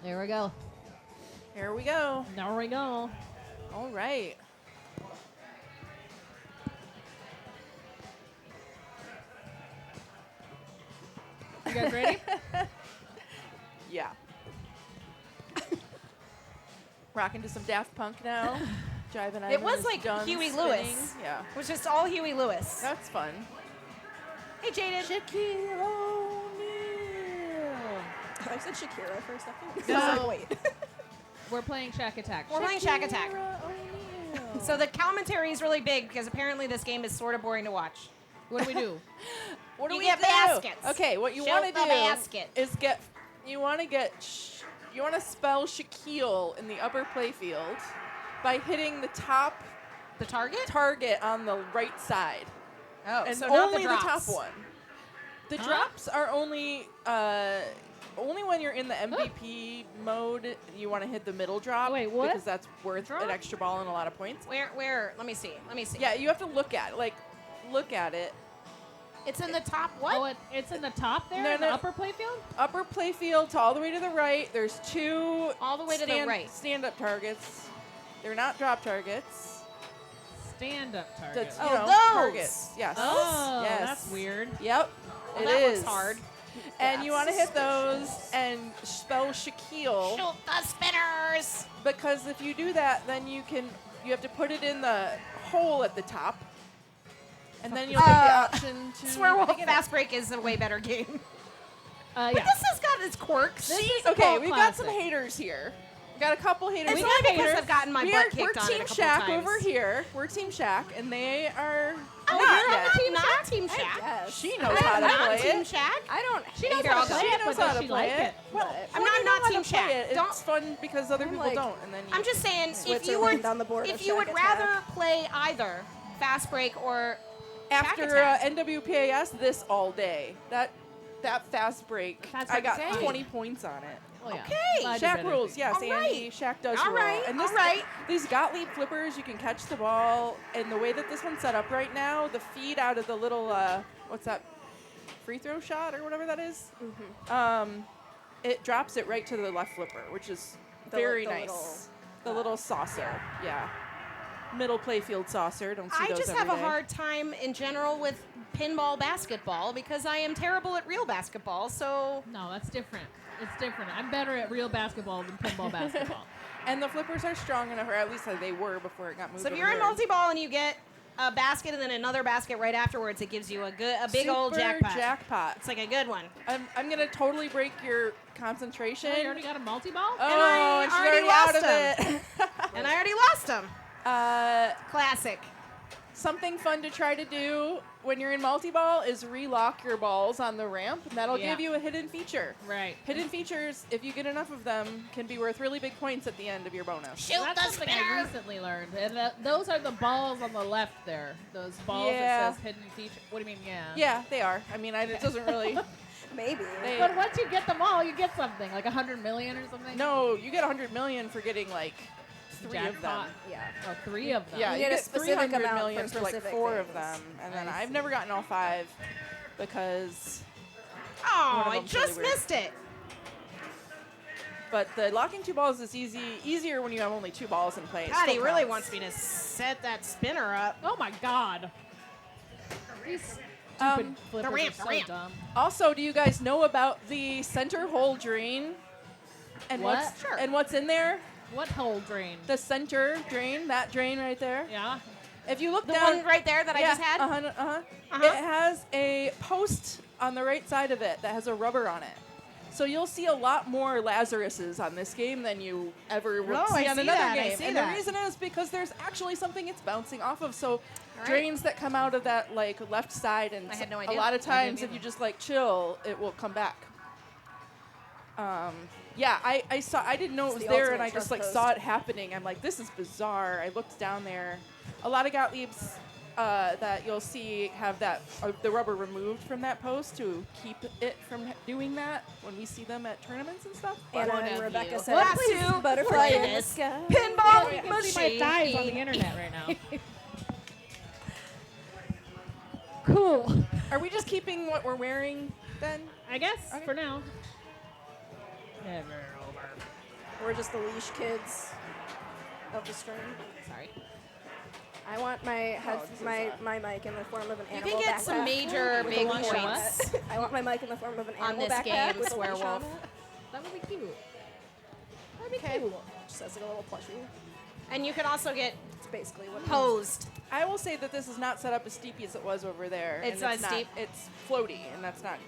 There we go. Here we go. There we go. All right. You guys ready? Yeah. Rocking to some Daft Punk now. Driving It was like Huey Lewis. Yeah. It was just all Huey Lewis. That's fun. Hey, Jaden. Shaquille O'Neal. I said Shakira for a second. No. Wait. We're playing Shaq Attaq. We're playing Shaq Attaq. Shakira O'Neal. So the commentary is really big because apparently this game is sort of boring to watch. What do we do? What do You we get do? baskets. Okay, what you Shoot want to the do basket. is you want to spell Shaquille in the upper playfield by hitting the top The target? target on the right side. Oh, And so not only the the drops. top one. The Huh? drops are only when you're in the MVP mode. You want to hit the middle drop. Wait, what? Because that's worth Drop? an extra ball and a lot of points. Where? Let me see. Yeah, you have to look at it. Look at it. It's in the top what? Oh, it's in the top there? No, in the no. upper playfield? Upper playfield to all the way to the right. There's two All the way to the right. stand-up targets. They're not drop targets. Stand-up target. That's Oh, those those. targets. Yes. Oh, Yes. that's weird. Yep. Well, it that is looks hard. And you want to hit Suspicious. those and spell Shaquille, Shoot the spinners. because if you do that, then you have to put it in the hole at the top, and then you'll get the option to Swearwolf pick it up. Fast Break is a way better game. But Yeah. this has got its quirks. This is a Okay, cult we've got some classic. haters here. We got a couple haters. It's We only got because haters. I've gotten my butt kicked we're on Team it a couple Shaq times. over here. We're Team Shaq, and they are Oh, not you're yet. on the team not Team Shaq. Yes. She knows how to not play Team it. Shaq. I don't. She knows Here, how I'll to go. play She it, knows but how does to she play like it? Well, I'm when not you know how Team to play Shaq. it, Don't- It's fun because other I'm people like- don't, and then you I'm just saying, if you Switzerland were on the board if of you Shaq would Attack. rather play either Fast Break or after Attack. NWPAS this all day. That fast break, Fast I break got is 20 points on it. Oh, yeah. Okay. Glad you Shaq did it. rules, yes, All Andy. right. Shaq does All rule. right, And all right. These Gottlieb flippers, you can catch the ball, and the way that this one's set up right now, the feed out of the little what's that, free throw shot or whatever that is, it drops it right to the left flipper, which is very the nice. little, The little saucer, yeah. Middle playfield saucer. Don't see I those just every have a day. hard time in general with pinball basketball because I am terrible at real basketball. So No, that's different. It's different. I'm better at real basketball than pinball basketball. And the flippers are strong enough, or at least they were before it got moved. if over you're in here. multi-ball and you get a basket and then another basket right afterwards, it gives you a big old Super jackpot. It's like a good one. I'm gonna totally break your concentration. Oh, you already got a multi-ball? Oh, And I and she's already out of lost it. And I already lost them. Classic. Something fun to try to do when you're in multi-ball is relock your balls on the ramp, and that'll Yeah. give you a hidden feature. Right. Hidden features, if you get enough of them, can be worth really big points at the end of your bonus. Shoot That's the something I spinner. recently learned. And those are the balls on the left there. Those balls Yeah. that says hidden feature. What do you mean, yeah? Yeah, they are. I mean, it doesn't really. Maybe. They, But once you get them all, you get something. Like 100 million or something? no, you get 100 million for getting like 3 of them. Jackpot. Yeah. Oh, 3 of them. Yeah, You you get a get specific 300 amount million for for like specific 4 of things. them, and then I I've never gotten all 5 because. Oh, One of I them's really just weird. missed it. But the locking 2 balls is easier when you have only 2 balls in play. It God, he still really counts. wants me to set that spinner up. Oh my God. These stupid flippers ramp, are so the ramp. dumb. Also, do you guys know about the center hole drain? And What? what's Sure. and what's in there? What hole drain? The center drain, that drain right there. Yeah. If you look The down, one right there that I yeah, just had? Uh-huh. Uh-huh. It has a post on the right side of it that has a rubber on it. So you'll see a lot more Lazaruses on this game than you ever would Oh, see I on see another that, I game. see And that. the reason is because there's actually something it's bouncing off of. So right. drains that come out of that like left side, and I had no a idea. lot of I didn't times if either. you just like chill, it will come back. Yeah, I saw. I didn't know it It's was the there, and ultimate I just trust like post. saw it happening. I'm like, this is bizarre. I looked down there. A lot of Gottliebs that you'll see have that the rubber removed from that post to keep it from doing that when we see them at tournaments and stuff. Anna One and of Rebecca you. said, What? please, Two. butterfly in the Greatest sky. Pinball You can see my thighs on the internet right now. Cool. Are we just keeping what we're wearing then? I guess Okay. for now. Never over. We're just the leash kids of the stream. Sorry. I want my my mic in the form of an You animal can get backpack some major with a big one shot. points I want my mic in the form of an on animal this backpack game, with a one shot. Swearwolf. That would be cute. That'd be cute. Just has like a little plushie. And you can also get It's basically what it is. posed. I will say that this is not set up as steepy as it was over there. It's and not steep. It's floaty, and that's not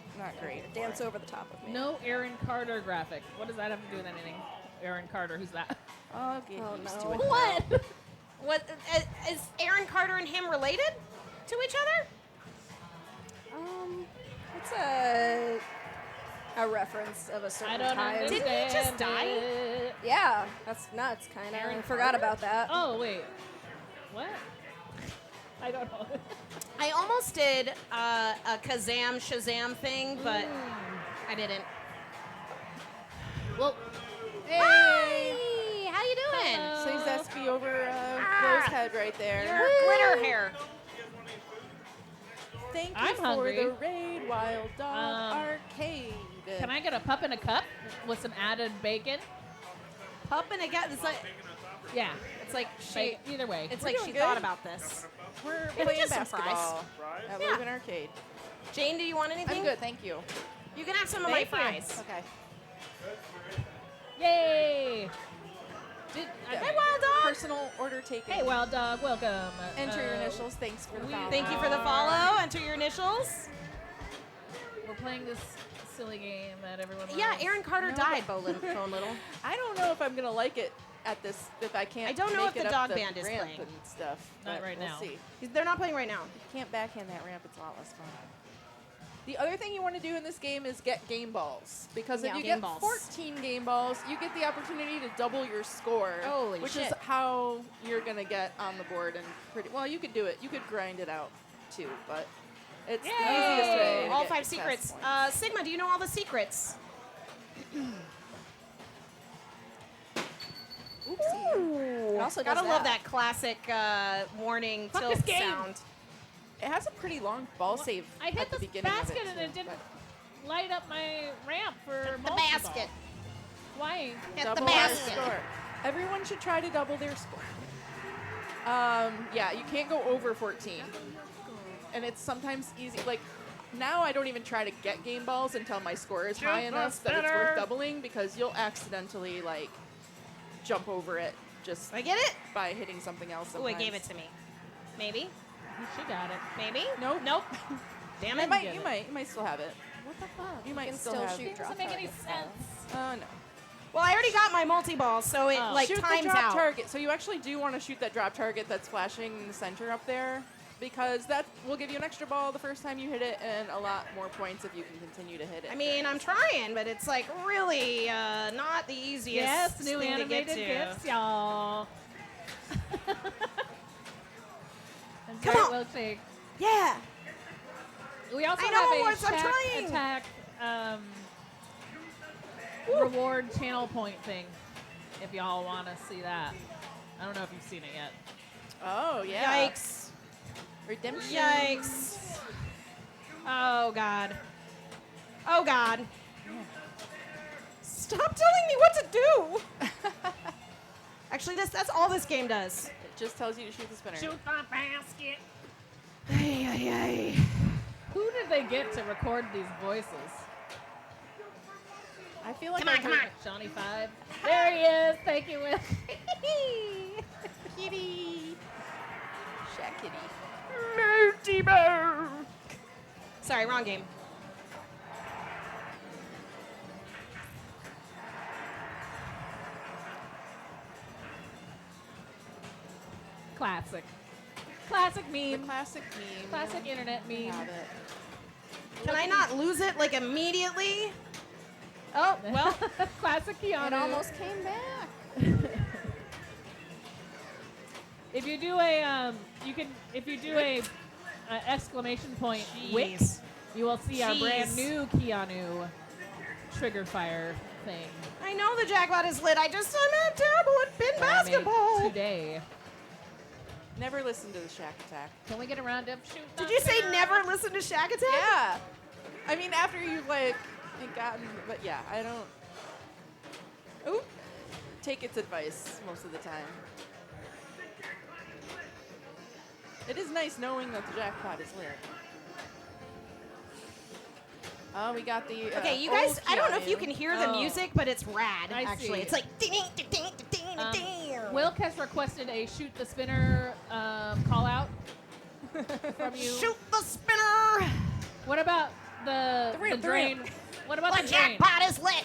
great. Dance over the top of me. No Aaron Carter graphic. What does that have to do with anything? Aaron Carter, who's that? I'll get Oh, used no. to it. What? What is Aaron Carter and him related to each other? It's a reference of a certain I don't time. understand. Didn't he just die? it. Yeah, that's nuts, kind of. Aaron I forgot Carter? about that. Oh wait. What? I don't know. I almost did a Kazam Shazam thing, but I didn't. Well, Hey, how you doing? Hello. So he's SB over Bro's head right there. Your glitter hair. Thank you I'm for hungry. the Raid Wild Dog Arcade. can I get a pup in a cup with some added bacon? Pup and a cat. Yeah. It's like she. Bacon. Either way. It's We're like doing she good. thought about this. We're It's playing just some basketball at Yeah. Logan Arcade. Jane, do you want anything? I'm good, thank you. You can have some of Thank my you. fries. Okay. Yay! Yeah. Hey, Wild Dog. Personal order taken. Hey, Wild Dog, welcome. Enter your initials. Thanks for the follow. Thank you for the follow. Enter your initials. We're playing this silly game that everyone Yeah, loves. Aaron Carter No, died, Bone Little. I don't know if I'm gonna like it at this if I can't. I don't know make if it the up dog band is ramp playing. and stuff. Not but right we'll now. See. They're not playing right now. If you can't backhand that ramp, it's a lot less fun. The other thing you want to do in this game is get game balls. Because if Yeah. you Game get balls. 14 game balls, you get the opportunity to double your score. Holy which shit. is how you're going to get on the board. And pretty well, you could do it. You could grind it out too, but it's the easiest way. To All get 5 test secrets. points. Sigma, do you know all the secrets? Oopsie. It also Gotta does love that classic warning Fuck tilt this game. sound. It has a pretty long ball save I hit at the this beginning basket of it and too, it didn't but light up my ramp for The multi-ball. basket. Why? Hit double the their basket. score. Everyone should try to double their score. Yeah, you can't go over 14. And it's sometimes easy. Like, now I don't even try to get game balls until my score is high enough that it's worth doubling because you'll accidentally, like, jump over it just I get it? by hitting something else Oh, it sometimes. gave it to me. Maybe? She got it. Maybe? Nope. Nope. Damn You it. might, get you it. might, you might still have it. What the fuck? You might can still, still have shoot it. drop Doesn't make any targets, sense. No. Well, I already got my multi-ball, so it, Oh. like, Shoot the times drop out. target. So you actually do want to shoot that drop target that's flashing in the center up there, because that will give you an extra ball the first time you hit it, and a lot more points if you can continue to hit it. I mean, I'm trying, but it's, like, really not the easiest Yes, new thing to get animated to. gifts, y'all. And Come Jared on. Wilkshake. Yeah. We also I know, have a Lawrence, I'm Shaq trying. Attaq reward channel point thing. If y'all want to see that, I don't know if you've seen it yet. Oh yeah. Yikes. Redemption. Yikes. Oh, God. Oh, God. Stop telling me what to do. Actually, that's all this game does. It just tells you to shoot the spinner. Shoot the basket. Ay, ay, ay. Who did they get to record these voices? I feel like Come on, I've come heard on. Johnny 5. There he is. Thank you, Will. Kitty. Shaq Kitty. Sorry, wrong game. Classic. Classic The meme. classic meme. Classic internet We meme. have it. Can I not lose it, like, immediately? Oh, well. Classic Keanu. It almost came back. If you do a, if you do a exclamation point wick, Jeez. you will see our brand Jeez. new Keanu trigger fire thing. I know the jackpot is lit. I'm terrible at pin that I made basketball. today. Never listen to the Shaq Attack. Can we get around to shoot? Did you say never listen to Shaq Attack? Yeah. I mean, after you've like gotten, but yeah, I don't. take its advice most of the time. It is nice knowing that the jackpot is lit. Oh, we got the. Okay, you guys. old I don't know if Keanu. you can hear the Oh. music, but it's rad. I Actually, see. it's like ding ding ding ding ding Um, ding. Wilk has requested a shoot the spinner call out from you. Shoot the spinner. What about the ramp, the drain? ramp. What about The the drain? jackpot is lit.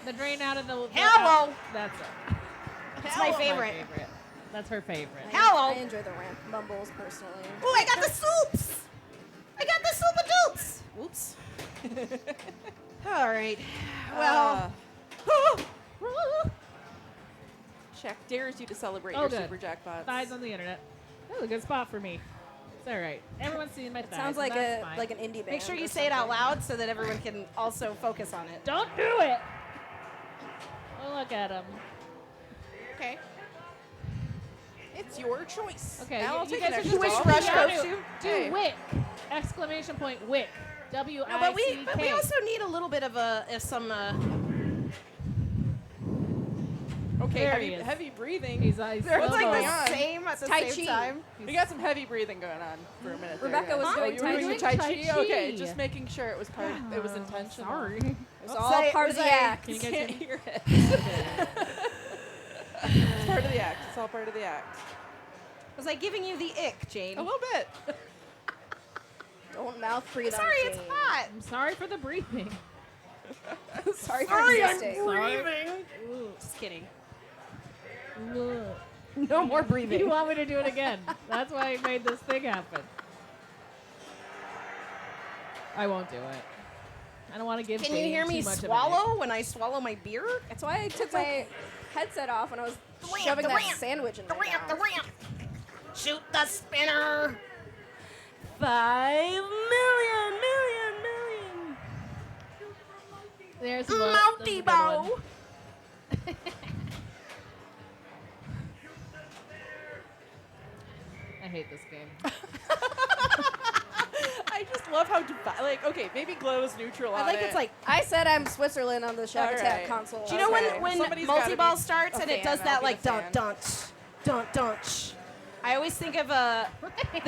The drain out of the. Hello. That's it. It's my favorite. That's her favorite. Hello. I enjoy the ramp mumbles personally. Oh, I got the soups. I got the soup of dupes. Oops. All right. Well. Shaq dares you to celebrate Oh, your good. super jackpots. Thighs on the internet. That was a good spot for me. It's all right. Everyone's seeing my thighs. Sounds like and that's a fine. like an indie band. Make sure you or say it out something. loud so that everyone can also focus on it. Don't do it. Oh, look at him. Okay. It's your choice. Okay, Now I'll you take guys an are extra just Wish ball. Rush Yeah, Coach do- you? Do Hey. WIC! Exclamation point WIC. W No, I but C we K. also need a little bit of some. Okay, There heavy, he is. heavy breathing. He's What's so going close. on? same at the Tai same Chi. time. We got some heavy breathing going on for a minute. there, Rebecca was guys. doing you were doing Tai Tai Chi. Chi? Okay, just making sure it was part. It was intentional. Sorry. It was Oh, all say it, part of the say it. act. Can you guys Can't hear me? hear it. It's part of the act. It's all part of the act. Was I giving you the ick, Jane? A little bit. Don't mouth breathe. Sorry, on it's Jane. hot. I'm sorry for the breathing. Sorry for Sorry, I'm existing. breathing. Just kidding. Ugh. No more breathing. You want me to do it again? That's why I made this thing happen. I won't do it. I don't want to give Can you Jane hear me too much of an swallow when I swallow my beer? That's why I took my headset off when I was ramp, shoving the that ramp, sandwich in The my ramp, the mouth. ramp. Shoot the spinner. 5 million. There's Mounty bow. I hate this game. I just love how like okay, maybe Glow's neutral I on think it. it's like. I said I'm Switzerland on the Shaq All Attack right. console. Do you know Okay. when Somebody's gotta multi-ball be starts a and it fan. does I'll that be like the dun fan. dun dun? I always think of the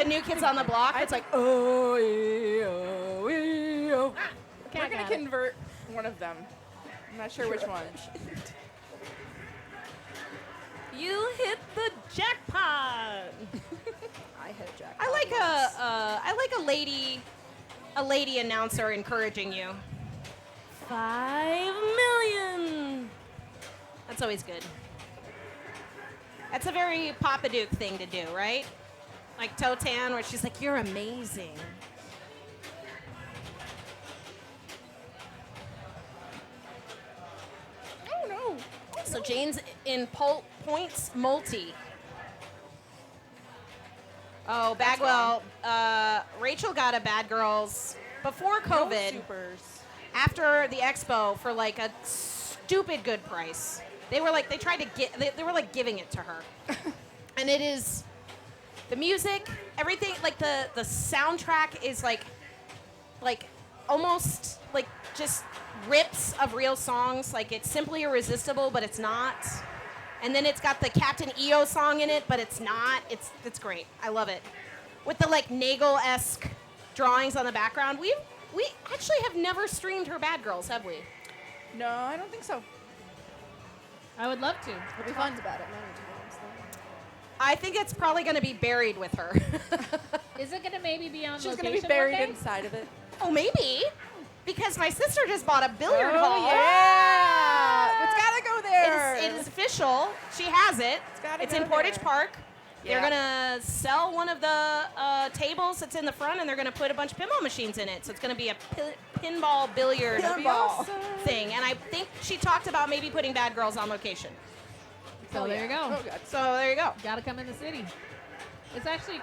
New Kids on the Block. It's like oh yeah, oh yeah. We're Cat gonna got it. convert one of them. I'm not sure which one. You hit the jackpot. I hit Jack. I like a lady announcer encouraging you. 5 million. That's always good. That's a very Papa Duke thing to do, right? Like Totan, where she's like, "You're amazing." Oh no. So Jane's in points multi. Oh, Bagwell. Rachel got a Bad Girls before No COVID, supers. after the expo for like a stupid good price. They were like, they tried to get, they were like giving it to her. And it is, the music, everything, like the soundtrack is like almost like just rips of real songs. Like it's simply irresistible, but it's not. And then it's got the Captain EO song in it, but it's not. It's great. I love it. With the like Nagel-esque drawings on the background. We actually have never streamed her Bad Girls, have we? No, I don't think so. I would love to. It'll be fun about it many times. I think it's probably going to be buried with her. Is it going to maybe be on She's location gonna be buried one day? inside of it. Oh, maybe. Because my sister just bought a billiard hall. Oh yeah. It's gotta go there. It is official. She has it. gotta It's go in Portage there. Park. They're Yeah. going to sell one of the tables that's in the front, and they're going to put a bunch of pinball machines in it. So it's going to be a pinball billiard Pinball. thing. And I think she talked about maybe putting Bad Girls on location. So there you go. Oh god. So there you go. Got to come in the city. It's actually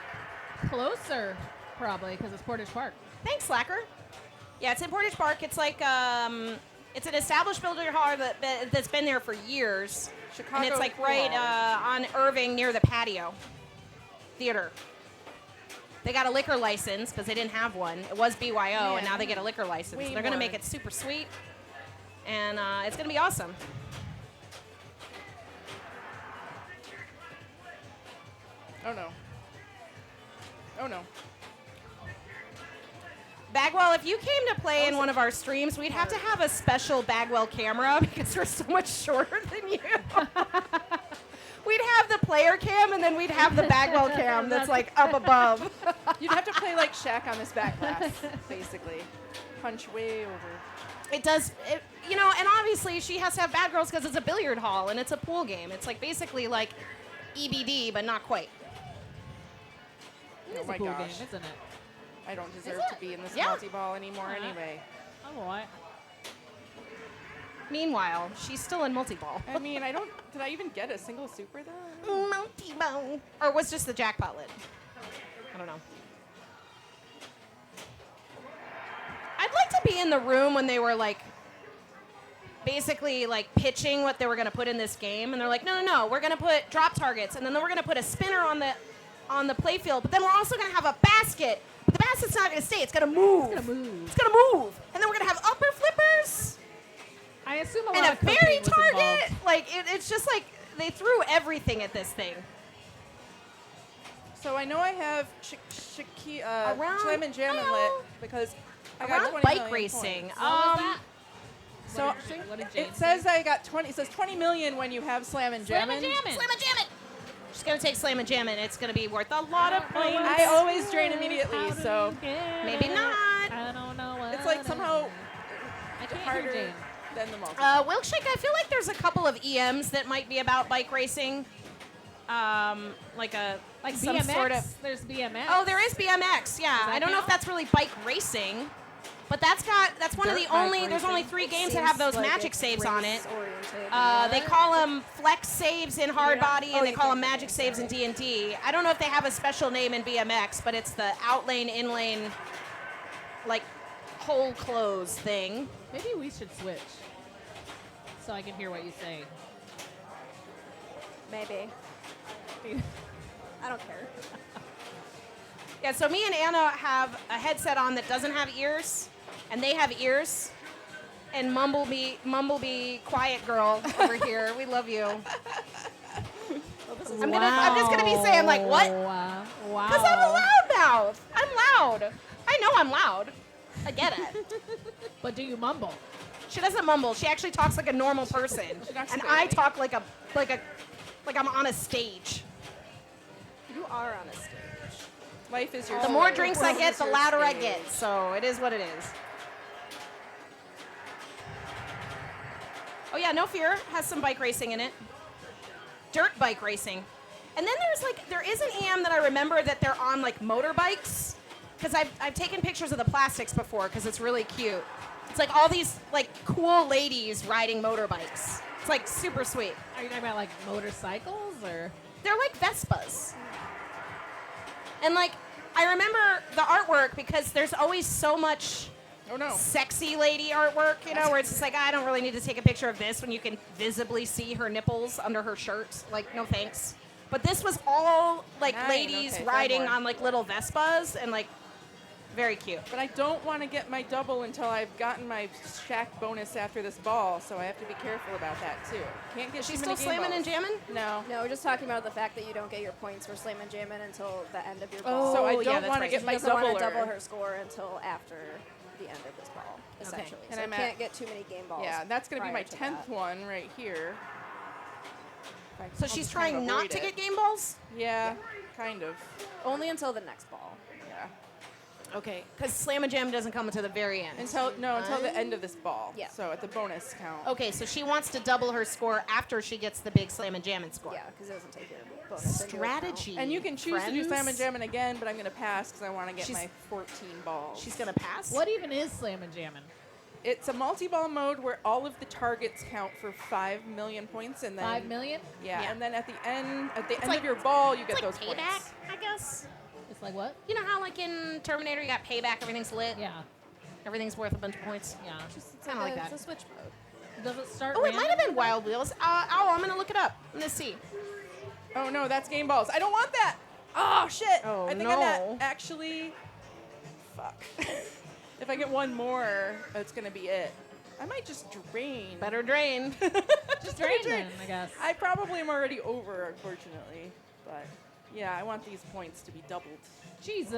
closer, probably, because it's Portage Park. Thanks, Slacker. Yeah, it's in Portage Park. It's like it's an established billiard hall that's been there for years. Chicago. And it's like Cool right Hall. on Irving near the patio theater. They got a liquor license because they didn't have one. It was BYO, Yeah. and now they get a liquor license. Way They're going to more. make it super sweet, and it's going to be awesome. Oh no. Oh no. Bagwell, if you came to play in one of our streams, we'd have to have a special Bagwell camera because we're so much shorter than you. We'd have the player cam and then we'd have the Bagwell cam that's like up above. You'd have to play like Shaq on this back glass, basically. Punch way over. It does, you know, and obviously she has to have bad girls because it's a billiard hall and it's a pool game. It's like basically like EBD, but not quite. It is my a cool gosh. game, isn't it? I don't deserve it? to be in this Yeah. multi-ball anymore anyway. Oh, boy. Meanwhile, she's still in multi-ball. I mean, did I even get a single super though? Multi-ball. Or was just the jackpot lid? I don't know. I'd like to be in the room when they were like, basically like pitching what they were going to put in this game. And they're like, no, we're going to put drop targets. And then we're going to put a spinner on the play field. But then we're also going to have a basket. But the basket's not going to stay. It's going to move. It's gonna move. It's going to move. And then we're going to have upper flippers. I assume a lot And a of cooking fairy was target. involved. Like, it's just like they threw everything at this thing. So I know I have Around- Slammin' Jammin' lit because I got Around 20 bike million racing. points. What was that? So What did Jane it says I got 20. It says 20 million when you have Slammin' Jammin'. Slam and jam it. She's gonna take slam and jam it. It's gonna be worth a lot of points. I always drain immediately, so Maybe not. I don't know what it's like somehow I can't hear harder Jane. than the multi. Wilkshake, I feel like there's a couple of EMs that might be about bike racing. Like some BMX. sort of. There's BMX. Oh, there is BMX. Yeah, that I don't know if count? that's really bike racing, but that's one of Dirt the bike only. There's only racing. 3 games that have those magic saves on it. Oriented. They call them flex saves in hard body, and Oh, they you call them can't magic do saves in D&D. I don't know if they have a special name in BMX, but it's the out lane, in lane, like hole close thing. Maybe we should switch so I can hear what you say. Maybe. I don't care. Yeah, so me and Anna have a headset on that doesn't have ears, and they have ears. And Mumblebee, quiet girl over here. We love you. I'm just gonna be saying like what? Wow. Because I'm a loudmouth. I'm loud. I know I'm loud. I get it. But do you mumble? She doesn't mumble. She actually talks like a normal person, talks and clearly. I talk like I'm on a stage. You are on a stage. Life is your The more stage. drinks I Life get, is the your louder I stage. get. So it is what it is. Oh yeah, no fear. Has some bike racing in it. Dirt bike racing. And then there is an EM that I remember that they're on like motorbikes. Because I've taken pictures of the plastics before because it's really cute. It's like all these like cool ladies riding motorbikes. It's like super sweet. Are you talking about like motorcycles or? They're like Vespas. And like I remember the artwork because there's always so much Oh no. sexy lady artwork, you know, where it's just like, I don't really need to take a picture of this when you can visibly see her nipples under her shirt. Like, no thanks. But this was all like Nine, ladies okay, riding 5 more. on like little Vespas and like very cute. But I don't want to get my double until I've gotten my Shaq bonus after this ball, so I have to be careful about that too. Can't get She's too still many game slamming and balls. jamming? No. No, we're just talking about the fact that you don't get your points for slam and jammin' until the end of your Oh, ball. So I yeah, don't that's want to right. get She my doesn't want doubler. to double her score until after the end of this ball, essentially. And So I'm you at- can't get too many game balls. Yeah, that's going to be my prior to 10th that. one right here. So she's trying not to get game balls? Yeah, kind of. Only until the next ball. Yeah. Okay, because Slam and Jam doesn't come until the very end. Until the end of this ball. Yeah. So at the bonus count. Okay, so she wants to double her score after she gets the big Slam and Jammin' score. Yeah, because it doesn't take your bonus into account. Strategy. And you can choose to do friends. Slam and Jammin' again, but I'm going to pass because I want to get She's- my 14 balls. She's gonna pass. What even is slammin' jammin'? It's a multi-ball mode where all of the targets count for 5 million points, and then 5 million? Yeah, Yeah. and then at the end like- of your ball, you It's get like those payback, points. I guess. It's like what? You know how like in Terminator you got payback, everything's lit, Yeah. everything's worth a bunch of points. Yeah. It's Kinda like that. It's a switch mode. Does it start? Oh, it might have randomly? been Wild Wheels. I'm gonna look it up. I'm gonna see. Oh no, that's game balls. I don't want that. Oh shit. Oh, I think no. I'm at actually. Fuck. If I get one more, that's gonna be it. I might just drain. Better drain. Just drain then, I guess. I probably am already over, unfortunately, but Yeah, I want these points to be doubled. Jesus.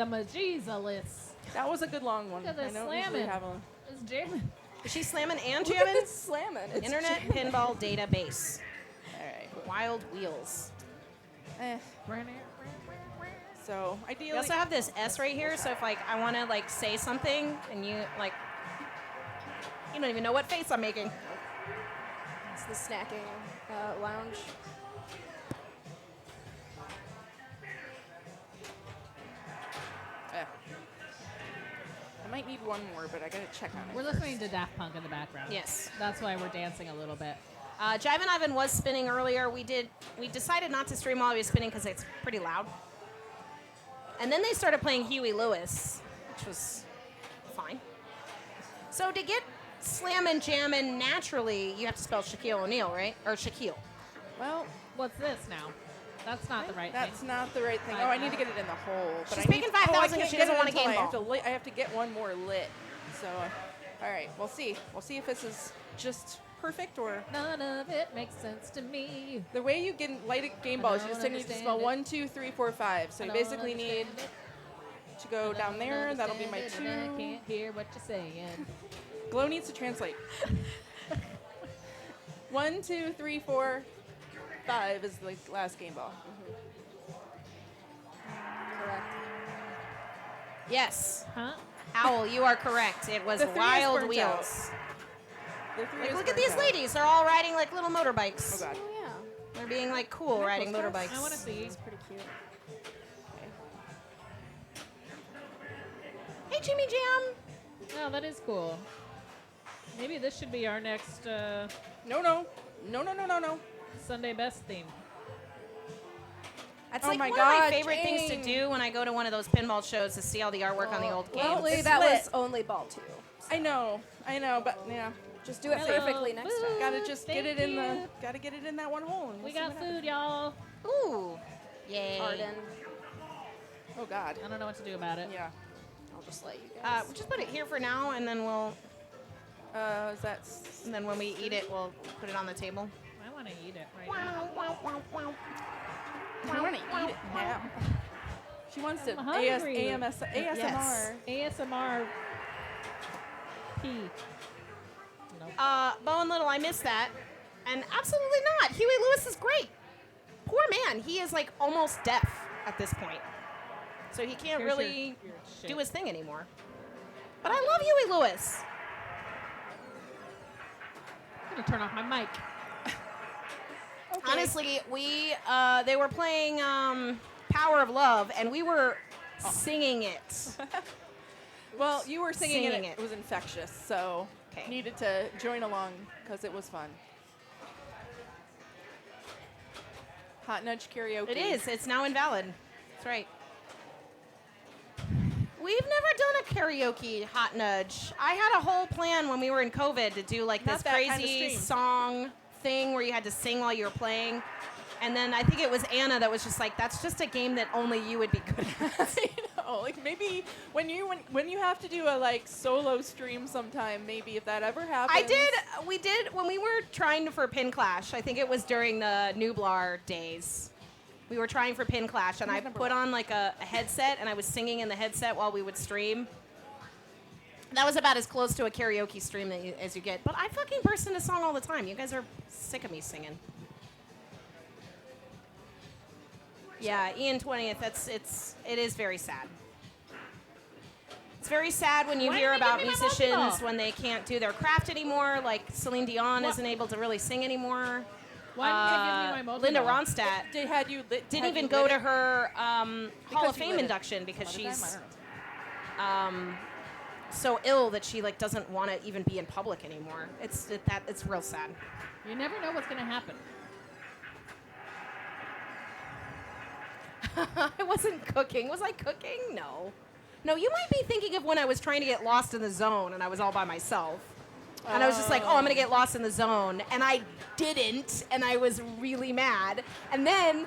That was a good long one. Look at I this don't usually slamming. have a... It's jammin'. Is she slamming and Look at jamming? this slamming. It's Internet jamming. Pinball Database. All right. Wild Wheels. Eh. So ideally, We also have this S right here, so if like I want to like say something and you like, you don't even know what face I'm making. It's the snacking lounge. I might need one more, but I gotta check on it. We're listening to Daft Punk in the background. Yes. That's why we're dancing a little bit. Jive and Ivan was spinning earlier. We decided not to stream while he was spinning because it's pretty loud. And then they started playing Huey Lewis, which was fine. So to get Slammin' Jammin' naturally, you have to spell Shaquille O'Neal, right? Or Shaquille. Well, What's this now? That's not the right that's thing. not the right thing. Oh, I need to get it in the hole. But She's I need, making 5,000 I because can't she get doesn't it want a until game I have to get one more lit. So, all right, we'll see. We'll see if this is just perfect or None of it makes sense to me. the way you can light a game I ball is don't you just need to understand spell it. 1, 2, 3, 4, 5. So I you don't basically need understand it. to go down there. That'll be my Understand it, and I 2. can't hear what you're saying. Glow needs to translate. 1, 2, 3, 4, 5 is the last game ball. Correct. Yes. Huh? Owl, you are correct. It was The 3 is Wild burnt Wheels. The 3 Like, is look at burnt these out. ladies. They're all riding like little Oh motorbikes. god. Oh yeah. They're being like cool Can I riding post this? motorbikes. I want to see. It's pretty cute. Hey, Jimmy Jam. Oh, that is cool. Maybe this should be our next No. Sunday best theme. That's Oh like my one of my God, favorite things to Jane. do when I go to one of those pinball shows to see all the artwork on the old games. Luckily, It's that lit. was only ball 2. I know, but yeah. Just do it Hello, perfectly next time. food. Gotta just get Thank it in the. you. Gotta get it in that one hole. And We we'll see got what happens. food, y'all. Ooh. Yay. Arden. Oh God. I don't know what to do about it. Yeah. I'll just let you guys. We'll just put it here for now, and then Is that? and then when we eat it, we'll put it on the table. I want to eat it right now. I want to eat it now. She wants to I'm hungry. ASMR. Yes. ASMR. P. Nope. Bowen Little, I missed that. And absolutely not. Huey Lewis is great. Poor man. He is like almost deaf at this point. So he can't Here's really your shit. do his thing anymore. But I love Huey Lewis. I'm gonna turn off my mic. Honestly, they were playing Power of Love, and we were singing it. Well, you were singing Singing it. it. It was infectious, so 'Kay. needed to join along because it was fun. Hot Nudge Karaoke. It is. It's now invalid. That's right. We've never done a karaoke hot nudge. I had a whole plan when we were in COVID to do like Not this that kind of crazy stream. song thing where you had to sing while you were playing. And then I think it was Anna that was just like, that's just a game that only you would be good at. I know. Like maybe when you have to do a like solo stream sometime, maybe if that ever happens. We did, when we were trying for Pin Clash, I think it was during the Nublar days. We were trying for Pin Clash, and I put on like a headset, and I was singing in the headset while we would stream. That was about as close to a karaoke stream as you get. But I fucking burst into song all the time. You guys are sick of me singing. Yeah, Ian 20th. It is very sad. It's very sad when you Why hear didn't they about give me my musicians Pokeball? when they can't do their craft anymore. Like Celine Dion What? isn't able to really sing anymore. Why didn't they give me my Linda Pokeball? Ronstadt They had you lit. didn't had even you go lit to it her Hall because of you Fame lit it induction because some other she's time? I don't know. so ill that she like doesn't want to even be in public anymore. It's real sad. You never know what's gonna happen. I wasn't cooking. Was I cooking? No. No, you might be thinking of when I was trying to get lost in the zone and I was all by myself. And I was just like, oh, I'm going to get lost in the zone. And I didn't. And I was really mad. And then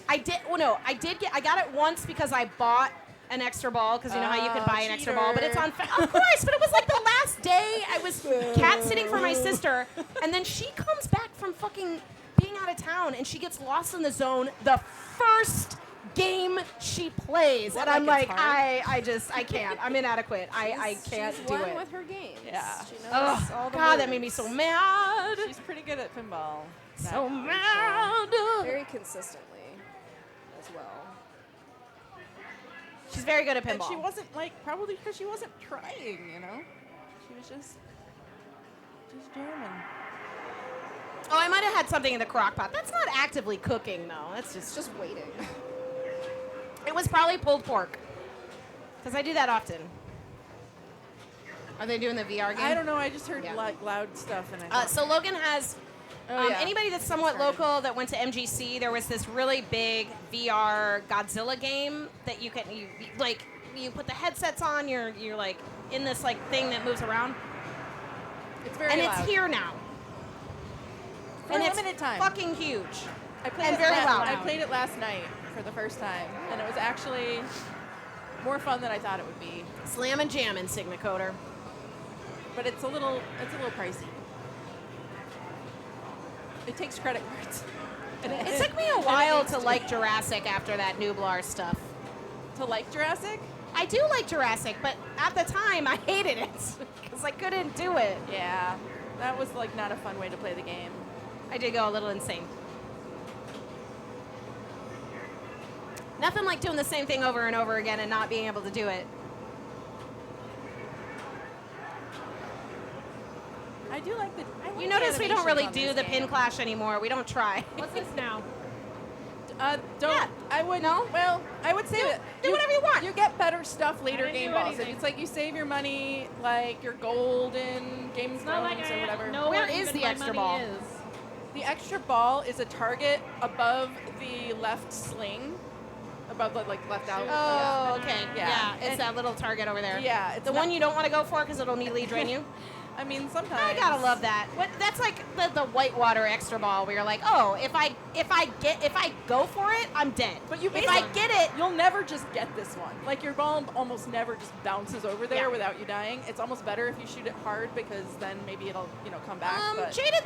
I got it once because I bought an extra ball because you know how you could buy an extra ball, but it's on, of course, but it was like the last day I was cat sitting for my sister. And then she comes back from fucking being out of town and she gets lost in the zone the first game she plays. What, And I'm like like, it's hard? I can't. I'm inadequate. I can't she's do one it. with her games. Yeah. She knows Oh, all the God, that made me moves. so mad. She's pretty good at pinball. So now, mad. Very consistently as well. She's very good at And pinball. she wasn't probably because she wasn't trying, you know? She was just jamming. Oh, I might have had something in the crock pot. That's not actively cooking, though. That's It's just waiting. It was probably pulled pork. Because I do that often. Are they doing the VR game? I don't know. I just heard Yeah. loud stuff, and I thought, So Logan has yeah. anybody that's somewhat Started. local that went to MGC. There was this really big VR Godzilla game that you can you put the headsets on. You're like in this like thing that moves around, it's very and loud. it's here now. For and a it's limited time. fucking huge. I played and it very la- loud. I played it last night for the first time, and it was actually more fun than I thought it would be. Slam and jammin', Signacoder. But it's a little pricey. It takes credit cards. It took me a while to like Jurassic after that Nublar stuff. To like Jurassic? I do like Jurassic, but at the time I hated it because I couldn't do it. Yeah. That was like not a fun way to play the game. I did go a little insane. Nothing like doing the same thing over and over again and not being able to do it. I do like the. I like You the notice we don't animations really on do this the game. pin clash anymore. We don't try. What's this now? Don't. Yeah. I would. No? Well, I would say that. do whatever you want. You get better stuff later didn't game do balls. anything. It's like you save your money, like your gold in Game of It's not Thrones like or I whatever. know Where what is even the my extra money ball? Is. The extra ball is a target above the left sling, above the left out. Oh, okay. Yeah. Yeah, it's And- that little target over there. Yeah, it's The not- one you don't want to go for because it'll immediately drain you. I mean, sometimes. I gotta love that. That's like the whitewater extra ball where you're like, oh, if I go for it, I'm dead. But you if I basically- get it, You'll never just get this one. Like your ball almost never just bounces over there Yeah. without you dying. It's almost better if you shoot it hard because then maybe it'll come back. But Jada,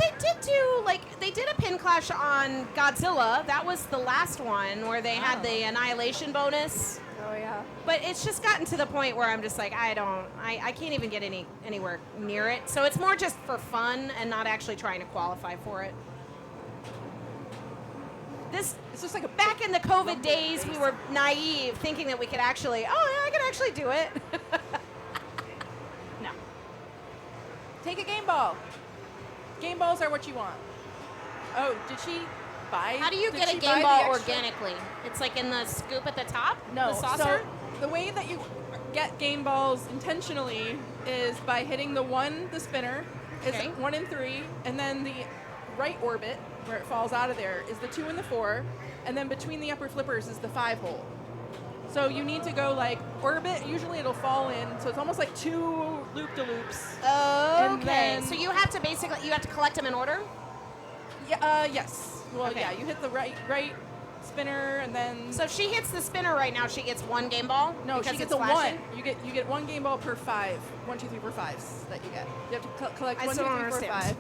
they did a pin clash on Godzilla. That was the last one where they had the annihilation bonus. Oh yeah. But it's just gotten to the point where I'm just like, I can't even get anywhere near it. So it's more just for fun and not actually trying to qualify for it. This it's just like a back in the COVID lump of days, we base. were naive, thinking that we could actually, I could actually do it. No. Take a game ball. Game balls are what you want. Oh, did she buy? How do you did get she a buy game the ball extra- organically? It's like in the scoop at the top? No. The saucer? So the way that you get game balls intentionally is by hitting the spinner, is Okay. 1 and 3, and then the right orbit where it falls out of there is the 2 and the 4, and then between the upper flippers is the 5 hole. So you need to go like orbit. Usually it'll fall in, so it's almost like 2 loop-de-loops. And Okay. then- So you have to collect them in order? Yeah. Yes. Well, Okay. yeah. You hit the right spinner, and then So if she hits the spinner right now, she gets 1 game ball? no, because she gets it's a flashing? 1. You get 1 game ball per 5. 1, 2, 3, 4, 5s that you get. You have to collect I 1, 2, still 3, don't 4, 5. understand.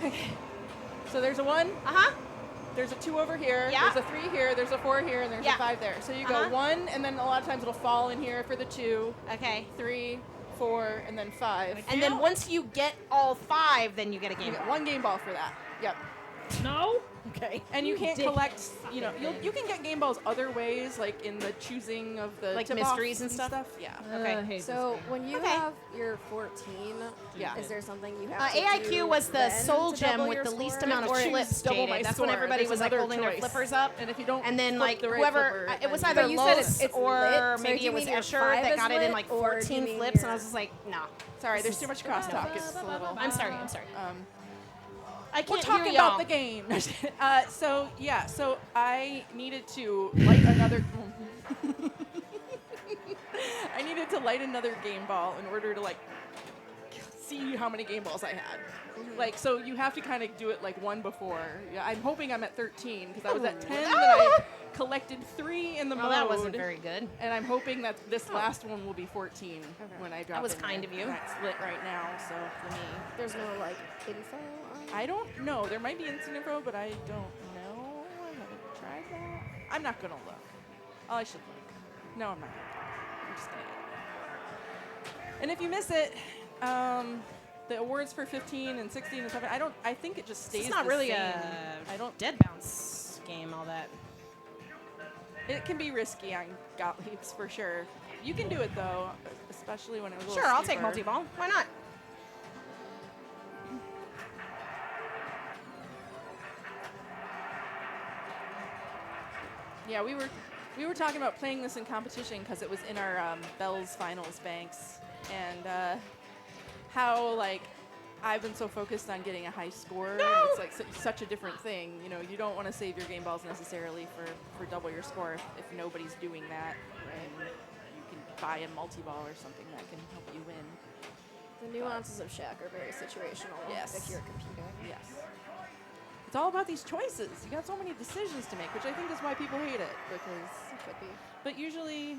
Okay. So there's a 1. Uh-huh. There's a 2 over here. Yeah. There's a 3 here. There's a 4 here, and there's Yeah. a 5 there. So you go Uh-huh. 1, and then a lot of times it'll fall in here for the 2, Okay. 3, 4, and then 5. And then once you get all 5, then you get a You game get ball. 1 game ball for that. Yep. No. Okay. And you can't dickhead. collect, you can get game balls other ways, like in the choosing of the Like tip-offs mysteries and stuff? Yeah. Okay. I hate So when you Okay. have your 14, Yeah. is there something you have to AIQ do was the then soul to gem double with your the least score? amount of Or flips, double my Jada. That's when score. everybody There's was like another holding their choice. flippers up. And if you don't And then flip like the right whoever, flipper, it was then- either But you said Los it's or lit, so maybe do you it was mean your Escher 5 that is got it in lit, like or do you 14 mean flips, and your- I was just like, nah. Sorry, there's too much crosstalk. It's a little. I'm sorry. I We're can't talking hear y'all. about the game. So I needed to light another. I needed to light another game ball in order to like see how many game balls I had. Like, so you have to kind of do it like one before. Yeah, I'm hoping I'm at 13 because I was at 10, then I collected 3 in the Well, mode. that wasn't very good. And I'm hoping that this last one will be 14 when I drop was in kind there. of you. And That's lit right now, so for me. There's no like info on I don't know. There might be instant info, but I don't know. I haven't tried that. I'm not going to look. Oh, I should look. No, I'm not. I'm just gonna get it. And if you miss it, the awards for 15 and 16 and 7, I think it just stays It's not the really same. a dead bounce game, all that. It can be risky on Gottlieb's for sure. You can do it though, especially when it was a little Sure, I'll take steeper. multi-ball. Why not? Yeah, we were talking about playing this in competition because it was in our Bell's finals banks, and how like I've been so focused on getting a high score. And it's like such a different thing. You know, you don't want to save your game balls necessarily for double your score if nobody's doing that, and you can buy a multi-ball or something that can help you win. The nuances of Shaq are very situational. Yes. If you're competing. Yes. It's all about these choices. You got so many decisions to make, which I think is why people hate it, because It could be. but usually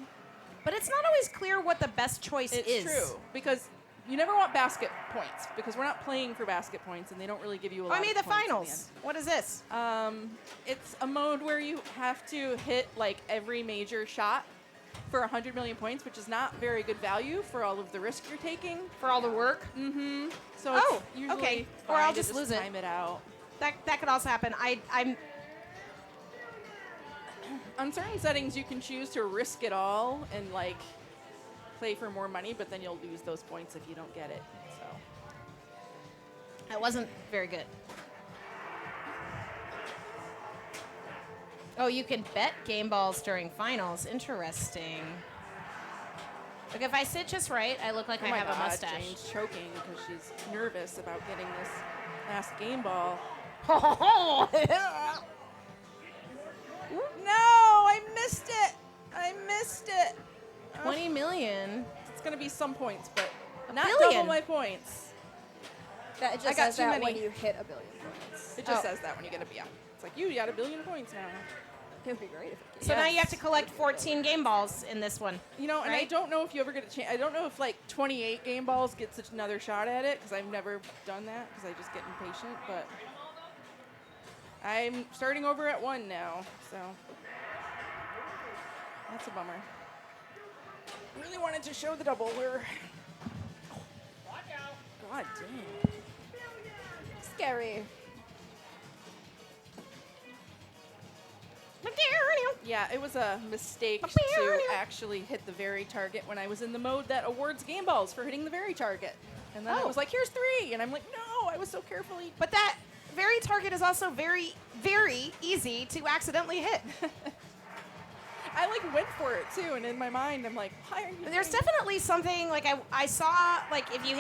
But it's not always clear what the best choice it's is. true, because you never want basket points, because we're not playing for basket points and they don't really give you a lot I mean, of the points in finals. What is this? It's a mode where you have to hit like every major shot for 100 million points, which is not very good value for all of the risk you're taking. For all the work? Mm-hmm. So Oh, it's usually okay. fine Or I'll to just lose it. time it out. That could also happen. I'm On certain settings, you can choose to risk it all and like play for more money, but then you'll lose those points if you don't get it. So That wasn't very good. Oh, you can bet game balls during finals. Interesting. Look, if I sit just right, I look like I oh my have God, a mustache. Jane's choking because she's nervous about getting this last game ball. No, I missed it. I missed it. 20 million. It's gonna be some points, but A not billion. double my points. That it I just got says too that many. when you hit a billion points. It just Oh. says that when you get a BM. It's like you got a billion points now. It would be great if it So now you have Yes. to collect 14 game balls in this one. You know, and I Right. don't know if you ever get a chance. I don't know if like 28 game balls gets another shot at it because I've never done that because I just get impatient. But I'm starting over at 1 now, so that's a bummer. Really wanted to show the double. God damn. Scary. Yeah, it was a mistake to actually hit the very target when I was in the mode that awards game balls for hitting the very target. And then it Oh. was like, here's 3. And I'm like, no, I was so carefully. But that very target is also very, very easy to accidentally hit. I like went for it too. And in my mind, I'm like, why are you There's doing definitely something like I saw like if you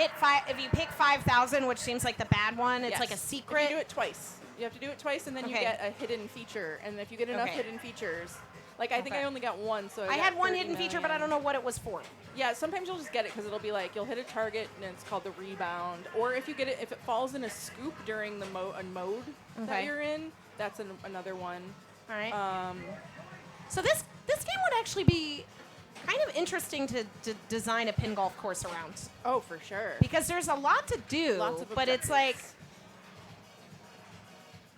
pick 5,000, which seems like the bad one, it's Yes. like a If secret. you do it twice. You have to do it twice, and then you Okay. get a hidden feature. And if you get enough Okay. hidden features, like I think Okay. I only got 1, so I got had one 30 hidden feature, but I million. don't know what it was for. Yeah, sometimes you'll just get it because it'll be like you'll hit a target and it's called the rebound. Or if you get it, if it falls in a scoop during the mode that Okay. you're in, that's another one. All right. Um, So this game would actually be kind of interesting to design a pin golf course around oh, for sure. because there's a lot to do, Lots of but it's like, objectives.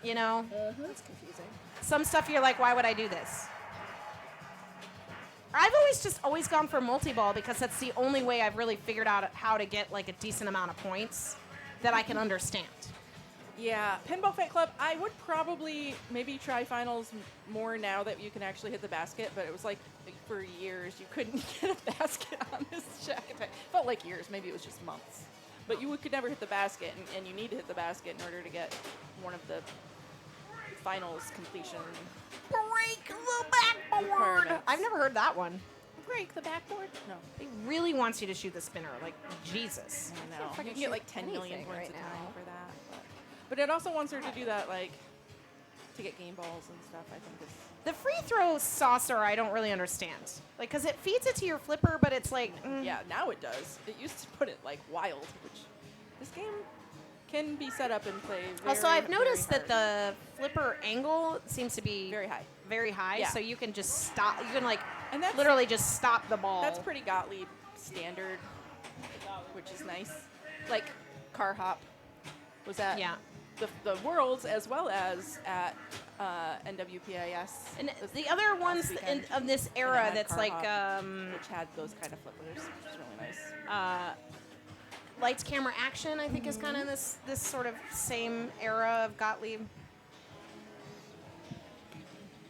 you know, That's confusing. some stuff you're like, why would I do this? I've always gone for multi-ball because that's the only way I've really figured out how to get like a decent amount of points that I can understand. Yeah, Pinball Fight Club, I would probably maybe try finals more now that you can actually hit the basket, but it was like for years you couldn't get a basket on this Shaq Attaq. Felt like years, maybe it was just months. But you could never hit the basket, and you need to hit the basket in order to get one of the finals completion. Break the backboard. Requirements. I've never heard that one. Break the backboard? No. It really wants you to shoot the spinner, like Jesus. I know. if I You can can get like shoot 10 million anything points right a time now. for that. But it also wants her to do that, like, to get game balls and stuff, I think is... The free throw saucer, I don't really understand. Like, because it feeds it to your flipper, but it's like, Yeah, now it does. It used to put it, like, wild, which this game can be set up and played very, Also, I've noticed very that the flipper angle seems to be Very high. very high, Yeah. so you can just stop. You can like And that's literally just stop the ball. That's pretty Gottlieb standard, which is nice. Like, car hop. Was that? Yeah. the Worlds as well as at NWPIS. And this the other ones weekend. of this And it era had that's Car like Hop, which had those kind of flippers, which is really nice. lights, camera, action. I think is kind of this sort of same era of Gottlieb.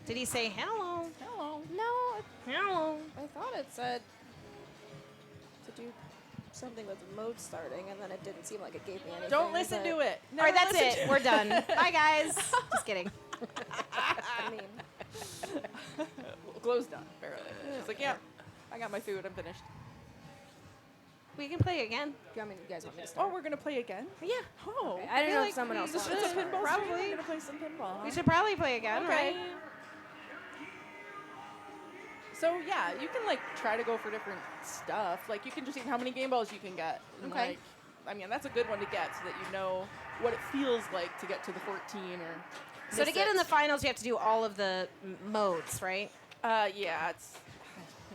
Did he say hello? Hello. No, Hello. I thought it said to do something with the mode starting, and then it didn't seem like it gave me anything. Don't listen to it. All right, Never that's listen it. to We're done. Bye, guys. Just kidding. I mean, Glow's done. Barely. It's like, yeah, I got my food. I'm finished. We can play again. do you want me, you guys want me to Oh, start? we're gonna play again. Yeah. Oh, I didn't know feel if someone else This wanted is a to. pinball. Probably. Stream. We're gonna play some pinball. We should probably play again, Okay. right? So yeah, you can like try to go for different stuff. Like you can just see how many game balls you can get. And, Okay. Like, I mean, that's a good one to get so that you know what it feels like to get to the 14 or. So to miss get it. in the finals, you have to do all of the modes, right? Yeah, it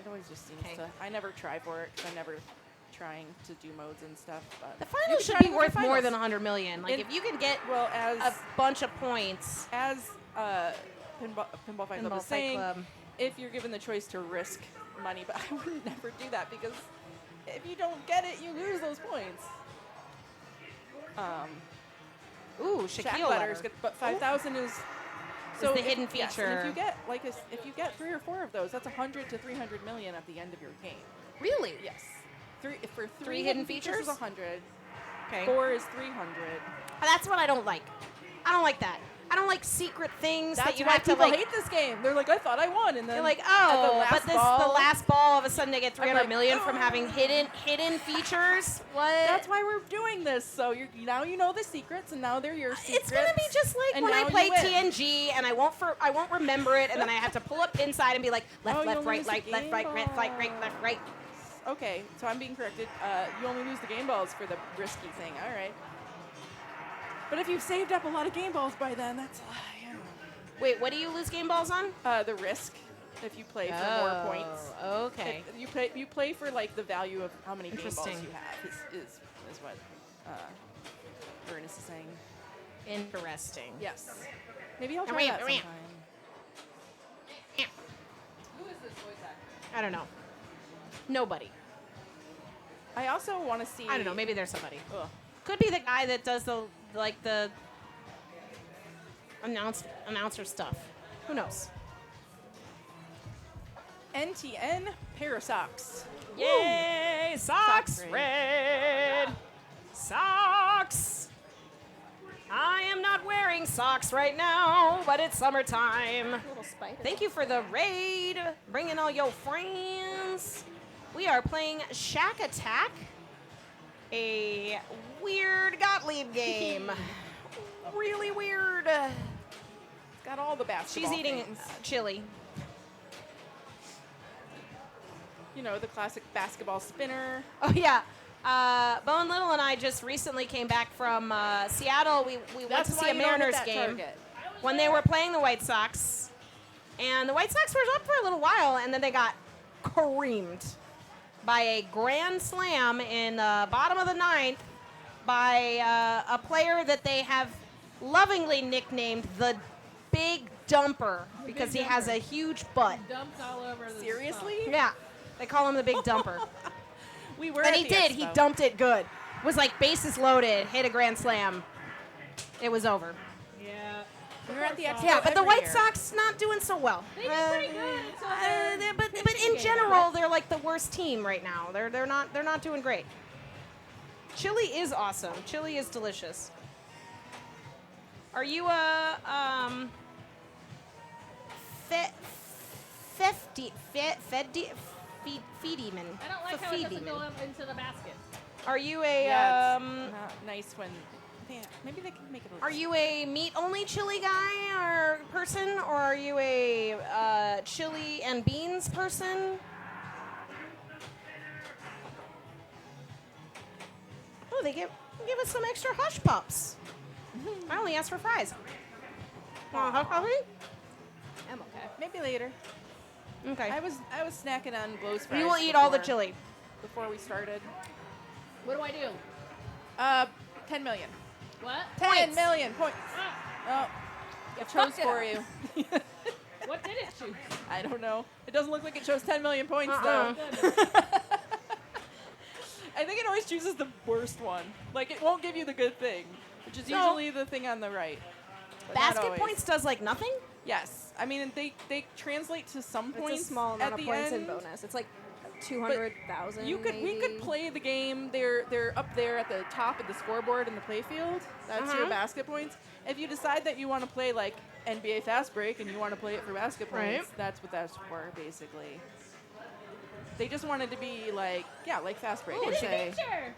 always just seems Okay. to. I never try for it because I'm never trying to do modes and stuff. But The you finals can should try be to go worth for more finals. than 100 million. Like In- if you can get Well, as a bunch of points. Pinball Fight Club Pinball is Fight saying, Club. if you're given the choice to risk money, but I would never do that because if you don't get it, you lose those points. Ooh, Shaq Shaquille letters, letter. but 5,000 is the if- hidden yes, and if feature. you get if you get 3 or 4 of those, that's 100 to 300 million at the end of your game. Really? Yes. For Three three hidden hidden features is features? 100. Okay. 4 is 300. That's what I don't like. I don't like that. I don't like secret things That's that you why have to people like. hate this game. They're like, I thought I won, and then You're like, at oh, the but this ball, the last ball. All of a sudden, they get 300 like, million from oh. having hidden features. What? That's why we're doing this. So now you know the secrets, and now they're your secrets. It's gonna be just like and when I now play you win. TNG and I won't remember it, and then I have to pull up inside and be like left, Oh, you left, only right, lose the left, game right, left, right, ball. left, right. Okay, so I'm being corrected. You only lose the game balls for the risky thing. All right. But if you've saved up a lot of game balls by then, that's yeah. Wait, what do you lose game balls on? The risk. If you play for more points. Okay. If you play for like the value of how many game balls Interesting. you have is what Ernest is saying. Interesting. Yes. Maybe I'll try Wait, that wait. sometime. I don't know. Nobody. I also want to see. I don't know. Maybe there's somebody. Ugh. Could be the guy that does the announcer stuff. Who knows? NTN pair of socks. Yay! Socks Socks red. Socks. I am not wearing socks right now, but it's summertime. Little spider. Thank you for the raid. Bring in all your friends. We are playing Shaq Attaq, a weird Gottlieb game. Really weird. Got all the basketball. She's eating things. chili. You know, the classic basketball spinner. Oh yeah. Bone Little and I just recently came back from Seattle. We went That's to see why a you don't hit Mariners that game target. when they were playing the White Sox. And the White Sox were up for a little while, and then they got creamed by a grand slam in the bottom of the ninth by a player that they have lovingly nicknamed the Big Dumper because he has a huge butt. Dumped all over the Seriously? Yeah, they call him the Big Dumper. We were. And at he the did. He expo. dumped it good. Was like bases loaded, hit a grand slam. It was over. Yeah. We were at the expo. Yeah, but the every White year. Sox not doing so well. They did pretty good until their but pitching in game. general, they're like the worst team right now. They're not doing great. Chili is awesome. Chili is delicious. Are you a feed demon? I don't like how it Feed doesn't demon. go up into the basket. Are you a Yeah, it's not nice when. Yeah, maybe they can make it. Are you a meat-only chili guy or person, or are you a chili and beans person? Oh, they give us some extra hush pups. I only asked for fries. Want a hush puppy? I'm okay. Maybe later. Okay. I was snacking on Glow's fries. You will eat all the before- chili. before we started. What do I do? 10 million. What? 10 million points. Ah, Oh, it chose fucked it for up. you. what did it choose? I don't know. It doesn't look like it chose 10 million points, Uh-uh. though. Goodness. I think it always chooses the worst one. Like, it won't give you the good thing, which is So- usually the thing on the right. But not Basket always. points does like nothing? Yes. I mean, they translate to some points It's a small amount at of the points end. in bonus. It's like 200,000. We could play the game. They're up there at the top of the scoreboard in the playfield. That's your Uh-huh. basket points. If you decide that you want to play like NBA Fast Break and you want to play it for basket points, Right. that's what that's for, basically. They just wanted to be like, yeah, like Fast Break. Ooh, and she say, Teacher.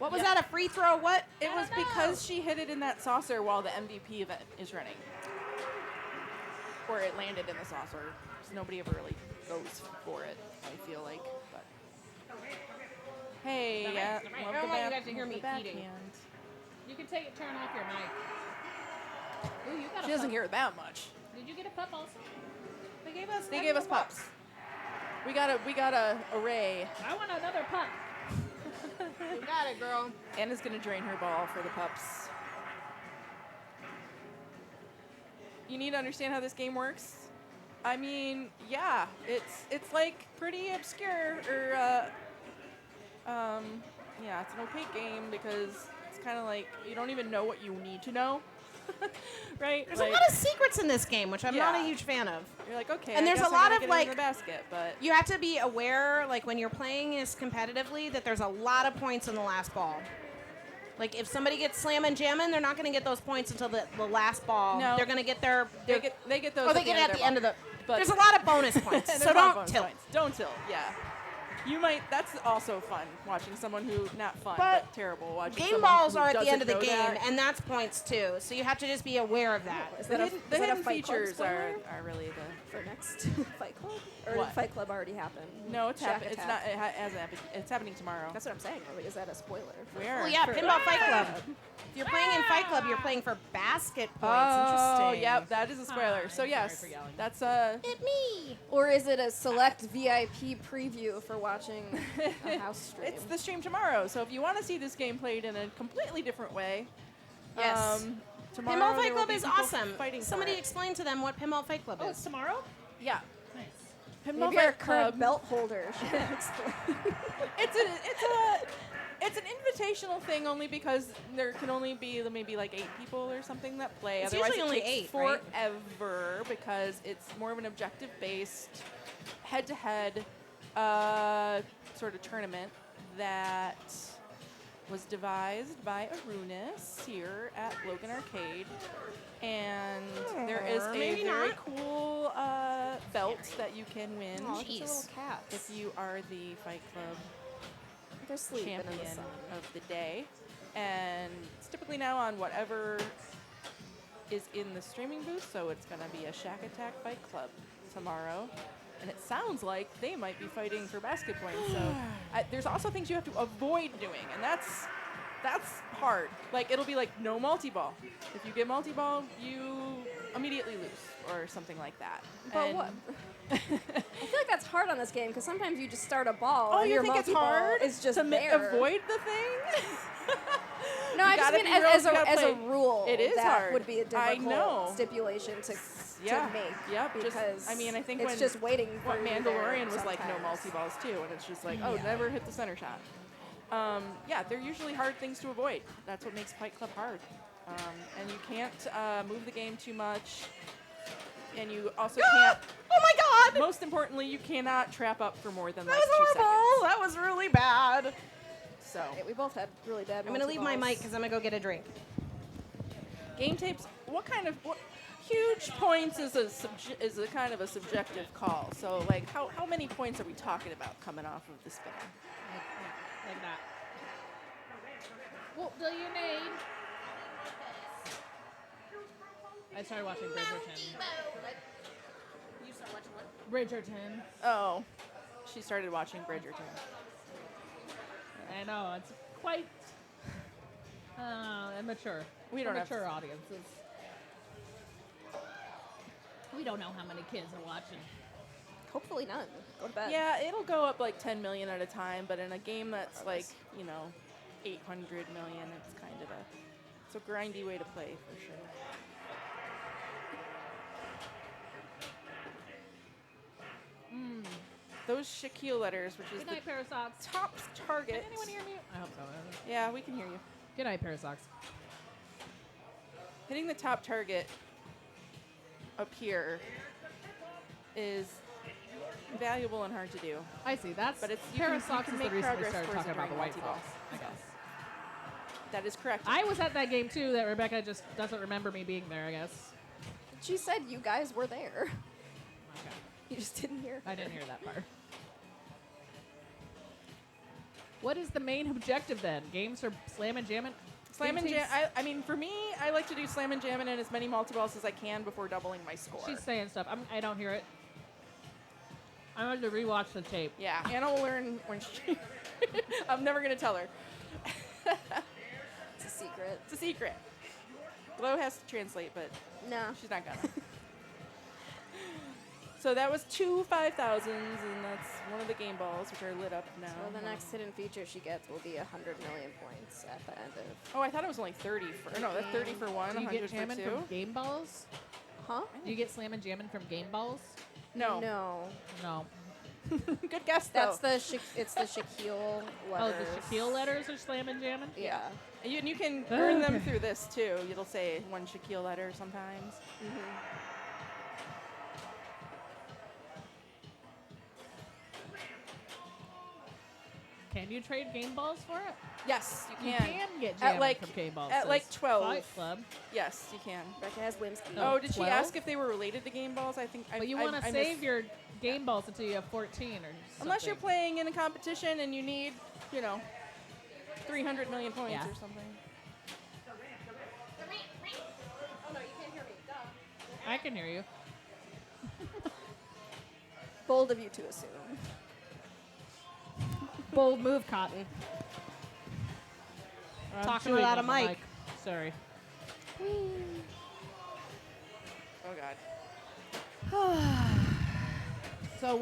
What was Yeah. that, a free throw? What? it I was don't know. because she hit it in that saucer while the MVP event is running. Or it landed in the saucer. 'Cause nobody ever really goes for it, I feel like. But hey, The yeah, right, the right. love I the don't want you back- guys to hear love me the eating. backhand. You can turn off your mic. Ooh, you got She a doesn't pup. hear it that much. Did you get a pup also? They gave us pups. We got a array. I want another pup. You got it, girl. Anna's gonna drain her ball for the pups. You need to understand how this game works. I mean, yeah, it's like pretty obscure or yeah, it's an opaque game because it's kind of like you don't even know what you need to know, right? There's like, a lot of secrets in this game, which I'm not a Yeah. huge fan of. You're like, okay, And I there's guess a I'm lot gonna of, get it like- in the basket, but You have to be aware, like when you're playing this competitively, that there's a lot of points in the last ball. Like if somebody gets slammin' jammin', they're not going to get those points until the last ball. No. They're going to get their. they get those. Oh, they get it at the end of the. But There's a lot of bonus points, There's so a lot of don't bonus tilt. points. Don't tilt. Yeah. You might. That's also fun. Watching someone who not fun, But but terrible. Watching Game someone balls who are at the doesn't end of the know game, that. and that's points too. So you have to just be aware of that. Is The that a, hidden, is the that a hidden Fight Club features spoiler are really the. for next Fight Club? Or What? did Fight Club already happen? No, it's Shaq happening. It's Attaq. not. Hasn't happened. It's happening tomorrow. That's what I'm saying. Like, is that a spoiler? Where? Well, yeah, For- Pinball Fight Club. If you're playing in Fight Club, you're playing for basket points. Oh, Interesting. yep, that is a spoiler. Hi, So sorry yes, for yelling. that's It me. Or is it a select VIP preview for watching a house stream? It's the stream tomorrow. So if you want to see this game played in a completely different way, Yes. tomorrow Pinball there Fight will Club be is people awesome. fighting for Somebody it. explain to them what Pinball Fight Club Oh, is. it's tomorrow? Yeah. Nice. Pinball Maybe our Fight current Club. belt holder should explain. It's an invitational thing only because there can only be maybe like 8 people or something that play. It's Otherwise, usually it only takes 8, right? forever because it's more of an objective-based, head-to-head sort of tournament that was devised by Arunis here at Logan Arcade. And there is a maybe very not. cool belt that you can win Oh, look, it's a Jeez. little cat. if you are the Fight Club They're sleeping in the champion sun. of the day. And it's typically now on whatever is in the streaming booth, so it's going to be a Shaq Attaq Fight Club tomorrow. And it sounds like they might be fighting for basket points. So there's also things you have to avoid doing, and that's hard. Like, it'll be like no multi-ball. If you get multi-ball, you immediately lose or something like that. But And- what? I feel like that's hard on this game because sometimes you just start a ball. Oh, and you your think it's multi-ball hard is just to there. avoid the thing? No, I You just gotta mean be as, real- as, you a, gotta as a play. rule. It is that hard. would be a I difficult know. stipulation to Yeah. make. Yep. Because Just, I mean, I think it's when just waiting for what you there Mandalorian was like no sometimes. multi-balls too, and it's just like, oh, never hit the center shot. Yeah, they're usually hard things to avoid. That's what makes Fight Club hard. And you can't move the game too much. And you also can't, Oh my god! most importantly, you cannot trap up for more than That like was 2 horrible. seconds. That was really bad. So, Yeah, we both had really bad I'm gonna leave my multi-balls. mic because I'm gonna go get a drink. game tapes, what huge points is a kind of a subjective call. So, like, how many points are we talking about coming off of the spinner? Like that. What do you need? I started watching Bridgerton. You start watching what? Bridgerton. Oh, she started watching Bridgerton. I know, it's quite immature. We don't have mature audiences. We don't know how many kids are watching. Hopefully none. Go to bed. Yeah, it'll go up like 10 million at a time, but in a game that's like, 800 million. It's kind of it's a grindy way to play for sure. Those Shaquille letters, which is Good the night, pair of socks. top target. Can anyone hear me? I hope so. Yeah, we can hear you. Good night, pair of socks. Hitting the top target up here is valuable and hard to do. I see. That's But it's pair of socks is the make reason we progress started towards talking it about the during white multi-ball. balls, I guess. That is correct. I was at that game too that Rebecca just doesn't remember me being there, I guess. She said you guys were there. Okay. You just didn't hear. I didn't hear that part. What is the main objective then? Games or slammin' jammin'? Slam and jam. I mean, for me, I like to do slam and jam in as many multi-balls as I can before doubling my score. She's saying stuff. I don't hear it. I want to rewatch the tape. Yeah, Anna will learn when she. I'm never gonna tell her. It's a secret. It's a secret. Glow has to translate, but No. she's not gonna. So that was 2 5,000s, and that's one of the game balls, which are lit up now. So the next hidden feature she gets will be 100 million points at the end of. Oh, I thought it was only 30 for. No, that's 30 for one, Do you 100 get for jammin' two. from game balls? Huh? Do you get slammin' jammin' from game balls? No. No. No. Good guess though. That's it's the Shaquille Oh, letters. the Shaquille letters are slammin' jammin'? Yeah. And you can earn them Okay. through this too. It'll say one Shaquille letter sometimes. Can you trade game balls for it? Yes, you You can. can get At jammin' like from game balls. at like says 12. Fight Club. Yes, you can. Rebecca has Whimsy. No. Oh, did 12? she ask if they were related to game balls? I think. But you want to save your game balls until you have 14 or something. Unless you're playing in a competition and you need, 300 million points Yeah. or something. Oh no, you can't hear me. Duh. I can hear you. Bold of you to assume. Bold move, Cotton. I'm Talking chewing without on a the mic. Sorry. Oh God. So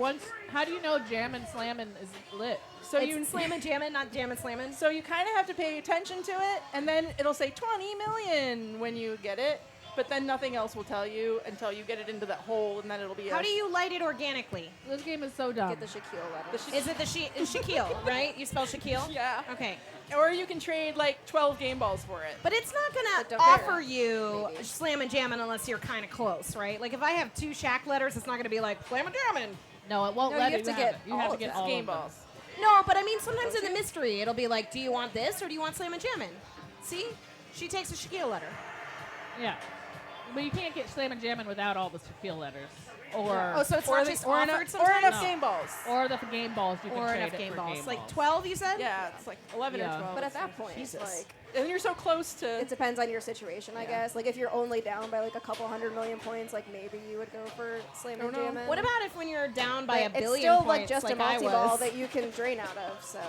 how do you know jammin' slammin' is lit? So It's you slammin' jammin', not jammin' slammin'. So you kind of have to pay attention to it, and then it'll say 20 million when you get it, but then nothing else will tell you until you get it into that hole, and then it'll be. How do you light it organically? This game is so dumb. Get the Shaquille letters. Is it the Shaquille, right? You spell Shaquille? Yeah. Okay. Or you can trade like 12 game balls for it. But it's not But going to don't offer care. you Maybe. slammin' jammin' unless you're kind of close, right? Like if I have 2 Shaq letters, it's not going to be like slammin' jammin'. No, it won't No, let you it. have to get it. You have all to of get them. all game of them. balls. No, but I mean sometimes in the mystery, it'll be like, do you want this or do you want slammin' jammin'? See? She takes a Shaquille letter. Yeah. But you can't get slammin' jammin' without all the Shaquille letters. Or Oh, so it's Or not the- just or offered enough, sometimes? or enough No. game balls. or the game balls you can Or trade enough it game for balls. game Like balls. 12, you said? Yeah, it's like 11 Yeah. or 12. But at that point, Jesus. like, and you're so close to. it depends on your situation, I guess. Like, if you're only down by like a couple 100 million points, like maybe you would go for slam and Don't know. jammin'. What about if when you're down by a But billion it's still points like just a I multi-ball was? that you can drain out of. So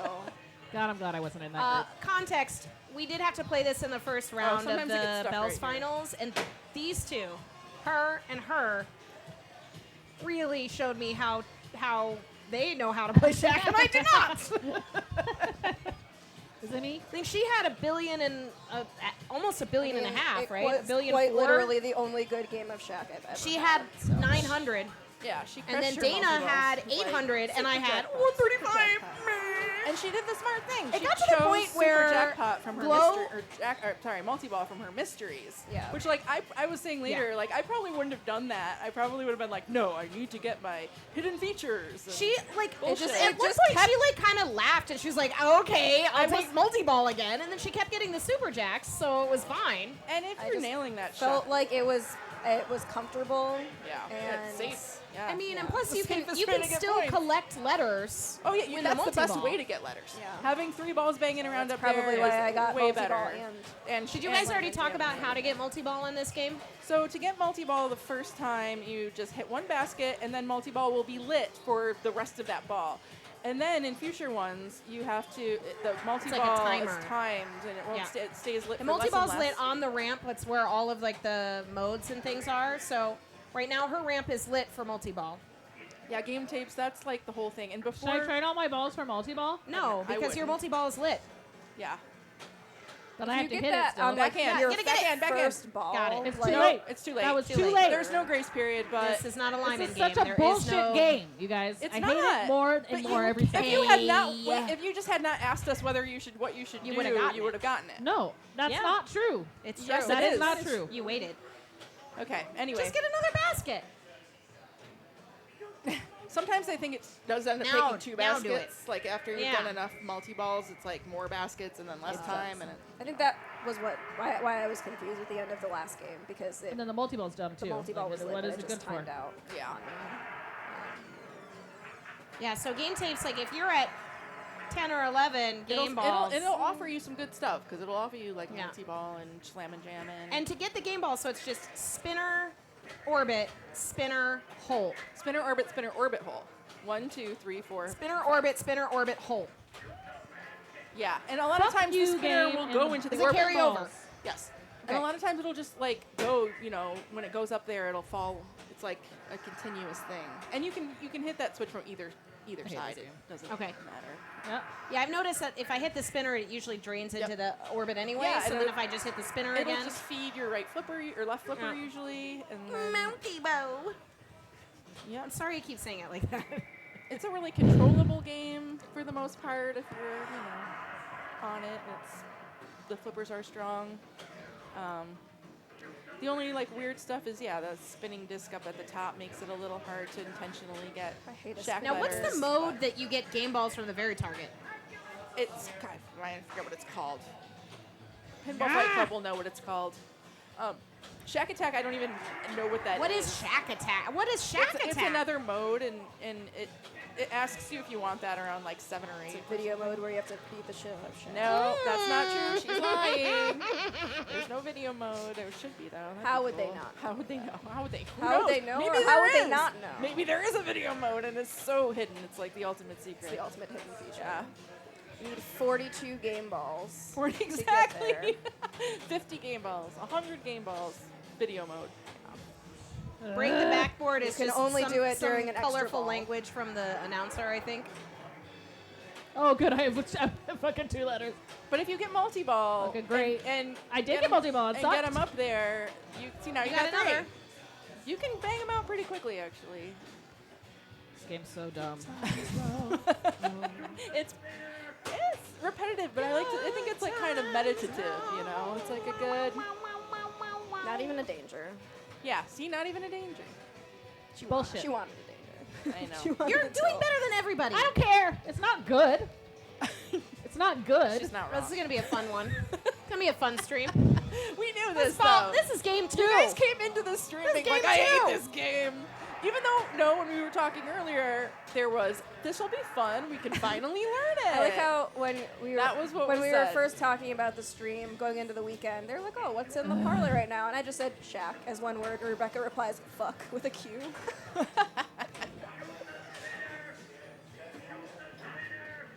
God, I'm glad I wasn't in that group. Context, we did have to play this in the first round of sometimes it gets the stuck Bells right here. finals, and these two, her and her, really showed me how they know how to play Shaq, and I do not. Is it me? I think she had a billion and almost a billion and a half, it right? was A billion quite four. literally the only good game of Shaq I've ever She had so. 900, Yeah, she and then crushed her Dana multi-balls. had Like, 800, and I super had jackpot. 135. And she did the smart thing. It She got to the chose point super where jackpot from her Glow- multi-ball from her mysteries. Yeah. Which I was saying later, like I probably wouldn't have done that. I probably would have been like, no, I need to get my hidden features. and- She like Bullshit. at one just point kept- she like kind of laughed and she was like, "Okay, I'll I was- take multi-ball again," and then she kept getting the super jacks, so it was fine. and if I you're just nailing that felt shot, like it was comfortable. yeah, and it's safe. Yeah. I mean, and Yeah. plus The you can safest you way can to get still points. collect letters. Oh yeah, with that's the best multi-ball. way to get letters. Yeah. Having 3 balls banging around That's up there probably why is I got way multi-ball better. And Did you and- guys already talk about how to get multi-ball in this game? So to get multi-ball the first time, you just hit one basket, and then multi-ball will be lit for the rest of that ball. And then in future ones, you have to the multi-ball timer. is timed, and it won't Yeah. it stays lit. The for less and multi-ball's less. lit on the ramp. That's where all of like the modes and things are. So right now her ramp is lit for multi-ball. Yeah, game tapes. That's like the whole thing. And Should I before, trade all my balls for multi-ball? No, I because your wouldn't. multi-ball is lit. yeah, But I have to you hit get it that still. on like Backhand. your Get it, get it. first ball. Got it. It's like, too No, late. it's too late. That was Too too late. late. There's no grace period, but This is not a This lineman is game. such a There is bullshit no game, you guys. it's I not. hate it more But and more you- every If time. you had not, Hey. if you just had not asked us whether what you should You do, would've gotten you it. would have gotten it. No, that's Yeah. not true. It's Yes, true. it That is is. not true. You waited. Okay. Anyway, Just get another basket. sometimes I think it does end up Now- taking 2 now do it. baskets. Like after you've Yeah. done enough multi-balls, it's like more baskets and then less time, and I think that was why I was confused at the end of the last game because And then the multi-ball's dumb the too. multi-ball was lit, what but is it it just good for? timed out. yeah. Yeah, so game tapes, like if you're at 10 or 11 game balls. It'll offer you some good stuff because it'll offer you like Yeah. multi-ball and slammin' jammin'. And to get the game ball, so it's just spinner, orbit, spinner, hole. spinner, orbit, hole. 1, 2, 3, 4. Spinner, orbit, hole. Yeah, and a lot of Fuck times the you, spinner game, will and go into the Does it orbit carry balls. over? Yes. And Okay. a lot of times it'll just like go, when it goes up there, it'll fall. It's like a continuous thing. And you can hit that switch from either hate side. this It game. doesn't Okay. matter. Yeah. Yeah, I've noticed that if I hit the spinner, it usually drains into Yep. the orbit anyway. Yeah, so and then it- if I just hit the spinner It'll again. just feed your right flipper or left flipper Yeah. usually, and then Mounty bow. yeah, I'm sorry I keep saying it like that. it's a really controllable game for the most part. If you're on it, the flippers are strong. The only like weird stuff is the spinning disc up at the top makes it a little hard to intentionally get. I hate a Shaq Now, what's letters, the mode that you get game balls from the very target? It's God, I forget what it's called. Pinball Fight Club will know what it's called. Shaq Attaq, I don't even know what that is. What is Shaq Attack? What is Shaq Attack? It's another mode, and it asks you if you want that around like 7 or 8. It's a video mode where you have to beat the shit out of shit. No, that's not true. She's lying. There's no video mode. There should be though. That'd How be would they cool. not? How would they know? How would they? Who How would knows? they know, Maybe or how there would they is. not know? Maybe there is a video mode, and it's so hidden. It's like the ultimate secret. It's the ultimate hidden feature. Yeah. You need 42 game balls. 40 to get exactly. 50 game balls. 100 game balls. Video mode. Break the backboard You is can just only some, do it some during an extra colorful ball. language from the announcer, I think. Oh, good. I have fucking 2 letters. But if you get multi-ball, Okay, great. and I did get 'em- multi-ball. It and get sucked. them up there, you see now you, got got 3. another. You can bang them out pretty quickly, actually. This game's so dumb. It's repetitive, but I think it's like kind of meditative. It's like a good. Not even a danger. Yeah. See, not even a danger. Bullshit. She wanted a danger. I know. She wanted You're it doing to- better than everybody. I don't care. It's not good. It's not good. She's not This wrong. is going to be a fun one. It's going to be a fun stream. We knew this Fall- though. this is game 2. You guys came into this stream This being is like, game I 2. hate this game. Even though, when we were talking earlier, there was, this will be fun. We can finally learn it. I like how when we were That was what when was we were said. first talking about the stream going into the weekend, they're like, "Oh, what's in the parlor right now?" And I just said "Shaq" as one word. And Rebecca replies "fuck" with a Q.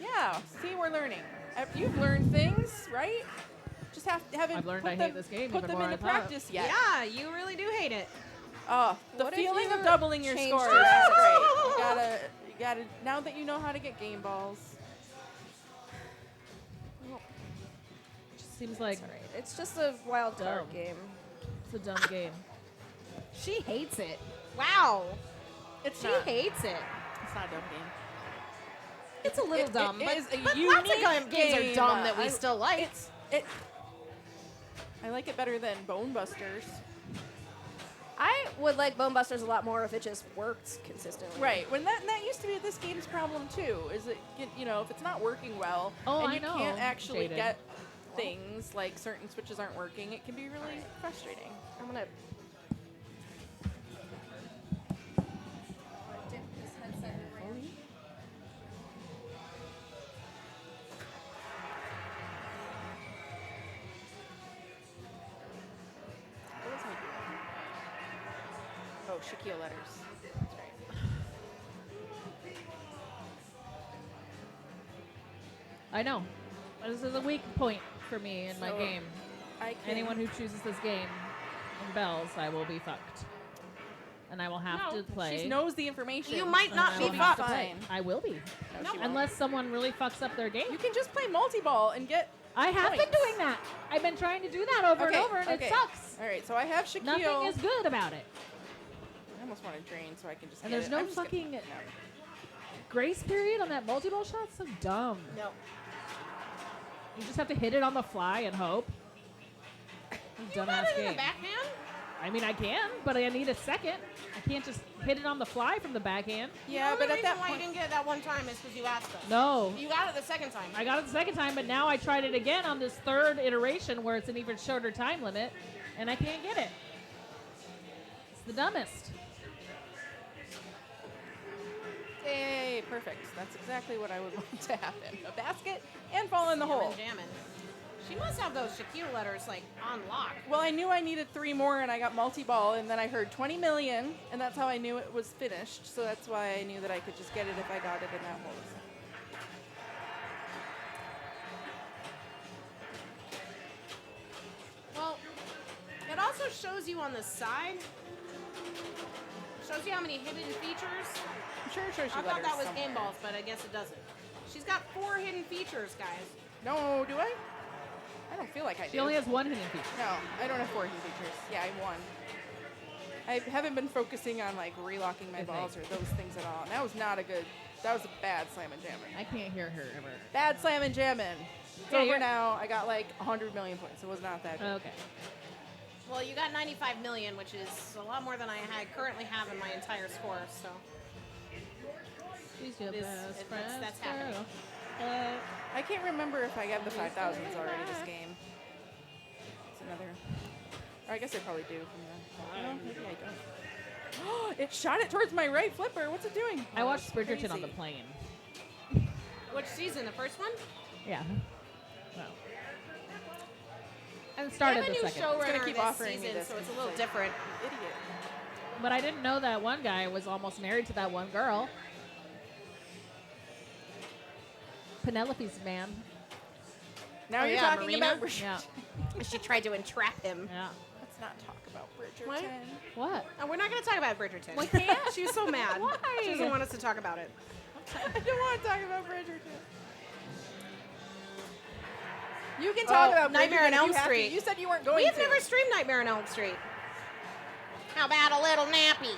Yeah. See, we're learning. You've learned things, right? Just haven't I've learned put I them, hate this game put even them more into than I thought. practice yet. Yeah, you really do hate it. Oh, the What if feeling you of doubling your changed score is your great. attitude? You gotta. Now that you know how to get game balls. Just seems like It's alright. It's just a wild card Dumb. game. it's a dumb game. She hates it. Wow. It's She not. hates it. It's not a dumb game. It's a little It- dumb, it but, is a but lots of unique games are game. dumb that we I- still like. I like it better than Bone Busters. I would like Bone Busters a lot more if it just worked consistently. Right. When that used to be this game's problem too. Is it if it's not working well Oh, and I you know. can't actually Jaded. get things like certain switches aren't working, it can be really frustrating. I'm gonna. What was I doing? Oh, Shaquille letters. That's right. I know. This is a weak point for me in my So, game. I can, Anyone who chooses this game in bells, I will be fucked. And I will have to play. She knows the information. You might and not I be will have to fucked. play. I will be. No, she won't. Unless someone really fucks up their game. You can just play multi-ball and get I have been points. doing that. I've been trying to do that over and over, and it sucks. All right, so I have Shaquille. Nothing is good about it. I almost want to drain so I can just. And get there's it. no I'm just gonna- fucking no. grace period on that multi-ball shot. So dumb. No. You just have to hit it on the fly and hope. You got Dumbass it in game. the backhand? I mean, I can, but I need a second. I can't just hit it on the fly from the backhand. Yeah, the but only at that reason why you point, didn't get it that one time is because you asked us. No. You got it the second time. I got it the second time, but now I tried it again on this third iteration where it's an even shorter time limit, and I can't get it. It's the dumbest. hey, perfect. That's exactly what I would want to happen. A basket and fall in the hole. Jammin'. She must have those Shaquille letters like on lock. Well, I knew I needed 3 more, and I got multi-ball, and then I heard 20 million, and that's how I knew it was finished. So that's why I knew that I could just get it if I got it in that hole. Well, it also shows you on the side. Shows you how many hidden features. I'm sure it shows you I thought letters that was somewhere. game balls, but I guess it doesn't. She's got 4 hidden features, guys. No, do I? I don't feel like I do. She only has one hidden feature. No, I don't have 4 hidden features. Yeah, I won. I haven't been focusing on like relocking my Good balls or those things at all. And that was not a good. That was a bad slammin' jammin'. I can't hear her ever. Bad slammin' jammin'. It's Yeah, over you're- now. I got like 100 million points. It was not that good. Okay. Well, you got 95 million, which is a lot more than I currently have in my entire score. So She's your It is- best it- friend. that's happening. I can't remember if I got the 5,000s already this game. It's another. Or I guess I probably do from the. No, maybe I don't. It shot it towards my right flipper. What's it doing? I Oh, watched that's Bridgerton on the crazy. plane. which season? The first one? Yeah. Well. And started They have the a new second. showrunner keep this offering me season, this so it's a because little it's different. Idiot. But I didn't know that one guy was almost married to that one girl. Penelope's man. Now Oh, you're yeah, talking Marina? about Bridgerton. Yeah. She tried to entrap him. Yeah. Let's not talk about Bridgerton. What? What? And we're not going to talk about Bridgerton. We can't? She was so mad. Why? She doesn't want us to talk about it. I don't want to talk about Bridgerton. You can talk about Nightmare Bridgerton on if Elm you have to. Street. You said you weren't going We've to. never streamed Nightmare on Elm Street. How about a little nappy?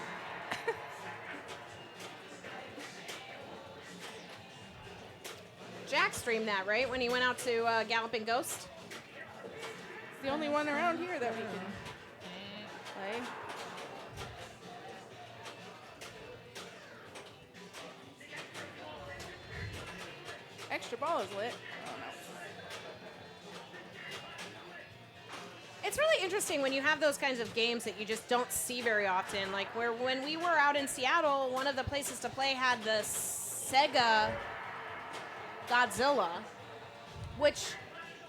Jack streamed that, right? When he went out to Galloping Ghost? It's the only one around here that we can play. Extra ball is lit. Oh no. It's really interesting when you have those kinds of games that you just don't see very often. Like where when we were out in Seattle, one of the places to play had the Sega Godzilla, which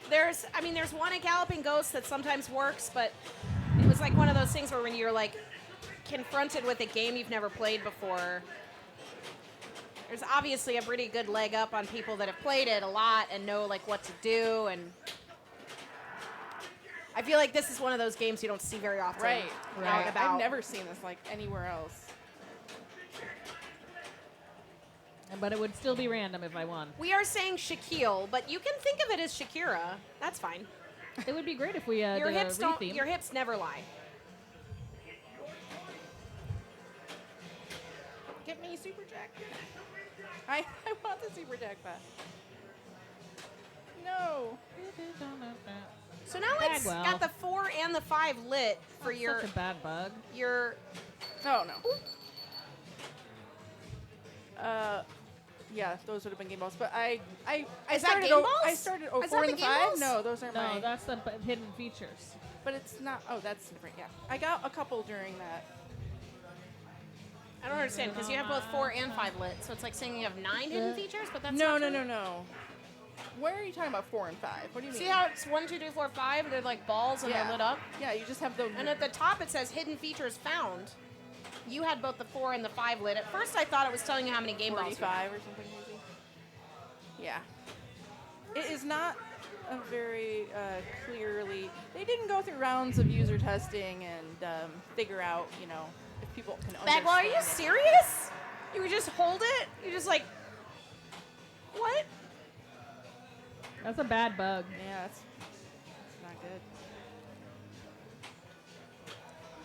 there's one at Galloping Ghost that sometimes works, but it was like one of those things where when you're like confronted with a game you've never played before, there's obviously a pretty good leg up on people that have played it a lot and know like what to do, and I feel like this is one of those games you don't see very often. Right. Out and about. I've never seen this like anywhere else. But it would still be random if I won. We are saying Shaquille, but you can think of it as Shakira. That's fine. It would be great if we Your did a hips don't. retheme. Your hips never lie. Get me Super Jack. I want the Super Jack back. No. So now it's Bagwell. got the 4 and the 5 lit for That's your such a bad bug. your. Oh no. Yeah, those would have been game balls. But I Is that started. game balls? I started Is 04 that and the the game 5. balls? No, those aren't No, my. that's the hidden features. But it's not. Oh, that's different. Yeah, I got a couple during that. I don't understand because you have both 4 and 5 lit, so it's like saying you have 9 hidden features, but that's No, not no, true. no, no. Where are you talking about 4 and 5? What do you mean? See how it's 1, 2, 3, 4, 5? They're like balls and Yeah. they're lit up. Yeah, you just have the. And at the top it says hidden features found. You had both the 4 and the 5 lit. At first I thought it was telling you how many game balls you had. 45 or something maybe. Yeah. It is not a very clearly. They didn't go through rounds of user testing and figure out, you know, if people can understand. Bagwell, are you it. serious? You would just hold it? You just like, what? That's a bad bug. Yeah, that's not good.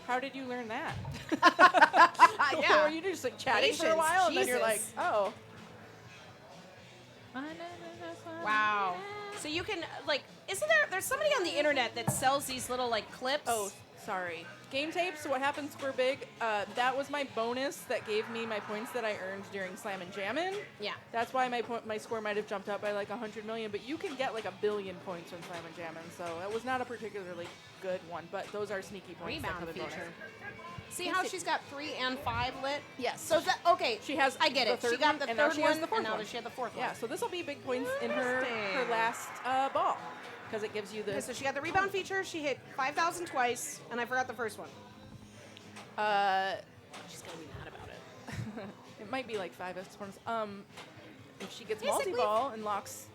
How did you learn that? Yeah. Were you just like chatting for a Patience, while and then you're like, Jesus. oh. Wow. So you can like, isn't there's somebody on the internet that sells these little like clips? Oh, sorry. Game tapes, so what happened Square Big, that was my bonus that gave me my points that I earned during Slammin' Jammin'. Yeah. That's why my score might have jumped up by like 100 million, but you can get like 1 billion points from Slammin' Jammin', so that was not a particularly good one, but those are sneaky points. that Rebound come in bonus. feature. See how she's got 3 and 5 lit? Yes. So that okay. She has I get the it. third She got one, the and now third she has one, the fourth and now one. she had the fourth Yeah, one. so this will be big points in her Interesting. last ball, because it gives you the... Okay, so she got the rebound feature. She hit 5,000 twice, and I forgot the first one. She's gonna be mad about it. It might be like 5 points. If she gets Basically- multi-ball and locks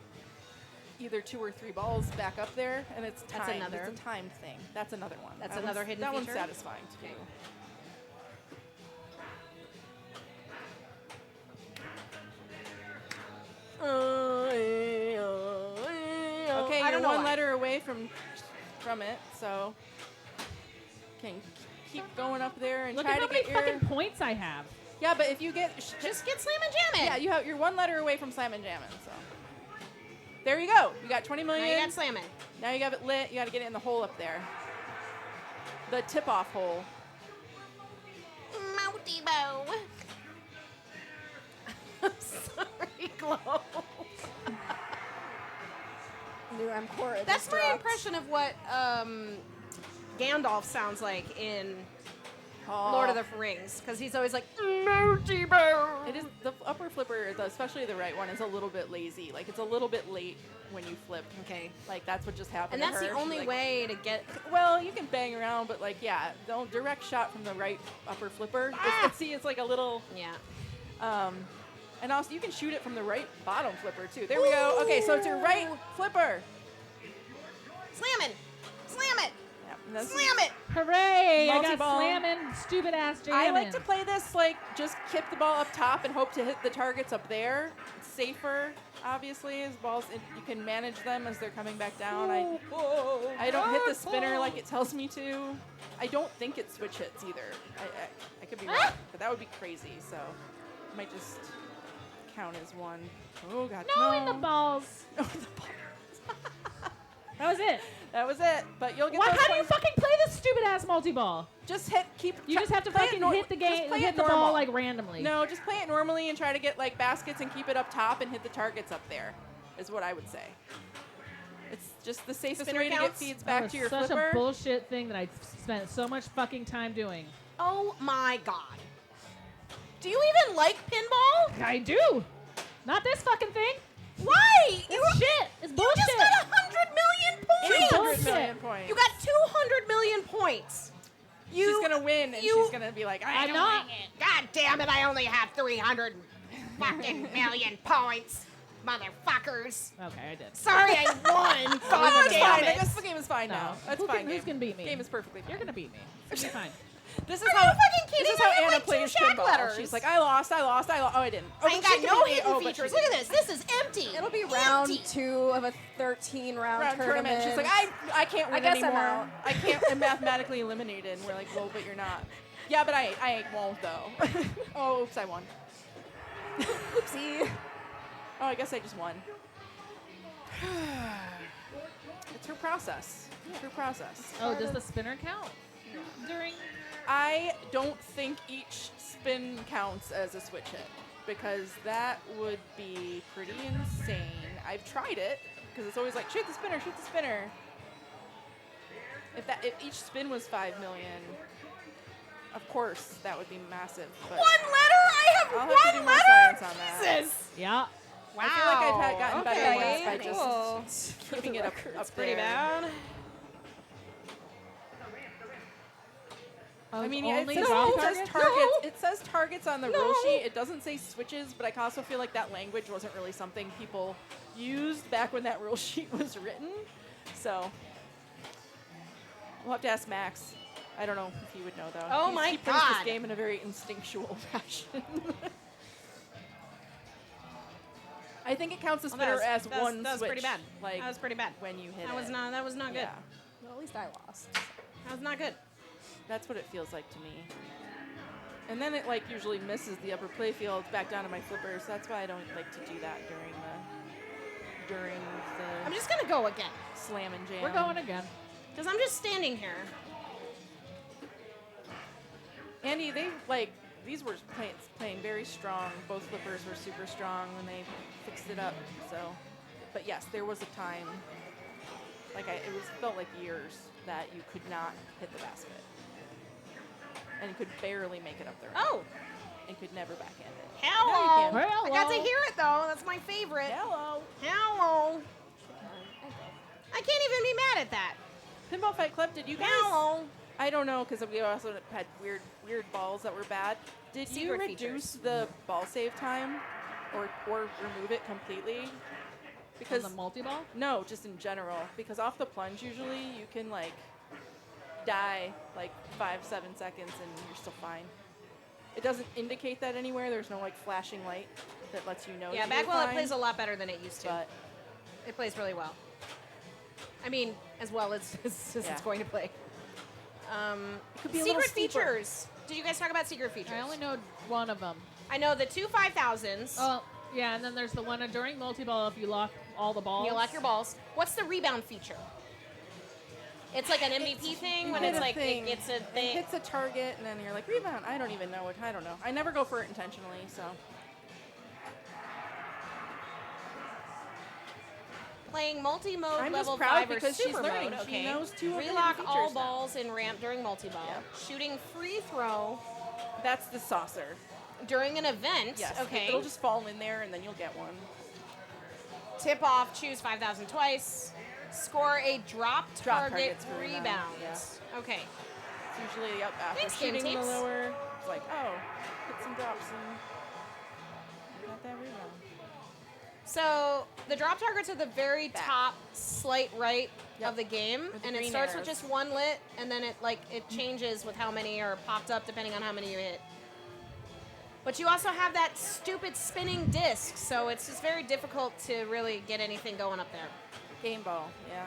either 2 or 3 balls back up there, and it's timed. That's another. It's a timed thing. That's another one. That's That another one's- hidden That one's feature? satisfying too. Okay. Okay, I you're don't know one why. letter away from it, so can keep going up there and Look try at how to many get your... fucking points I have. Yeah, but if you get... Just get slam and jam it. Yeah, you're 1 letter away from Slammin' Jammin', so... There you go. You got 20 Now million. you got slamming. Now you got it lit. You got to get it in the hole up there. The tip-off hole. Mounty bow. I'm sorry, Glow. New Emcor. That's my impression of what Gandalf sounds like in Lord of the Rings, because he's always like, Mounty bow. It is the upper flipper, especially the right one, is a little bit lazy. Like it's a little bit late when you flip. Okay. Like that's what just happened. And that's to the her. only Like, way to get. Well, you can bang around, but like yeah, the direct shot from the right upper flipper. See, it's like a little. Yeah. And also you can shoot it from the right bottom flipper too. There we go. Okay, so it's your right flipper. Slam it. Slam it. Yeah, and that's- Slam it. Hooray! I got Multi-ball. slamming, stupid ass jamming. I like to play this like just kick the ball up top and hope to hit the targets up there. It's safer, obviously, as balls you can manage them as they're coming back down. I don't hit the spinner like it tells me to. I don't think it switch hits either. I could be wrong, but that would be crazy. So it might just count as one. Oh god, No, in the balls. No, in the balls. That was it. That was it. But you'll get Why? those How do you points. fucking play this stupid ass multi-ball? Just You just have to play it fucking nor- hit the just game, play hit it the ball normal. like randomly. No, just play it normally and try to get like baskets and keep it up top and hit the targets up there, is what I would say. It's just the safest Spinner way to get counts? feeds That back was to your such flipper. a bullshit thing that I spent so much fucking time doing. Oh my god. Do you even like pinball? I do. Not this fucking thing. Why? It's shit. It's You bullshit. just got 100 million points. 200 million points. You got 200 million points. She's gonna win and you- she's gonna be like, I I'm don't not. like it. God damn it, I only have 300 fucking million points. Motherfuckers. Okay, I did. Sorry, I won. Oh, God it's damn fine. I it. guess the game is fine No. now. That's Who fine. can- who's gonna beat me? Game is perfectly fine. You're gonna beat me. It's gonna be fine. This is Are how you fucking kidding This is me? how I have Anna like 2 plays Shaq pinball. letters. She's like, I lost. Oh, I didn't. Oh, I ain't but she got no can beat me. hidden Oh, but she features. did. Look at this. This is empty. It'll be round Empty. 2 of a 13-round Round tournament. She's like, I can't win guess I'm anymore. out. I can't. I'm mathematically eliminated. And we're like, well, but you're not. Yeah, but I won't though. Oh, oops, I won. Oopsie. Oh, I guess I just won. It's her process. It's her process. Oh, does the spinner count during? I don't think each spin counts as a switch hit because that would be pretty insane. I've tried it because it's always like shoot the spinner, shoot the spinner. If each spin was 5 million, of course that would be massive. But 1 letter? I have I'll have to do 1 more letter? science on that. Jesus. Yeah. Wow. I feel like I've gotten better Okay. ones by Cool. just keeping it up Pretty there. bad. Oh, I mean, only it says, drop it says targets? targets. It says targets on the rule No. sheet. It doesn't say switches, but I also feel like that language wasn't really something people used back when that rule sheet was written. So we'll have to ask Max. I don't know if he would know though. Oh my he plays God. this game in a very instinctual fashion. I think it counts the Well, spinner as one that was switch. pretty bad. Like That was pretty bad. when you hit That it. was not. That was not good. Yeah, Well, at least I lost. That was not good. that's what it feels like to me. And then it like usually misses the upper playfield back down to my flippers. That's why I don't like to do that during I'm the just gonna go again slam and jam. We're going again. because I'm just standing here. Andy, these were playing very strong. Both flippers were super strong when they fixed it up. So, but yes, there was a time, felt like years that you could not hit the basket, and you could barely make it up there. Oh, and could never backhand it. hello! Now you can. I got to Hello. hear it though. That's my favorite. Hello. Hello! I can't even be mad at that. Pinball Fight Club, did you guys? Hello! I don't know because we also had weird balls that were bad. Did you Secret reduce features. the ball save time, or remove it completely? Because Because the multi-ball? no, just in general. Because off the plunge, usually you can like die like 5-7 seconds and you're still fine. It doesn't indicate that anywhere. There's no like flashing light that lets you know. Yeah, that you're Bagwell, it fine, plays a lot better than it used to. But It plays really well. I mean, as well as Yeah. it's going to play. could be a little Secret steeper. features. Did you guys talk about secret features? I only know one of them. I know the two 5,000s. Oh, yeah, and then there's the one during multi-ball if you lock all the balls. You lock your balls. What's the rebound feature? It's like an MVP thing when hit it's a like thing. it's a It thing. hits a target and then you're like rebound. I don't even know it. I don't know. I never go for it intentionally, so. Playing multi-mode I'm level just proud 5 or because she's super learning. mode. She Okay. knows two of the hidden Relock all features now. balls in ramp during multi-ball. Yep. Shooting free throw That's the saucer. during an event. Yes. Okay. It'll just fall in there and then you'll get one. Tip off, choose 5,000 twice. Score a drop target target's really nice, rebound. yeah. Okay. It's usually up after Thanks, game shooting the tapes. lower. It's like, oh, hit some drops and you got that rebound. So the drop targets are the very Back. top slight right Yep. of the game, With the and it green starts arrows. with just one lit, and then it changes with how many are popped up depending on how many you hit. But you also have that stupid spinning disc, so it's just very difficult to really get anything going up there. Game ball, yeah.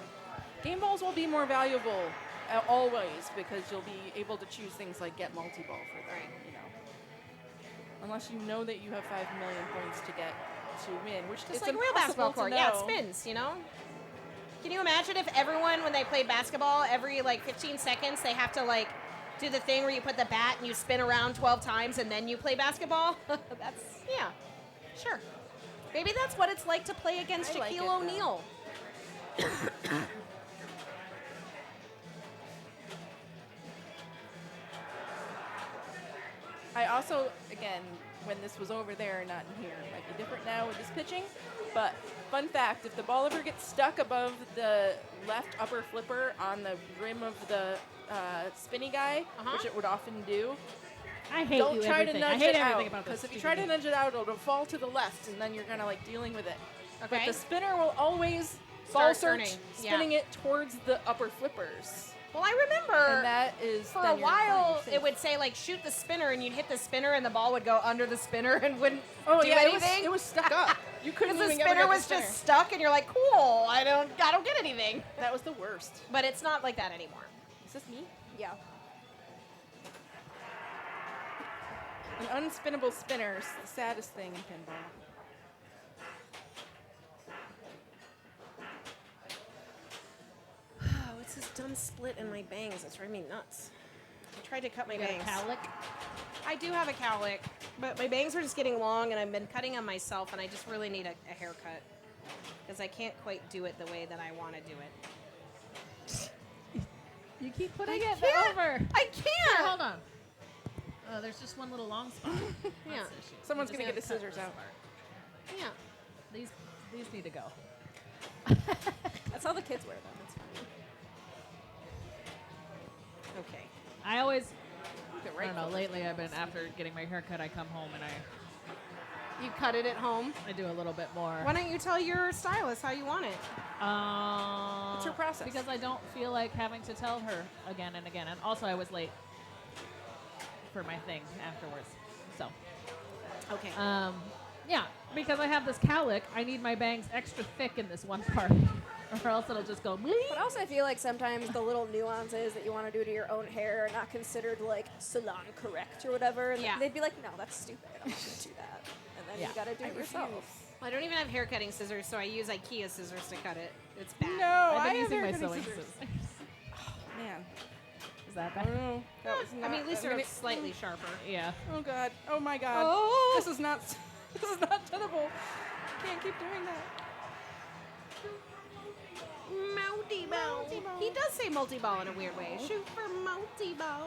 Game balls will be more valuable always because you'll be able to choose things like get multi-ball for them, you know. Unless you know that you have 5 million points to get to win, which Just is like real basketball impossible court. to Yeah, it know. spins, you know? Can you imagine if everyone, when they play basketball, every like 15 seconds, they have to like do the thing where you put the bat and you spin around 12 times and then you play basketball? Yeah, sure. Maybe that's what it's like to play against I like Shaquille it, though. O'Neal. I also, again, when this was over there, not in here, it might be different now with this pitching. But fun fact, if the ball ever gets stuck above the left upper flipper on the rim of the spinny guy, which it would often do, I hate don't you try to everything. I nudge hate it everything out. about this. Because if you try to nudge it out, it'll fall to the left, and then you're kind of like dealing with it. But Okay. the spinner will always Start ball search, turning, yeah. spinning it towards the upper flippers. Well, I remember And that is for then a you're fine, while you're safe. it would say like shoot the spinner and you'd hit the spinner and the ball would go under the spinner and wouldn't Oh do yeah, anything. it was stuck up. You couldn't Because the even ever spinner get was the just spinner. stuck, and you're like, "Cool, I don't get anything." That was the worst. But it's not like that anymore. Is this me? Yeah. An unspinnable spinner is the saddest thing in pinball. Oh, it's this dumb split in my bangs. It's driving me nuts. I tried to cut my You got a bangs. cowlick? I do have a cowlick, but my bangs are just getting long, and I've been cutting them myself, and I just really need a haircut because I can't quite do it the way that I want to do it. You keep putting I it can't. over. I Here, can't. hold on. Oh, there's just one little long spot. Yeah. That's the issue. Someone's You gonna just get gotta the cut scissors this out. part. Yeah. These need to go. That's how the kids wear them. It's fine. Okay. I always, Get I right don't know, foot. lately I've been, after getting my hair cut, I come home and You cut it at home. I do a little bit more. Why don't you tell your stylist how you want it? What's your process? Because I don't feel like having to tell her again and again. And also I was late for my thing afterwards. So, Okay. Yeah, because I have this cowlick, I need my bangs extra thick in this one part, or else it'll just go bleep. But also, I feel like sometimes the little nuances that you want to do to your own hair are not considered like salon correct or whatever. And Yeah. they'd be like, no, that's stupid. I'm not going to do that. And then Yeah. you got to do it yourself. Well, I don't even have hair cutting scissors, so I use IKEA scissors to cut it. It's bad. No, I've I been have using my hair cutting sewing scissors. scissors. Man, Is that I bad? don't know. That was not. I mean, at least I'm they're gonna- slightly sharper. Yeah. Oh god. Oh my god. Oh. This is not. This is not tenable. Can't keep doing that. Multi-ball. He does say multi-ball in a weird way. Shoot for multi-ball.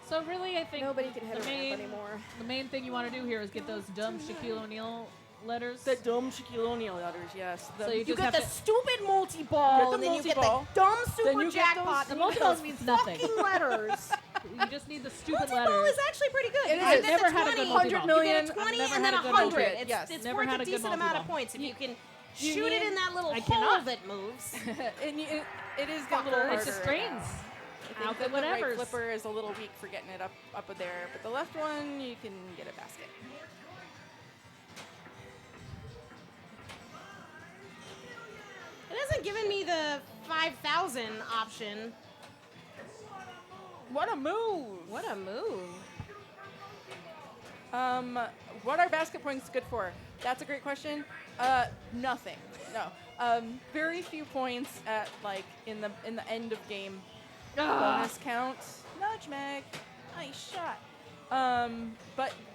So really, I think Nobody can hit the a ramp main, anymore. the main thing you want to do here is get those dumb Shaquille O'Neal letters. The dumb Shaquille O'Neal letters, yes. So you You just get have the to. stupid multi-ball, Get and the then you get the multi-ball. dumb Then super you get jackpot. The and you get multi-ball those means nothing. fucking letters. You just need the stupid Multi-ball letters. is actually pretty good. It You is. get I've never the had a 20, good multi-ball. You million. get a 20 I've never and then had a good 100. multi-ball. It's, Yes. it's Never worth had a a good decent amount of multi-ball. points if you can You shoot it need- in that little I hole cannot. that moves. And it is getting a little harder. It's the strings. I Out think the that the right whatevers. flipper is a little weak for getting it up there, but the left one, you can get a basket. It hasn't given me the 5,000 option. What a move! What a move. What are basket points good for? That's a great question. Nothing. No. Very few points at like in the end of game bonus count. Nudge mag. Nice shot.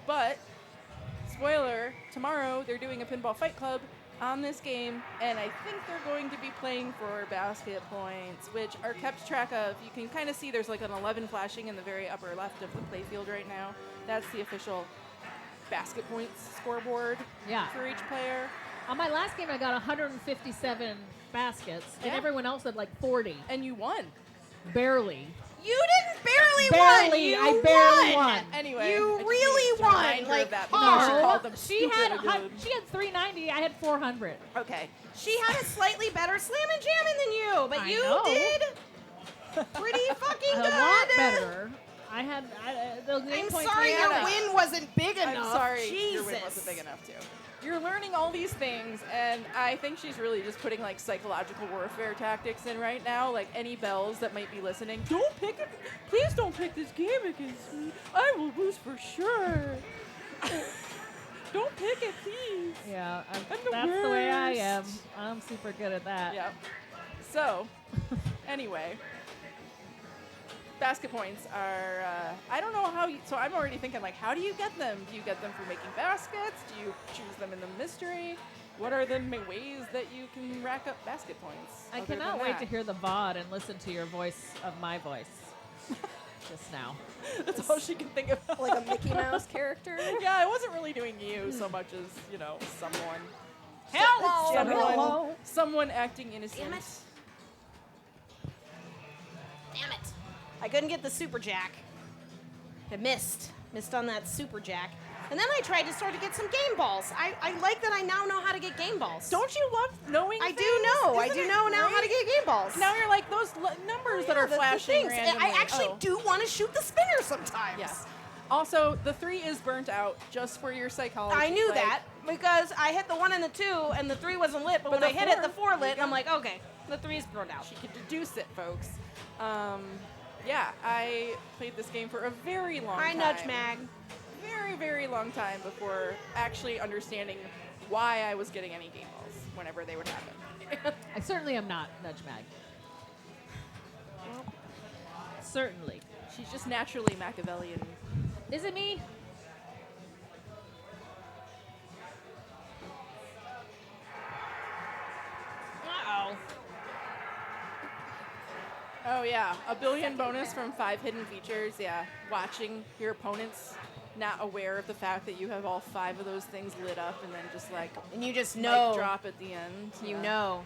But spoiler, tomorrow they're doing a pinball fight club on this game, and I think they're going to be playing for basket points, which are kept track of. You can kind of see there's like an 11 flashing in the very upper left of the playfield right now. That's the official basket points scoreboard Yeah. for each player. On my last game, I got 157 baskets, and Yeah. everyone else had like 40. And you won. Barely. You didn't barely Barely. won. I You barely won. won. Anyway, You I just really needed to won, remind her like, of that hard. because she called them She stupid had and good. she had 390. I had 400. Okay. She had a slightly better Slammin' Jammin' than you, but I you know. did pretty fucking A good. lot better. I had the game I'm points. sorry I your had- win wasn't big enough. I'm sorry Jesus. your win wasn't big enough too. You're learning all these things, and I think she's really just putting like psychological warfare tactics in right now. Like any bells that might be listening, don't pick it. Please don't pick this game against me. I will lose for sure. Don't pick it, please. Yeah, the that's the way I am. worst. I'm super good at that. Yeah. So, anyway, basket points are, I don't know how you, so I'm already thinking, like, how do you get them? Do you get them for making baskets? Do you choose them in the mystery? What are the ways that you can rack up basket points? I other cannot than wait that? to hear the VOD and listen to your voice of my voice just now. That's all she can think of. Like a Mickey Mouse character. Yeah, I wasn't really doing you so much as, someone. Hello. Someone acting innocent. Damn it. Damn it. I couldn't get the super jack. I missed on that super jack. And then I tried to start to get some game balls. I like that I now know how to get game balls. Don't you love knowing I things? do know. I Isn't do it know now how to great? get game balls. Now you're like, those numbers that are The flashing things. randomly. I actually Oh. do want to shoot the spinner sometimes. Yes. Also, the 3 is burnt out, just for your psychology. I knew like, that because I hit the 1 and the 2 and the 3 wasn't lit, but when the I hit it, the 4 4 lit, and I'm like, okay, the 3's burned out. She could deduce it, folks. Yeah, I played this game for a very long Hi, time. Nudge Mag. Very, very long time before actually understanding why I was getting any game balls whenever they would happen. I certainly am not Nudge Mag. Certainly. She's just naturally Machiavellian. Is it me? Uh-oh. Oh yeah, a billion bonus from 5 hidden features. Yeah, watching your opponents not aware of the fact that you have all 5 of those things lit up, and then just like And you just mic know. drop at the end. You Yeah. know.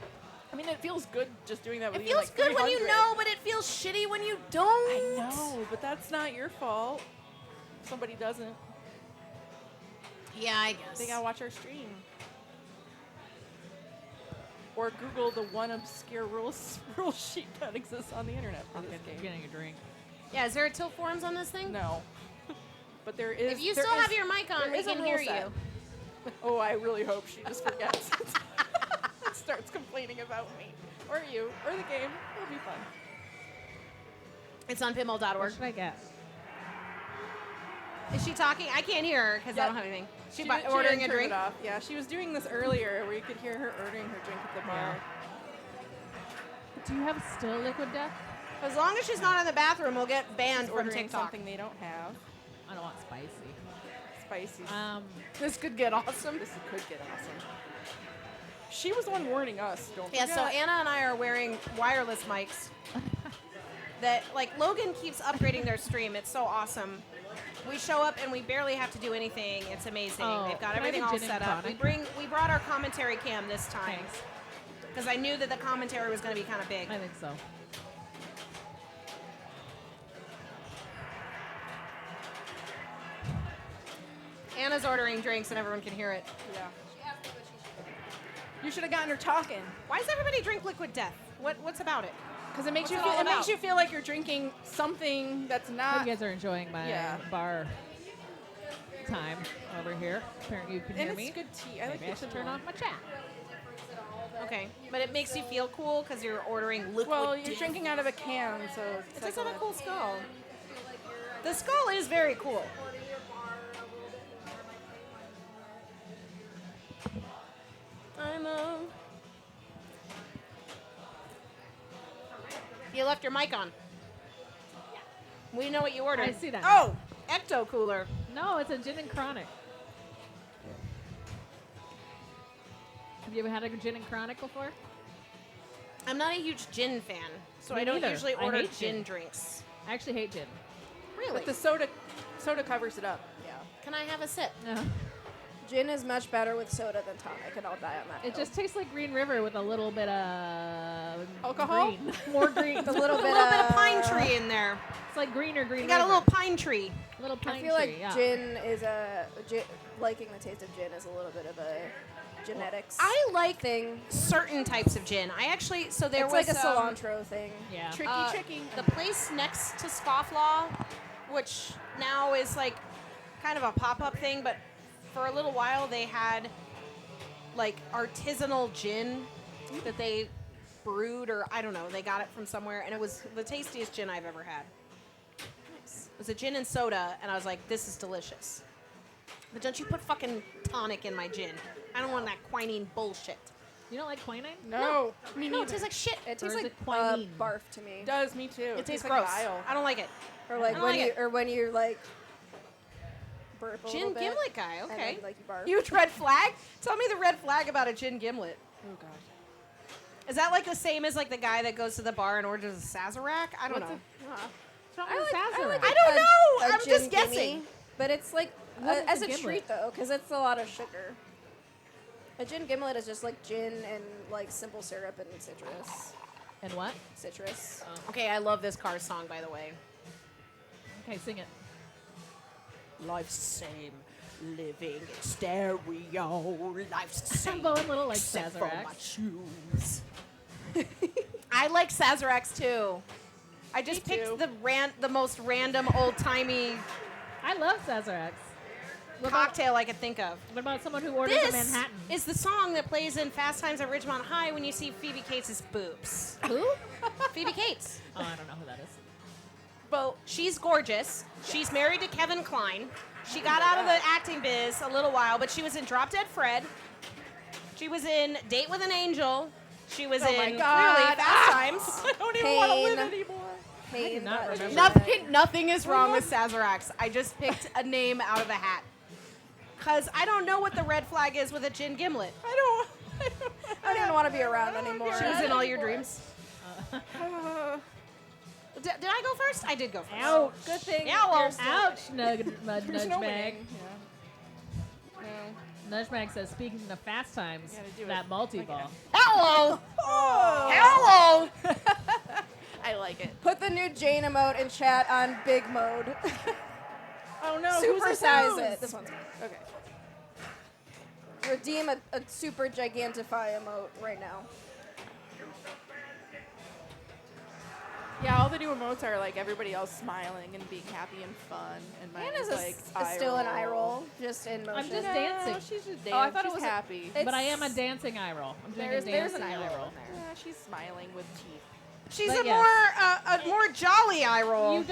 I mean, it feels good just doing that with It you, feels like good when you 300. know, but it feels shitty when you don't. I know, but that's not your fault. Somebody doesn't. Yeah, I guess. They gotta watch our stream. Or Google the one obscure rule sheet that exists on the internet for this I'm game. getting a drink. Yeah, is there a tilt forums on this thing? No. But there is. If you there still is- have your mic on, there we is a can rule hear set. you. Oh, I really hope she just forgets. And starts complaining about me. Or you. Or the game. It'll be fun. It's on What pinball.org. should I get? Is she talking? I can't hear her because I Yep. don't have anything. She She ordering didn't a turn drink? it off. Yeah, she was doing this earlier where you could hear her ordering her drink at the bar. Do you have still Liquid Death? As long as she's not in the bathroom, we'll get banned She's from ordering TikTok. something they don't have. I don't want spicy. Spicy. This could get awesome. This could get awesome. She was the one warning us. Don't Yeah, forget. so Anna and I are wearing wireless mics. That, like, Logan keeps upgrading their stream. It's so awesome. We show up and we barely have to do anything. It's amazing. Oh, They've got can I everything have a all gin and set up. tonic? We brought our commentary cam this time Thanks. because I knew that the commentary was going to be kind of big. I think so. Anna's ordering drinks and everyone can hear it. Yeah. You should have gotten her talking. Why does everybody drink Liquid Death? What's about it? Because it makes What's you it all feel. It about? makes you feel like you're drinking something that's Hope not. you guys are enjoying my Yeah. bar time over here. Apparently you can And hear it's me. good tea. I like Maybe I the should tea turn one. off my chat. Okay, but it makes you feel cool because you're ordering Liquid Well, you're Death. drinking out of a can, so It's just a cool skull. The skull is very cool. I'm You left your mic on. We know what you ordered. I see that. Oh, Ecto Cooler. No, it's a gin and chronic. Have you ever had a gin and chronic before? I'm not a huge gin fan, so Me I don't neither. usually I order hate gin gin. drinks. I actually hate gin. Really? But the soda covers it up. Yeah. Can I have a sip? Gin is much better with soda than tonic, and I'll die on that. It hill. just tastes like Green River with a little bit of Alcohol? green. More green. a little A bit, little bit of uh, pine tree in there. It's like green or green. You got a River. little pine tree. little pine I feel like tree. Yeah. gin is liking the taste of gin is a little bit of a genetics. I like thing. certain types of gin. I actually, so there It's was like a cilantro thing. Yeah. Tricky. The place next to Scofflaw, which now is like kind of a pop-up thing, but for a little while they had like artisanal gin that they brewed, or I don't know, they got it from somewhere, and it was the tastiest gin I've ever had. It was a gin and soda, and I was like, this is delicious. But don't you put fucking tonic in my gin. I don't want that quinine bullshit. You don't like quinine? No, me No, it neither. tastes like shit. It Or tastes is like it quinine? barf to me. Does me too. It tastes like gross. bile. I don't like it. Or like I don't when like you it. or when you like burp a Gin little bit. gimlet guy, and okay. then, like you barf. Huge red flag? Tell me the red flag about a gin gimlet. Oh god. Is that like the same as like the guy that goes to the bar and orders a Sazerac? I don't know. What's wrong I with like, I Sazerac? like I don't know. a I'm gin just gimme, guessing. But it's like What is as a a gimlet? treat though, because it's a lot of sugar. A gin gimlet is just like gin and like simple syrup and citrus. And what? Citrus. Okay, I love this Cars song, by the way. Okay, sing it. Life's the same, living in stereo. Life's the I'm going a little like except for Sazerac. my shoes. I like Sazeracs too. I just Me picked too. the most random old timey I love Sazeracs. What about, cocktail I could think of. what about someone who orders a This Manhattan? is the song that plays in Fast Times at Ridgemont High when you see Phoebe Cates' boobs. Who? Phoebe Cates. Oh, I don't know who that is. Well, She's gorgeous. She's married to Kevin Kline. She got out of the acting biz a little while, but she was in Drop Dead Fred. She was in Date with an Angel. She was Oh my in God. clearly Fast Times. I don't even want to live Pain. anymore. Pain, did not but- remember. Nothing is wrong with Sazeracs. I just picked a name out of a hat. Because I don't know what the red flag is with a gin gimlet. I I don't even want to be around anymore. She was in all your dreams. don't. Did I go first? I did go first. Ouch. Good thing. Ow. you're still- Ouch, Nudge There's no Mag. winning. Yeah. No. Nudge Mag says, speaking of Fast Times, Gotta do that it. multi-ball. Hello. Oh. Hello. I like it. Put the new Jane emote in chat on big mode. Oh no. who's this Supersize who's? it. This one's Okay. redeem a super gigantify emote right now. Yeah, all the new emotes are like everybody else smiling and being happy and fun, and mine Hannah's is like still an eye roll, just in motion. I'm just dancing. She's just Oh, I dancing. thought it She's was happy. But I am a dancing eye roll. I'm doing There's a dancing an eye roll in there. Yeah, she's smiling with teeth. She's But a yes. more jolly eye roll.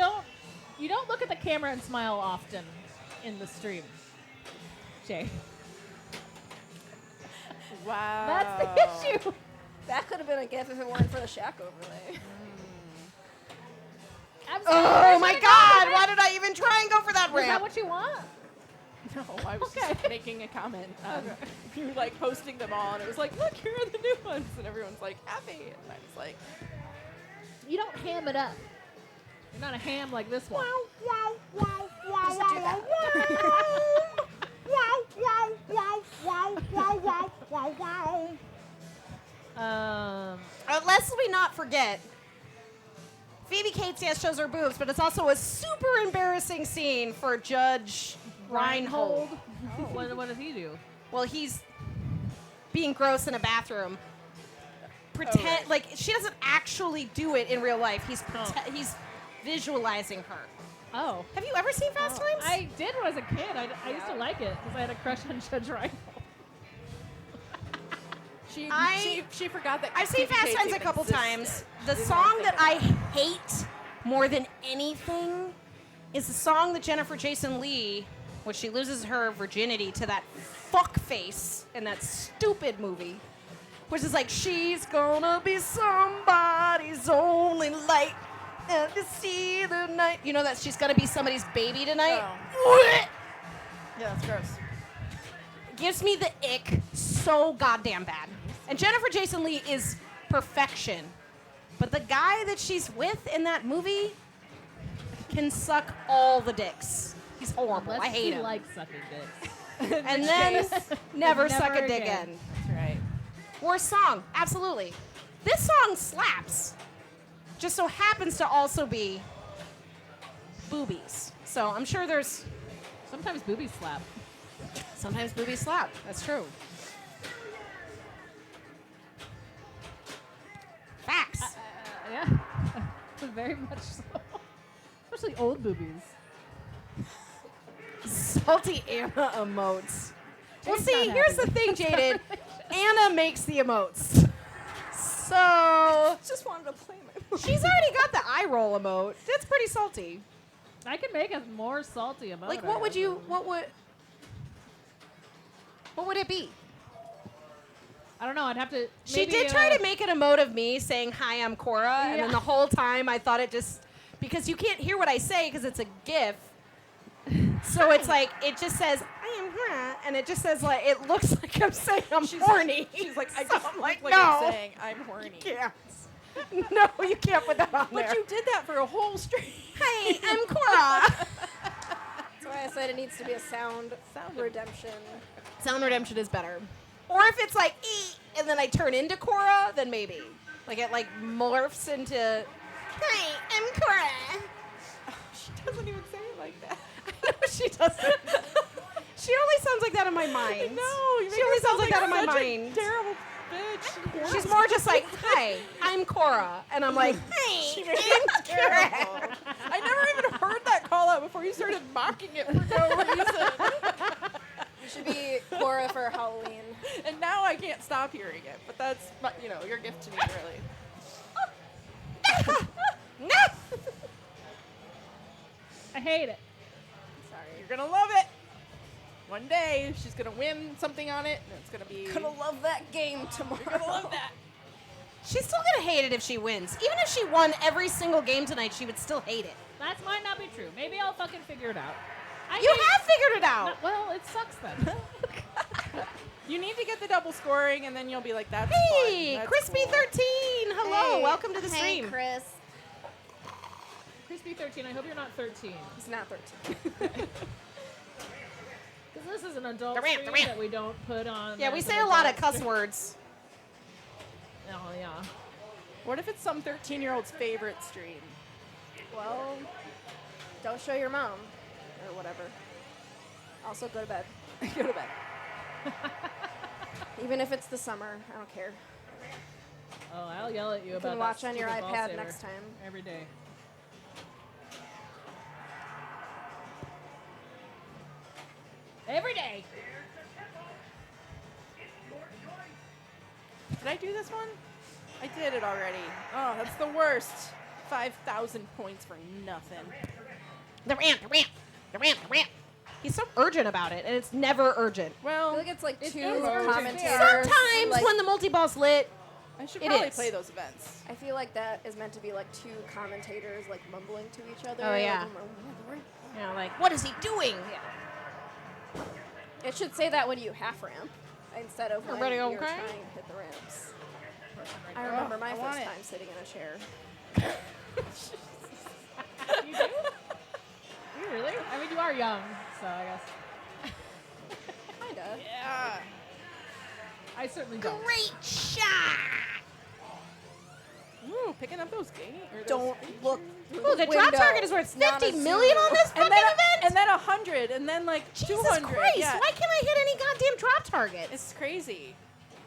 You don't look at the camera and smile often in the stream, Jay. Wow. That's the issue. That could have been a GIF if it weren't for the Shaq overlay. I'm sorry, Oh I my should've God! gone Why for did I even try and go for that it. Is that ramp? what you want? No, I was Okay. just making a comment. You were like posting them all, and it was like, look, here are the new ones, and everyone's like happy, and I was like, You don't ham it up. You're not a ham like this one. Lest we not forget, Phoebe Cates, yes, shows her boobs, but it's also a super embarrassing scene for Judge Reinhold. What does he do? Well, he's being gross in a bathroom. right. Like she doesn't actually do it in real life. He's visualizing her. Oh. Have you ever seen Fast Times? I did when I was a kid. I used to like it because I had a crush on Judge Reinhold. she forgot that. I've seen Phoebe Fast Cates Times a even couple existed. times. The Didn't song think that about I it. hate more than anything is the song that Jennifer Jason Leigh, when she loses her virginity to that fuck face in that stupid movie, which is like, she's gonna be somebody's only light and to see the night. You know that she's gonna be somebody's baby tonight? Yeah, that's gross. Gives me the ick so goddamn bad. And Jennifer Jason Leigh is perfection. But the guy that she's with in that movie can suck all the dicks. He's horrible. Unless I hate he him. likes sucking dicks. And then never suck Never a dick again. in. That's right. Worst song, absolutely. This song slaps. Just so happens to also be boobies. So I'm sure there's Sometimes boobies slap. sometimes boobies slap. That's true. Facts. Yeah. Very much so. Especially old boobies. Salty Anna emotes. Well, Jade's see, not here's happy. the thing, Jaded. Anna makes the emotes. So Just wanted to play my she's already got the eye roll emote. That's pretty salty. I can make a more salty emote. Like, what would it be? I don't know. I'd have to. She maybe, did try to make an emote of me saying, "Hi, I'm Cora," and then Yeah. the whole time I thought it just, because you can't hear what I say because it's a GIF. So it's like, it just says, "I am Cora," and it just says, like, it looks like I'm saying I'm horny. She's like, I So just I'm like, like, I'm no. saying I'm horny. Can't. No, you can't put that on But there. you did that for a whole stream. Hi, I'm Cora. That's why I said it needs to be a sound redemption. Sound redemption is better. Or if it's like, and then I turn into Cora, then maybe. Like, it like morphs into, hi, I'm Cora. She doesn't even say it like that. No, she doesn't. She only sounds like that in my mind. No, you She only sounds like that in my such mind. a terrible bitch. She's more just like, hi, I'm Cora. And I'm like, hi, I'm Cora. I never even heard that call out before you started mocking it for no reason. You should be Cora for Halloween. And now I can't stop hearing it. But that's, your gift to me, really. No. I hate it. Sorry. You're going to love it. One day, she's going to win something on it, and it's going to be... Gonna love that game tomorrow. You're going to love that. She's still going to hate it if she wins. Even if she won every single game tonight, she would still hate it. That might not be true. Maybe I'll fucking figure it out. You have figured it out. Well, it sucks then. You need to get the double scoring, and then you'll be like, that's Hey, fun. That's Crispy cool. 13. Hello, Hey. welcome to the Hey, stream. Chris. Crispy 13. I hope you're not 13. He's not 13. Because this is an adult The ramp, the stream ramp. that we don't put on. Yeah, we as say an a lot of adult cuss stream. words. Oh, yeah. What if it's some 13-year-old's favorite stream? Well, don't show your mom or whatever. Also, go to bed. Go to bed. Even if it's the summer, I don't care. Oh, I'll yell at you You about can that watch on your stupid ball iPad saver next time. every day. Every day. Did I do this one? I did it already. Oh, that's the worst. 5,000 points for nothing. The ramp, the ramp, the ramp, the ramp. He's so urgent about it, and it's never urgent. I Well, feel like it's like It two is urgent. commentators. Sometimes like, when the multi-ball's lit, I should it probably is. play those events. I feel like that is meant to be like two commentators like mumbling to each other. Oh, yeah. Like, you know, like, what is he doing? yeah. It should say that when you half ramp instead of when Everybody you're okay? trying to hit the ramps. I remember my I want first it. time sitting in a chair. You do? You really? I mean, you are young, so I guess. Kinda. Yeah. I certainly don't. Great shot! Ooh, picking up those games. Don't look. Ooh, the drop target is worth Not 50 a million on this fucking And then, event? and then 100, and then like Jesus 200. Christ, Yeah. why can't I hit any goddamn drop targets? It's crazy.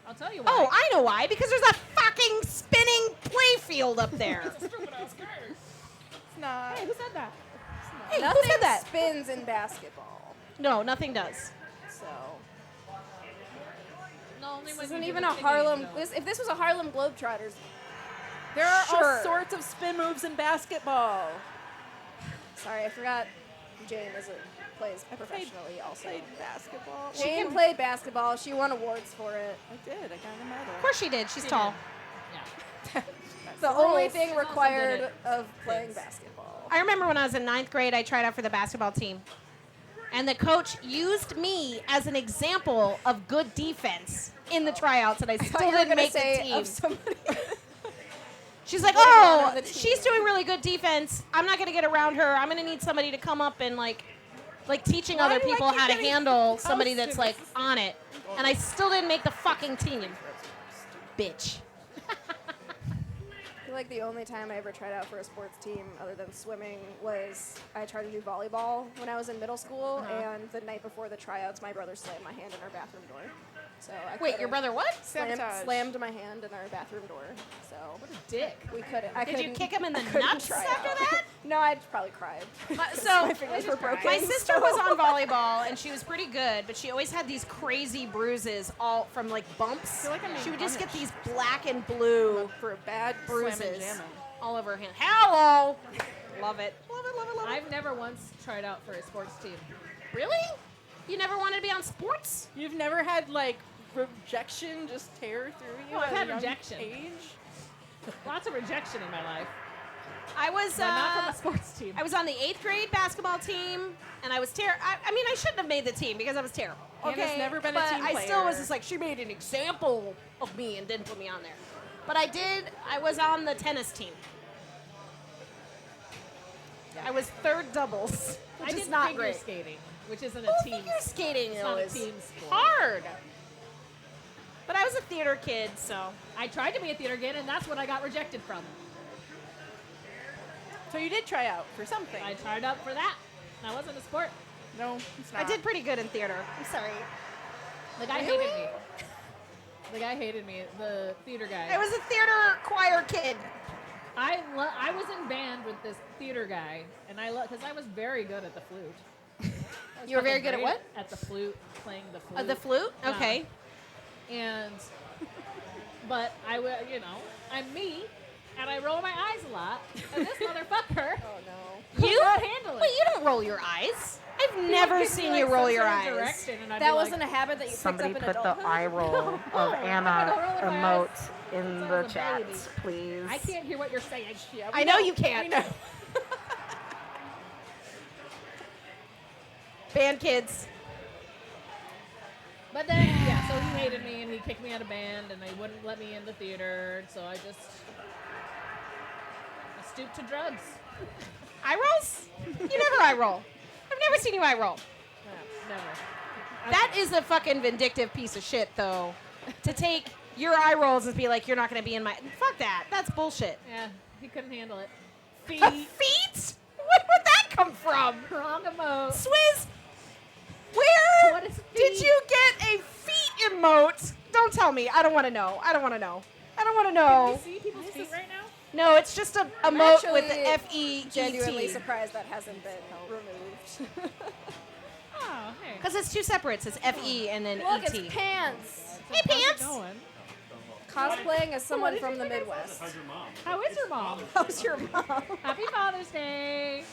I'll tell you why. Oh, I know why. Because there's a fucking spinning play field up there. It's not. Hey, who said that? Hey, who Nothing said that? spins in basketball. No, nothing does. So No, only this when isn't you even do a the Harlem. thingy, though. If this was a Harlem Globetrotters, There are all Sure. sorts of spin moves in basketball. sorry, I forgot. Jane plays I played- professionally also. Played basketball. Jane played basketball. She won awards for it. I did. I got a medal. Of course she did. She's She tall. Yeah. The only rules. thing She's also required good of playing kids. basketball. I remember when I was in 9th grade, I tried out for the basketball team. And the coach used me as an example of good defense in the tryouts, and I I thought still you were didn't gonna make the say team. of somebody. She's like, Later on oh, on the she's team." doing really good defense. I'm not going to get around her. I'm going to need somebody to come up and, like teaching Why other do I people keep how to getting handle somebody ousted? that's, like, on it. And I still didn't make the fucking team. Bitch. I feel like the only time I ever tried out for a sports team other than swimming was I tried to do volleyball when I was in middle school, and the night before the tryouts, my brother slammed my hand in our bathroom door. So I Wait, your couldn't- brother what? Sabotage. slammed my hand in our bathroom door. So What a dick. we couldn't. Did you kick him in the couldn't nuts try after out. that? No, I'd probably cried. So my fingers were broken. my sister was on volleyball and she was pretty good, but she always had these crazy bruises all from like bumps. feel like I'm being She would just get punished. these black and blue For a bad bruises Slammin' jammin'. all over her hand. Hello. Love it. Love it, love it, love it. I've never once tried out for a sports team. Really? You never wanted to be on sports? You've never had like rejection just tear through you? Oh, I've at a had young rejection. Age? Lots of rejection in my life, I was but not from a sports team. I was on the 8th grade basketball team, and I was terrible. I mean, I shouldn't have made the team because I was terrible. Hannah's Okay, never been a but team I still was player. just like, she made an example of me and didn't put me on there. But I did. I was on the tennis team. I was third doubles, which I is did not figure great. skating, which isn't Oh, a team. figure skating It's not a is team sport. hard. But I was a theater kid, so I tried to be a theater kid, and that's what I got rejected from. So you did try out for something. I tried out for that. That wasn't a sport. No, it's not. I did pretty good in theater. I'm sorry. The guy Really? hated me. The guy hated me. The theater guy. I was a theater choir kid. I was in band with this theater guy, and because I was very good at the flute. I was You were very fucking good at great what? At the flute, playing the flute. The flute? Yeah. Okay. And, but I'm me, and I roll my eyes a lot, and this motherfucker Oh no. could not handle it. Wait, you don't roll your eyes. I've never Give me, seen like, you roll some your sort of eyes. direction, and I'd That be wasn't like, a habit that you Somebody picked up in put the adulthood. eye roll of I'm Anna gonna roll with my eyes emote in since I the was a chat, baby. please. I can't hear what you're saying. Yeah, I know you We can't. know. Band kids. But then, yeah, so he hated me, and he kicked me out of band, and they wouldn't let me into theater, so I stooped to drugs. Eye rolls? You never eye roll. I've never seen you eye roll. Yeah, never. That is a fucking vindictive piece of shit, though. To take your eye rolls and be like, you're not going to be in my... Fuck that. That's bullshit. Yeah, he couldn't handle it. Feet? Where would that come from? Wrong emote. Swizz, where What is did feet? you get a feet emote? Don't tell me. I don't want to know. I don't want to know. I don't want to Can know. we see people's feet right now? No, it's just a I'm emote with the actually genuinely FEGT. surprised that hasn't been removed. Oh, hey. Because it's two separates. It's FE and then Look, ET. it's pants. Hey, How's it Pants. going? Cosplaying as someone did from you the think I Midwest. How is your mom? How's your mom? Happy Father's Day.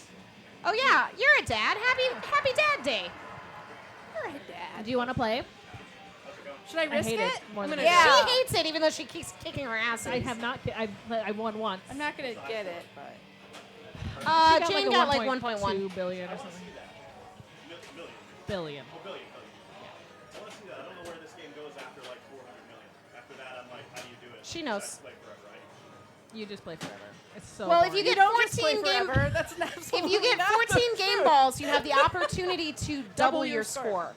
Oh, yeah. You're a dad. Happy Dad Day. You're a dad. Do you want to play? Should I risk hate it? it more I'm than gonna I do Yeah. it. She hates it even though she keeps kicking her ass. I have not. I won once. I'm not gonna get it, but She Jane a got like 1.2 1.1. billion or something. Billion. I want to see that. I don't know where this game goes after like 400 million. After that, I'm like, how do you do it? She Should I knows. play forever, right? You just play forever. It's so. Well, if boring. you get don't just play 14 game, forever. That's an if absolutely you get not 14 the game truth. balls, you have the opportunity to double your your score.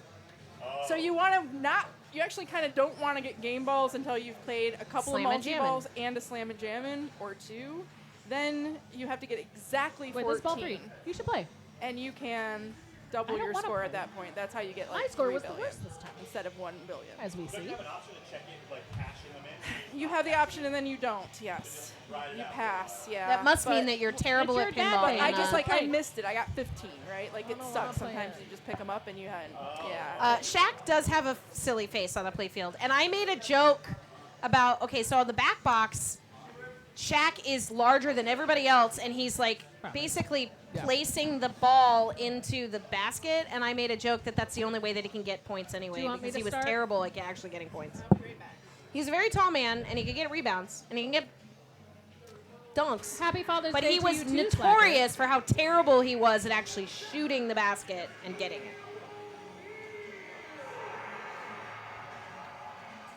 score. So you want to not. You actually kind of don't want to get game balls until you've played a couple Slammin' of multi jammin'. balls and a slam and jammin' or two. Then you have to get exactly Wait, 14, this is ball 3. You should play. and you can I double don't your wanna score play. at that point. That's how you get like My score 3 was the billion worst this time, instead of 1 billion. as we Don't see. you have an option to check it, like cashing them in? You have the option, and then you don't. Yes, you pass. Yeah. That must mean but- that you're terrible your at dad pinball. day. I Anna. just like I Play. missed it. I got 15, right? Like I it don't sucks. wanna play Sometimes it. you just pick them up and you had yeah. Shaq does have a silly face on the playfield, and I made a joke about so on the back box, Shaq is larger than everybody else, and he's like basically Yeah. placing the ball into the basket. And I made a joke that that's the only way that he can get points anyway, Do you want me because to he was start? terrible at actually getting points. He's a very tall man, and he can get rebounds, and he can get dunks. Happy Father's But Day he to was you too, Slacker. notorious for how terrible he was at actually shooting the basket and getting it.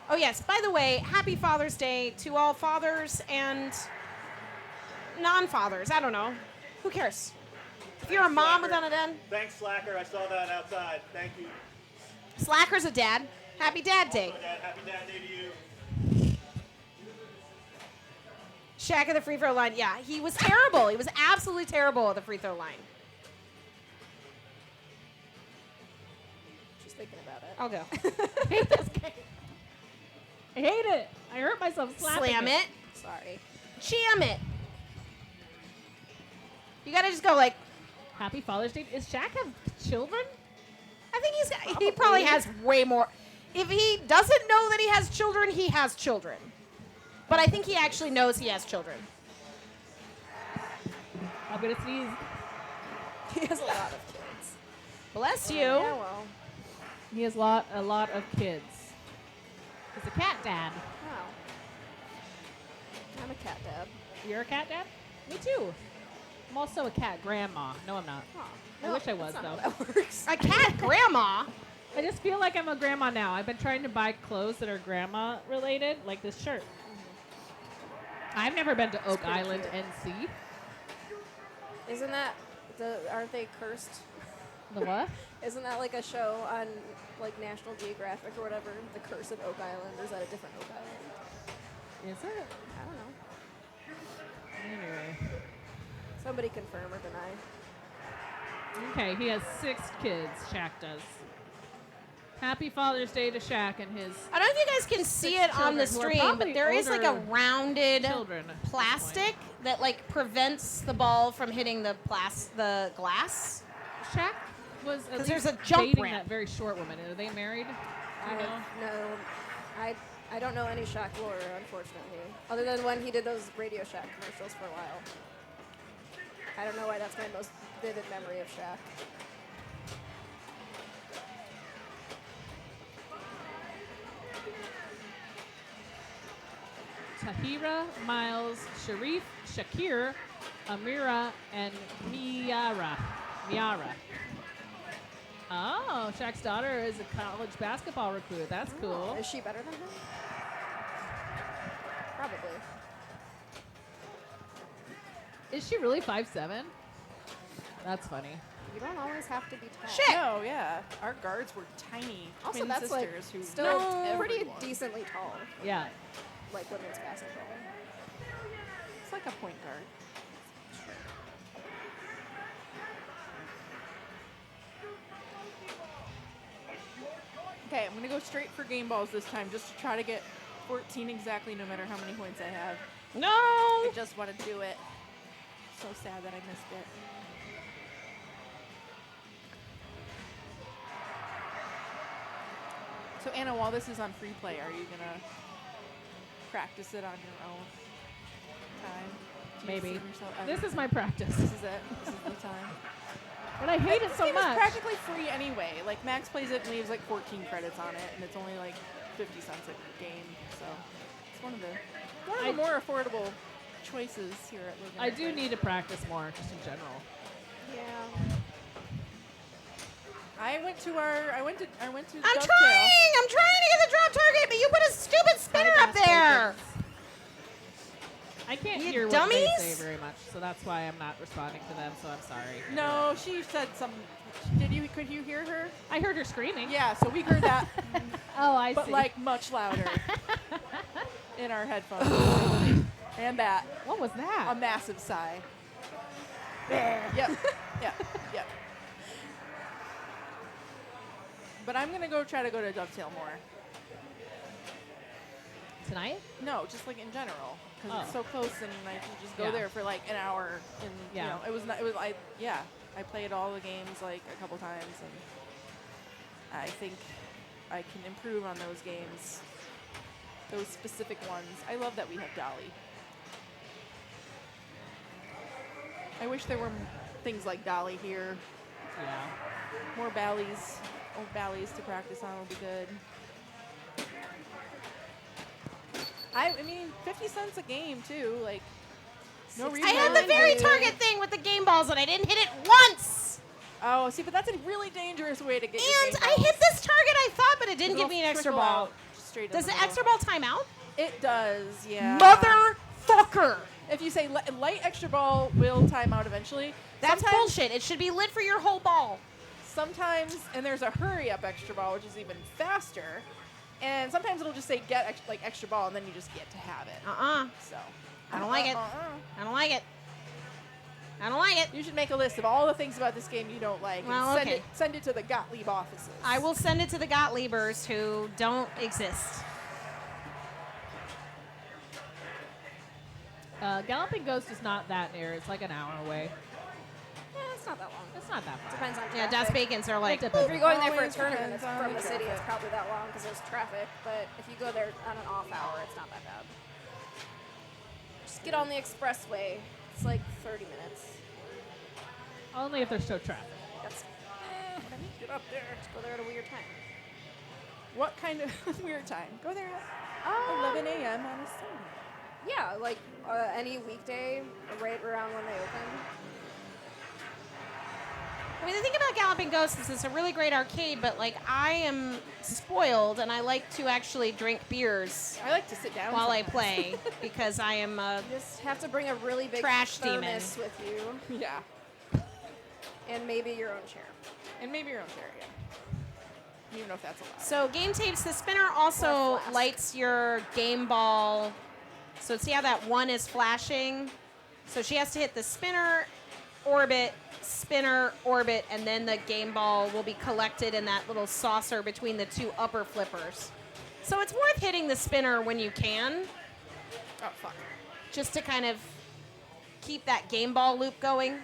Oh, yes. By the way, happy Father's Day to all fathers and non-fathers. I don't know. Who cares? If you're a mom without a dad, Thanks, Slacker. I saw that outside. Thank you. Slacker's a dad. Happy Dad Day. Dad, happy Dad Day to you. Shaq at the free throw line. Yeah, he was terrible. He was absolutely terrible at the free throw line. Just thinking about it. I'll go. I hate this game. I hate it. I hurt myself slapping Slam it. Sorry. Jam it. You gotta just go like, Happy Father's Day. Does Shaq have children? I think he probably has way more. If he doesn't know that he has children, he has children. But I think he actually knows he has children. I'm gonna sneeze. He has a lot of kids. Bless you. Yeah, well. He has a lot of kids. He's a cat dad. Wow. I'm a cat dad. You're a cat dad? Me too. I'm also a cat grandma. No, I'm not. I wish I was, that's though. not how that works. A cat grandma. I just feel like I'm a grandma now. I've been trying to buy clothes that are grandma related, like this shirt. I've never been to Oak pretty Island, cute. NC. Isn't that aren't they cursed? The what? Isn't that like a show on like National Geographic or whatever? The Curse of Oak Island, or is that a different Oak Island? Is it? I don't know. Anyway. Somebody confirm or deny. Okay, he has 6 kids, Shaq does. Happy Father's Day to Shaq and his I don't know if you guys can see it on the children who are stream, but probably there is like a older rounded children. at this plastic that like prevents the ball from hitting the glass. point. Shaq was at 'Cause least there's a jump dating ramp. that very short woman. Are they married? I You know? have no. I don't know any Shaq lore, unfortunately, other than when he did those Radio Shack commercials for a while. I don't know why that's my most vivid memory of Shaq. Tahira, Miles, Sharif, Shakir, Amira, and Miara. Oh, Shaq's daughter is a college basketball recruit. That's cool. Is she better than him? Probably. Is she really 5'7"? That's funny. You don't always have to be tall. Shit. No, yeah. Our guards were tiny Also, twin that's like sisters who still loved pretty everyone. decently tall, Yeah. like women's basketball. It's like a point guard. Okay, I'm gonna go straight for game balls this time, just to try to get 14 exactly, no matter how many points I have. No. I just want to do it. So sad that I missed it. So Anna, while this is on free play, are you gonna practice it on your own time? Do you Maybe. see yourself- This is my practice. This is it. This is the time. But I hate it This so game is much. practically free anyway. Like Max plays it and leaves like 14 credits on it, and it's only like 50 cents a game. So it's one of the more affordable choices here at Living. I do need to practice more, just in general. Yeah. I went to I'm Dovetail. trying to get the drop target, but you put a stupid spinner up there. I can't You hear what dummies. they say very much, so that's why I'm not responding to them, so I'm sorry. No, she said some. Could you hear her? I heard her screaming. Yeah, so we heard that, Oh, I but see. like much louder in our headphones. And that, What was a that? massive sigh. Yep, yep. But I'm gonna try to go to Dovetail more. Tonight? No, just like in general, because it's Oh. so close, and I can just go Yeah. there for like an hour. And Yeah. you know, I played all the games like a couple times, and I think I can improve on those games, those specific ones. I love that we have Dolly. I wish there were things like Dolly here. Yeah. More ballies, to practice on would be good. I mean, 50 cents a game too. Like, no reason. I had the very target thing with the game balls, and I didn't hit it once. Oh, see, but that's a really dangerous way to get. your And game I balls. hit this target, I thought, but it didn't It'll give me an extra trickle ball. out straight in Does the middle. extra ball time out? It does, yeah. Motherfucker. If you say light extra ball will time out eventually. That's sometimes, bullshit. It should be lit for your whole ball. Sometimes, and there's a hurry up extra ball, which is even faster. And sometimes it'll just say get extra ball, and then you just get to have it. So. I don't like it. I don't like it. I don't like it. You should make a list of all the things about this game you don't like, Well, and okay. send it to the Gottlieb offices. I will send it to the Gottliebers who don't exist. Galloping Ghost is not that near. It's like an hour away. Yeah, it's not that long. It's not that far. Depends on Yeah, traffic. Das Bacons are like, It depends. If you're going there for a Always tournament depends on from the the city, it's traffic. probably that long because there's traffic. But if you go there on an off hour, it's not that bad. Just get on the expressway. It's like 30 minutes. Only if there's no traffic. That's Get up there. just go there at a weird time. What kind of weird time? Go there at 11 a.m. on a Sunday. Yeah, like any weekday, right around when they open. I mean, the thing about Galloping Ghosts is it's a really great arcade, but like I am spoiled and I like to actually drink beers I like to sit down while I sometimes. play because I am You just have to bring a really big Trash demon. thermos with you, Yeah. and maybe your own chair. And maybe your own chair, yeah. I don't even know if that's allowed. So game tapes, the spinner also Or flask. lights your game ball. So see how that one is flashing? So she has to hit the spinner, orbit, and then the game ball will be collected in that little saucer between the two upper flippers. So it's worth hitting the spinner when you can, Oh, fuck. just to kind of keep that game ball loop going.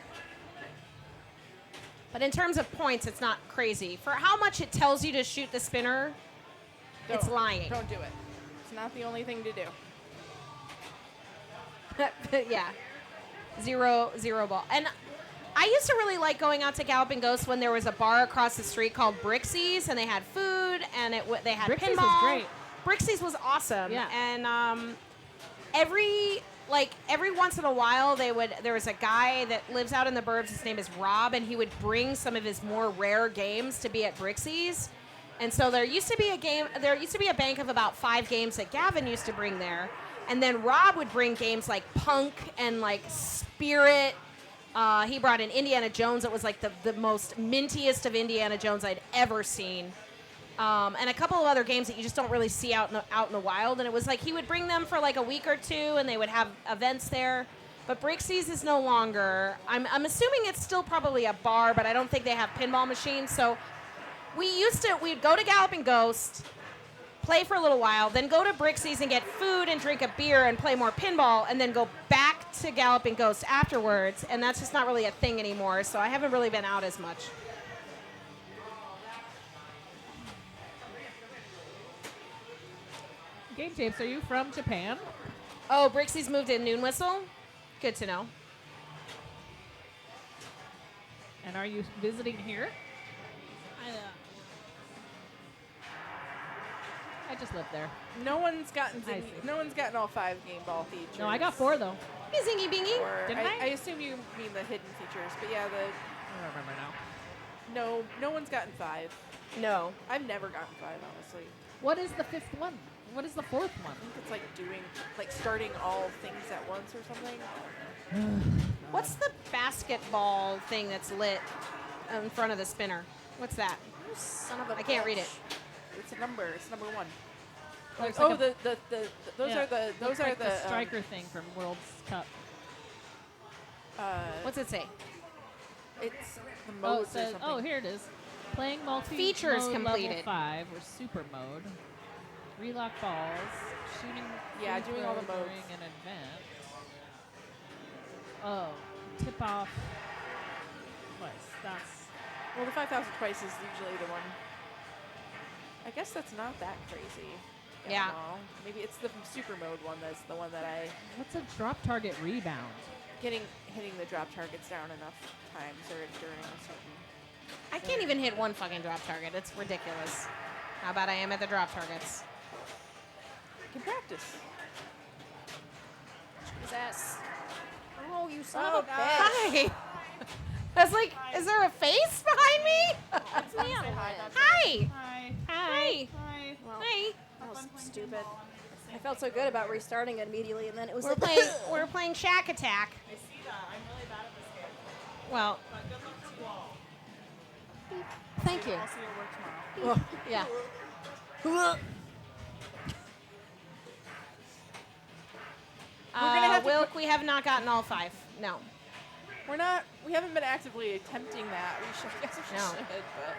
But in terms of points, it's not crazy. For how much it tells you to shoot the spinner, it's lying. Don't do it. It's not the only thing to do. Yeah. Zero ball. And I used to really like going out to Galloping Ghost when there was a bar across the street called Brixie's, and they had food, and they had Brixie's pinball. was great. Brixie's was awesome. Yeah. And every once in a while, there was a guy that lives out in the burbs. His name is Rob, and he would bring some of his more rare games to be at Brixie's. And so there used to be a bank of about 5 games that Gavin used to bring there. And then Rob would bring games like Punk and like Spirit. He brought in Indiana Jones. It was like the most mintiest of Indiana Jones I'd ever seen. And a couple of other games that you just don't really see out in the wild. And it was like he would bring them for like a week or two, and they would have events there. But Brixie's is no longer. I'm assuming it's still probably a bar, but I don't think they have pinball machines. So we'd go to Galloping Ghost, play for a little while, then go to Brixie's and get food and drink a beer and play more pinball, and then go back to Galloping Ghost afterwards. And that's just not really a thing anymore, so I haven't really been out as much. Game Tapes, are you from Japan? Oh, Brixie's moved in Noon Whistle? Good to know. And are you visiting here? I just lived there. No one's gotten I see. no one's gotten all 5 game ball features. No, I got 4 though. Hey, Zingy Bingy. Or Didn't I? I assume you mean the hidden features, but yeah, I don't remember now. no one's gotten 5. No. I've never gotten 5, honestly. What is the 5th one? What is the 4th one? I think it's like starting all things at once or something. What's the basketball thing that's lit in front of the spinner? What's that? You son of a I can't read bitch. it. It's a number. It's number 1. Looks Oh, like those yeah, are the looks like the striker thing from World Cup. What's it say? It's the Oh, modes it says, or something. oh, here it is. Playing multi Features mode completed. level 5 or super mode. Relock balls. Shooting. Yeah, free doing all throw the modes. during an event. Oh, tip off. That's Well, the 5,000 twice is usually the one. I guess that's not that crazy. I Yeah. don't know. Maybe it's the super mode one that's the one that I what's a drop target rebound? hitting the drop targets down enough times or during a certain. I can't even hit one fucking drop target. It's ridiculous. How about I am at the drop targets? You can practice. Jesus. Oh, you son Oh, of a God. bitch. Hi. I was like, is there a face behind me? That's me on it. Hi. Hi. Hi. Well, Hi. that was stupid. I felt so good about restarting it immediately, and then it was We're like, playing Shaq Attaq. I see that. I'm really bad at this game. Well, But good luck to you all. thank you. I'll see your work tomorrow. Yeah. gonna have to Wilk, we have not gotten all 5. No. We haven't been actively attempting that. We should, I guess we No. should, but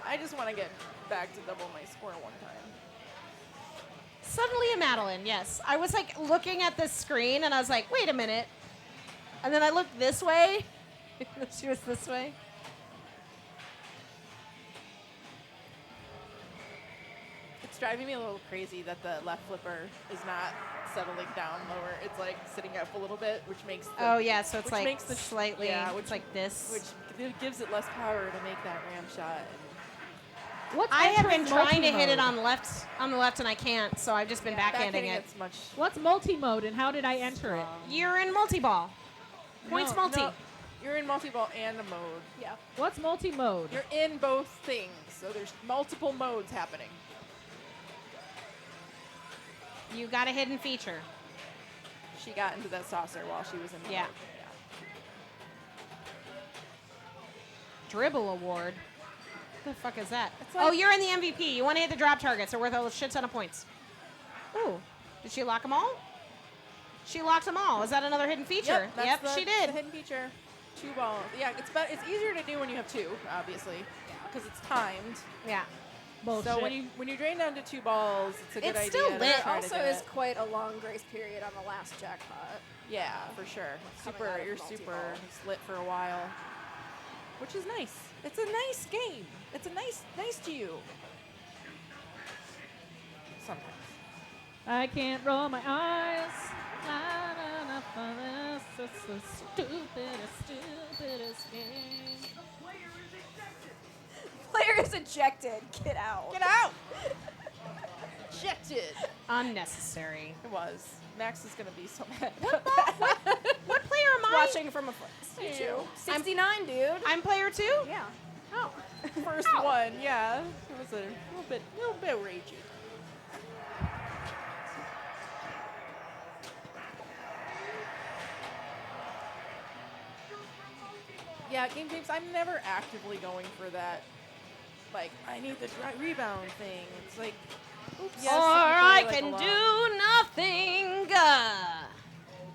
I just want to get back to double my score one time. Suddenly a Madeline, yes. I was like looking at the screen and I was like, wait a minute. And then I looked this way. She was this way. It's driving me a little crazy that the left flipper is not settling down lower. It's like sitting up a little bit, which makes the, Oh yeah, so it's which like makes the slightly, yeah, it's which like this. which gives it less power to make that ram shot. What's I have been entering trying to hit it multi-mode? on the left, and I can't. So I've just been backhanding it. It's much. What's multi-mode and how did I enter it? You're in multi-ball. Points No, multi. No, you're in multi-ball and a mode. yeah. What's multi-mode? You're in both things, so there's multiple modes happening. You got a hidden feature. She got into that saucer while she was in the Yeah. mode. Dribble award. What the fuck is that? It's Oh, like- you're in the MVP. You want to hit the drop targets. They're worth a shit ton of points. Ooh. Did she lock them all? She locked them all. Is that another hidden feature? Yep, that's she the did. hidden feature. 2 balls. Yeah, it's easier to do when you have 2, obviously, because it's timed. Yeah. Bullshit. So when you drain down to 2 balls, it's a good It's idea. still to lit. try Also, to do is it. quite a long grace period on the last jackpot. Yeah, for sure. Coming Super, out of you're multi-ball. super lit for a while, which is nice. It's a nice game. It's a nice to you. Sometimes. I can't roll my eyes. Not enough of this. It's the stupidest game. Player is ejected. Get out. Get out! Ejected. Unnecessary. It was. Max is gonna be so mad. What player am I? Watching from a foot. You. 69, dude. I'm player 2? Yeah. Oh. First one, yeah. It was a little bit ragey. Yeah, game tapes. I'm never actively going for that. Like, I need the rebound thing. It's like, oops. Yes, or I can do nothing.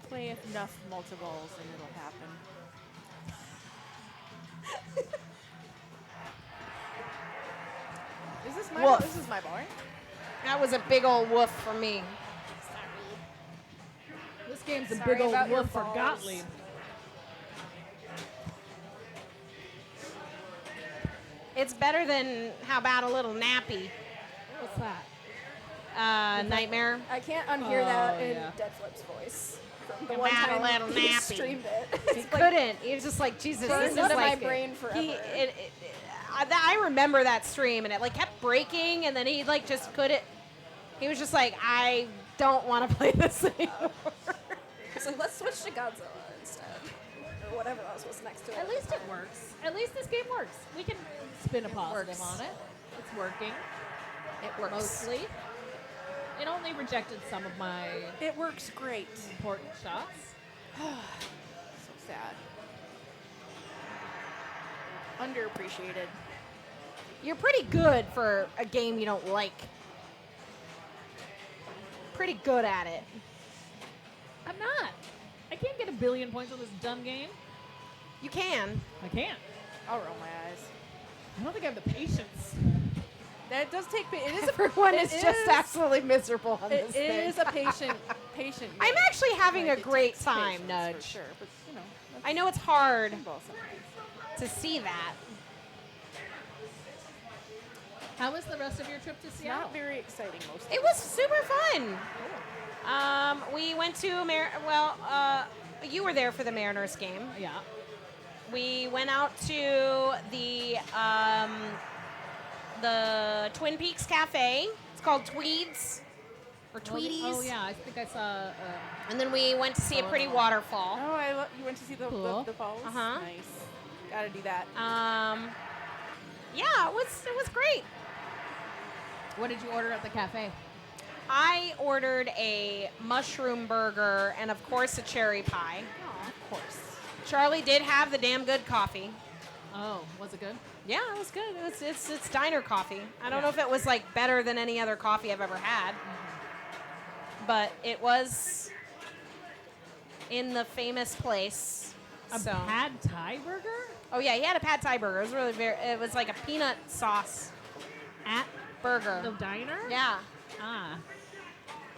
play enough multiples and it'll happen. Is this my ball? Woof. This is my ball, right? That was a big old woof for me. This game's a Sorry big old about your woof for balls. Gottlieb. It's better than how about a little nappy What's that? nightmare. I can't unhear that in yeah. Dead Flip's voice. From the About one a time little he nappy. streamed it. He couldn't. He was just like, Jesus, Burned this is into my like brain forever. I remember that stream, and it like kept breaking, and then he like just couldn't. He was just like, I don't want to play this anymore. He's like, let's switch to Godzilla instead. Or whatever else was next to it. At least it works. At least this game works. We can spin a positive works. on it. It's working. It works. Mostly. It only rejected some of my It works great. important shots. So sad. Underappreciated. You're pretty good for a game you don't like. Pretty good at it. I'm not. I can't get 1 billion points on this dumb game. You can. I can't. I'll roll my eyes. I don't think I have the patience. That does take. It is. Everyone it is just absolutely miserable on It this thing. is a patient. I'm actually having a It great takes time, patience, Nudge. For sure, but you know. I know it's hard Pinball sometimes. to see that. How was the rest of your trip to Seattle? Not very exciting most of It was super fun. We went to you were there for the Mariners game. Yeah. We went out to the Twin Peaks Cafe. It's called Tweeds or Tweedies. Oh, yeah. I think I saw. And then we went to see a pretty waterfall. Oh, you went to see the Cool. the falls? Uh-huh. Nice. Gotta do that. Yeah, it was great. what did you order at the cafe? I ordered a mushroom burger and of course a cherry pie. Of course. Charlie did have the damn good coffee. Oh, was it good? Yeah, it was good. It's diner coffee. I don't know if it was like better than any other coffee I've ever had, but it was in the famous place. A so. pad Thai burger? Oh yeah, he had a pad Thai burger. It was really it was like a peanut sauce At burger. the diner? Yeah. Ah.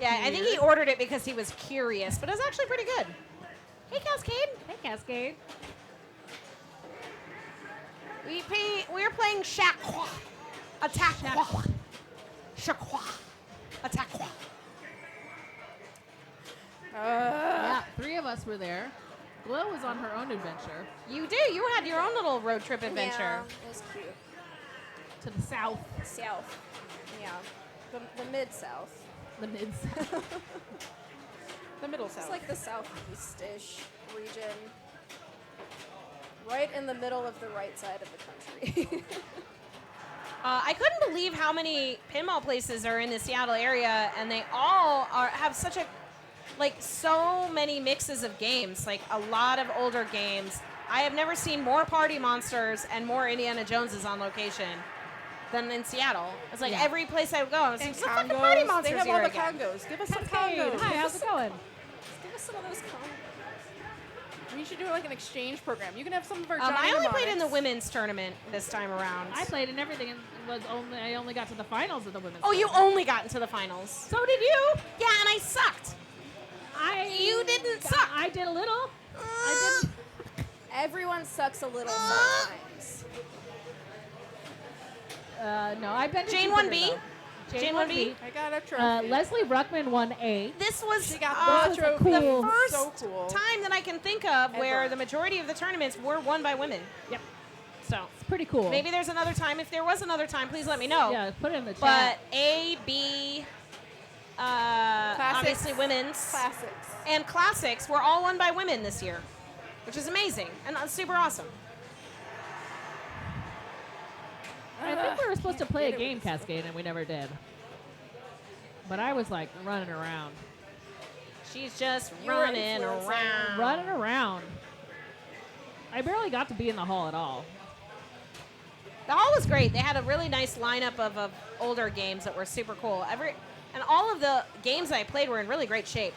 Yeah, I think he ordered it because he was curious, but it was actually pretty good. Hey, Cascade. Hey, Cascade. We were playing Shaq. Attaq. Shaq. Attaq. Yeah, 3 of us were there. Glow was on her own adventure You do. You had your own little road trip adventure. Yeah, it was cute. to the south, South. Yeah. The mid-south. the mids. The middle It's south. like the southeast-ish region. Right in the middle of the right side of the country. I couldn't believe how many pinball places are in the Seattle area, and they all have such a so many mixes of games, like a lot of older games. I have never seen more Party Monsters and more Indiana Joneses on location than in Seattle. It's like Yeah. every place I would go, I was like, and "It's the fucking Party Monsters They have all here the again." congos. Give us some Cascade. congos. Hi, how's it going? Give us some of those combos. We should do like an exchange program. You can have some of our I only played in the mnemonics. women's tournament this time around. I played in everything and I only got to the finals of the women's. Oh, you tournament. only got into the finals. So did you? Yeah, and I sucked. You didn't suck. I did a little. I did. Everyone sucks a little sometimes. No, I've been. Jane 1B? Jane 1B? I got a trophy. Leslie Ruckman won A. This was She got uh, the trophy. cool. the first So cool. time that I can think of where Ever. the majority of the tournaments were won by women. Yep, So it's pretty cool. maybe there's another time. If there was another time, please let me know. Yeah, put it in the chat. But A, B, obviously women's, Classics. and classics were all won by women this year, which is amazing and super awesome. I think we were supposed to play a get it game, with- Cascade, and we never did. But I was like running around. She's just You were running influencing. around. Running around. I barely got to be in the hall at all. The hall was great. They had a really nice lineup of older games that were super cool. And all of the games I played were in really great shape.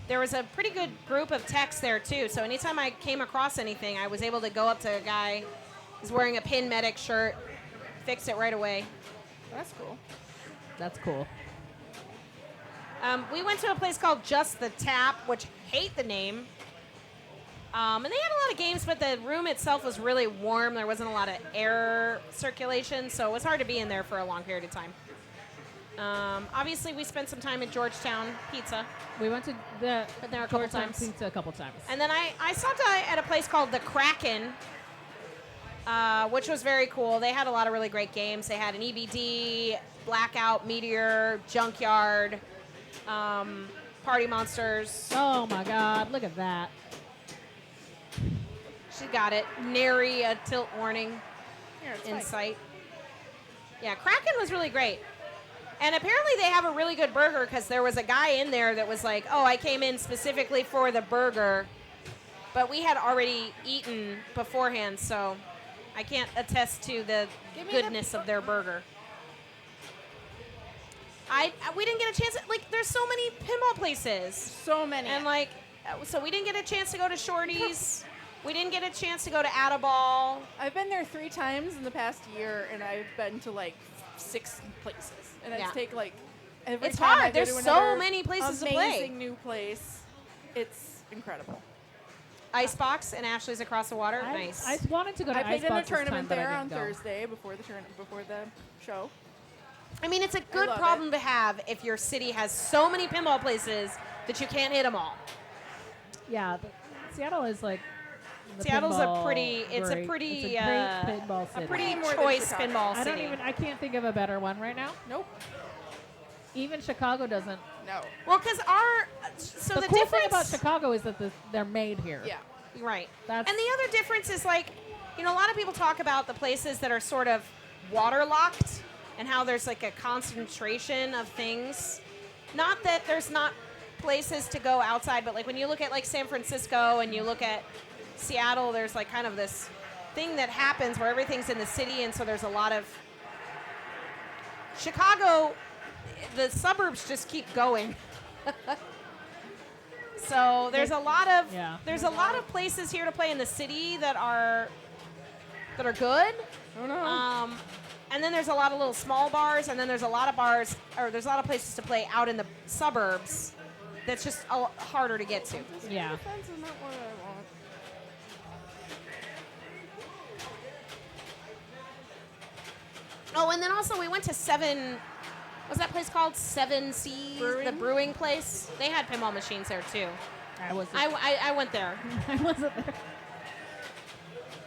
There was a pretty good group of techs there too. So anytime I came across anything, I was able to go up to a guy who's wearing a Pin Medic shirt, fix it right away. That's cool. That's cool. We went to a place called Just the Tap, which hate the name. And they had a lot of games, but the room itself was really warm. There wasn't a lot of air circulation, so it was hard to be in there for a long period of time. Obviously, we spent some time at Georgetown Pizza. We went to the Been there a couple Georgetown times. Pizza a couple times. And then I stopped at a place called the Kraken, which was very cool. They had a lot of really great games. They had an EBD, Blackout, Meteor, Junkyard, Party Monsters. Oh my God! Look at that. She got it. Nary a tilt warning Here, it's in fine. sight. Yeah, Kraken was really great. And apparently they have a really good burger because there was a guy in there that was like, oh, I came in specifically for the burger. But we had already eaten beforehand, so I can't attest to the Give me goodness of their burger. We didn't get a chance. Like, there's so many pinball places. So many. And, like, so we didn't get a chance to go to Shorty's. We didn't get a chance to go to Attaball. I've been there 3 times in the past year, and I've been to like 6 places. And I Yeah. just take like every It's time hard. I go There's to so another many places to play. amazing new place. It's incredible. Icebox and Ashley's across the water. Nice. I wanted to go to I played in a Icebox this time, tournament but I there on didn't go. Thursday before the show. I mean, it's a good love problem to have if your city has so many pinball places that you can't hit them all. Yeah, Seattle is like. the Seattle's a pinball pretty- it's a great- pretty, It's a great pinball city. A pretty More than choice Chicago. pinball I city. I can't think of a better one right now. Nope. Even Chicago doesn't. No. Well, because so the cool difference thing about Chicago is that they're made here. Yeah. right. That's- And the other difference is like, a lot of people talk about the places that are sort of waterlocked and how there's like a concentration of things. Not that there's not places to go outside, but like when you look at like San Francisco and you look at Seattle, there's like kind of this thing that happens where everything's in the city, and so there's a lot of Chicago. The suburbs just keep going. So there's a lot of Yeah. there's a lot of places here to play in the city that are good. Oh no. And then there's a lot of little small bars, and then there's a lot of bars, or there's a lot of places to play out in the suburbs that's just a lot harder to get to. Yeah. Defense is not what I want. Oh, and then also we went to what's that place called? 7 Seas, the brewing place. They had pinball machines there too. I wasn't. I went there. I wasn't there.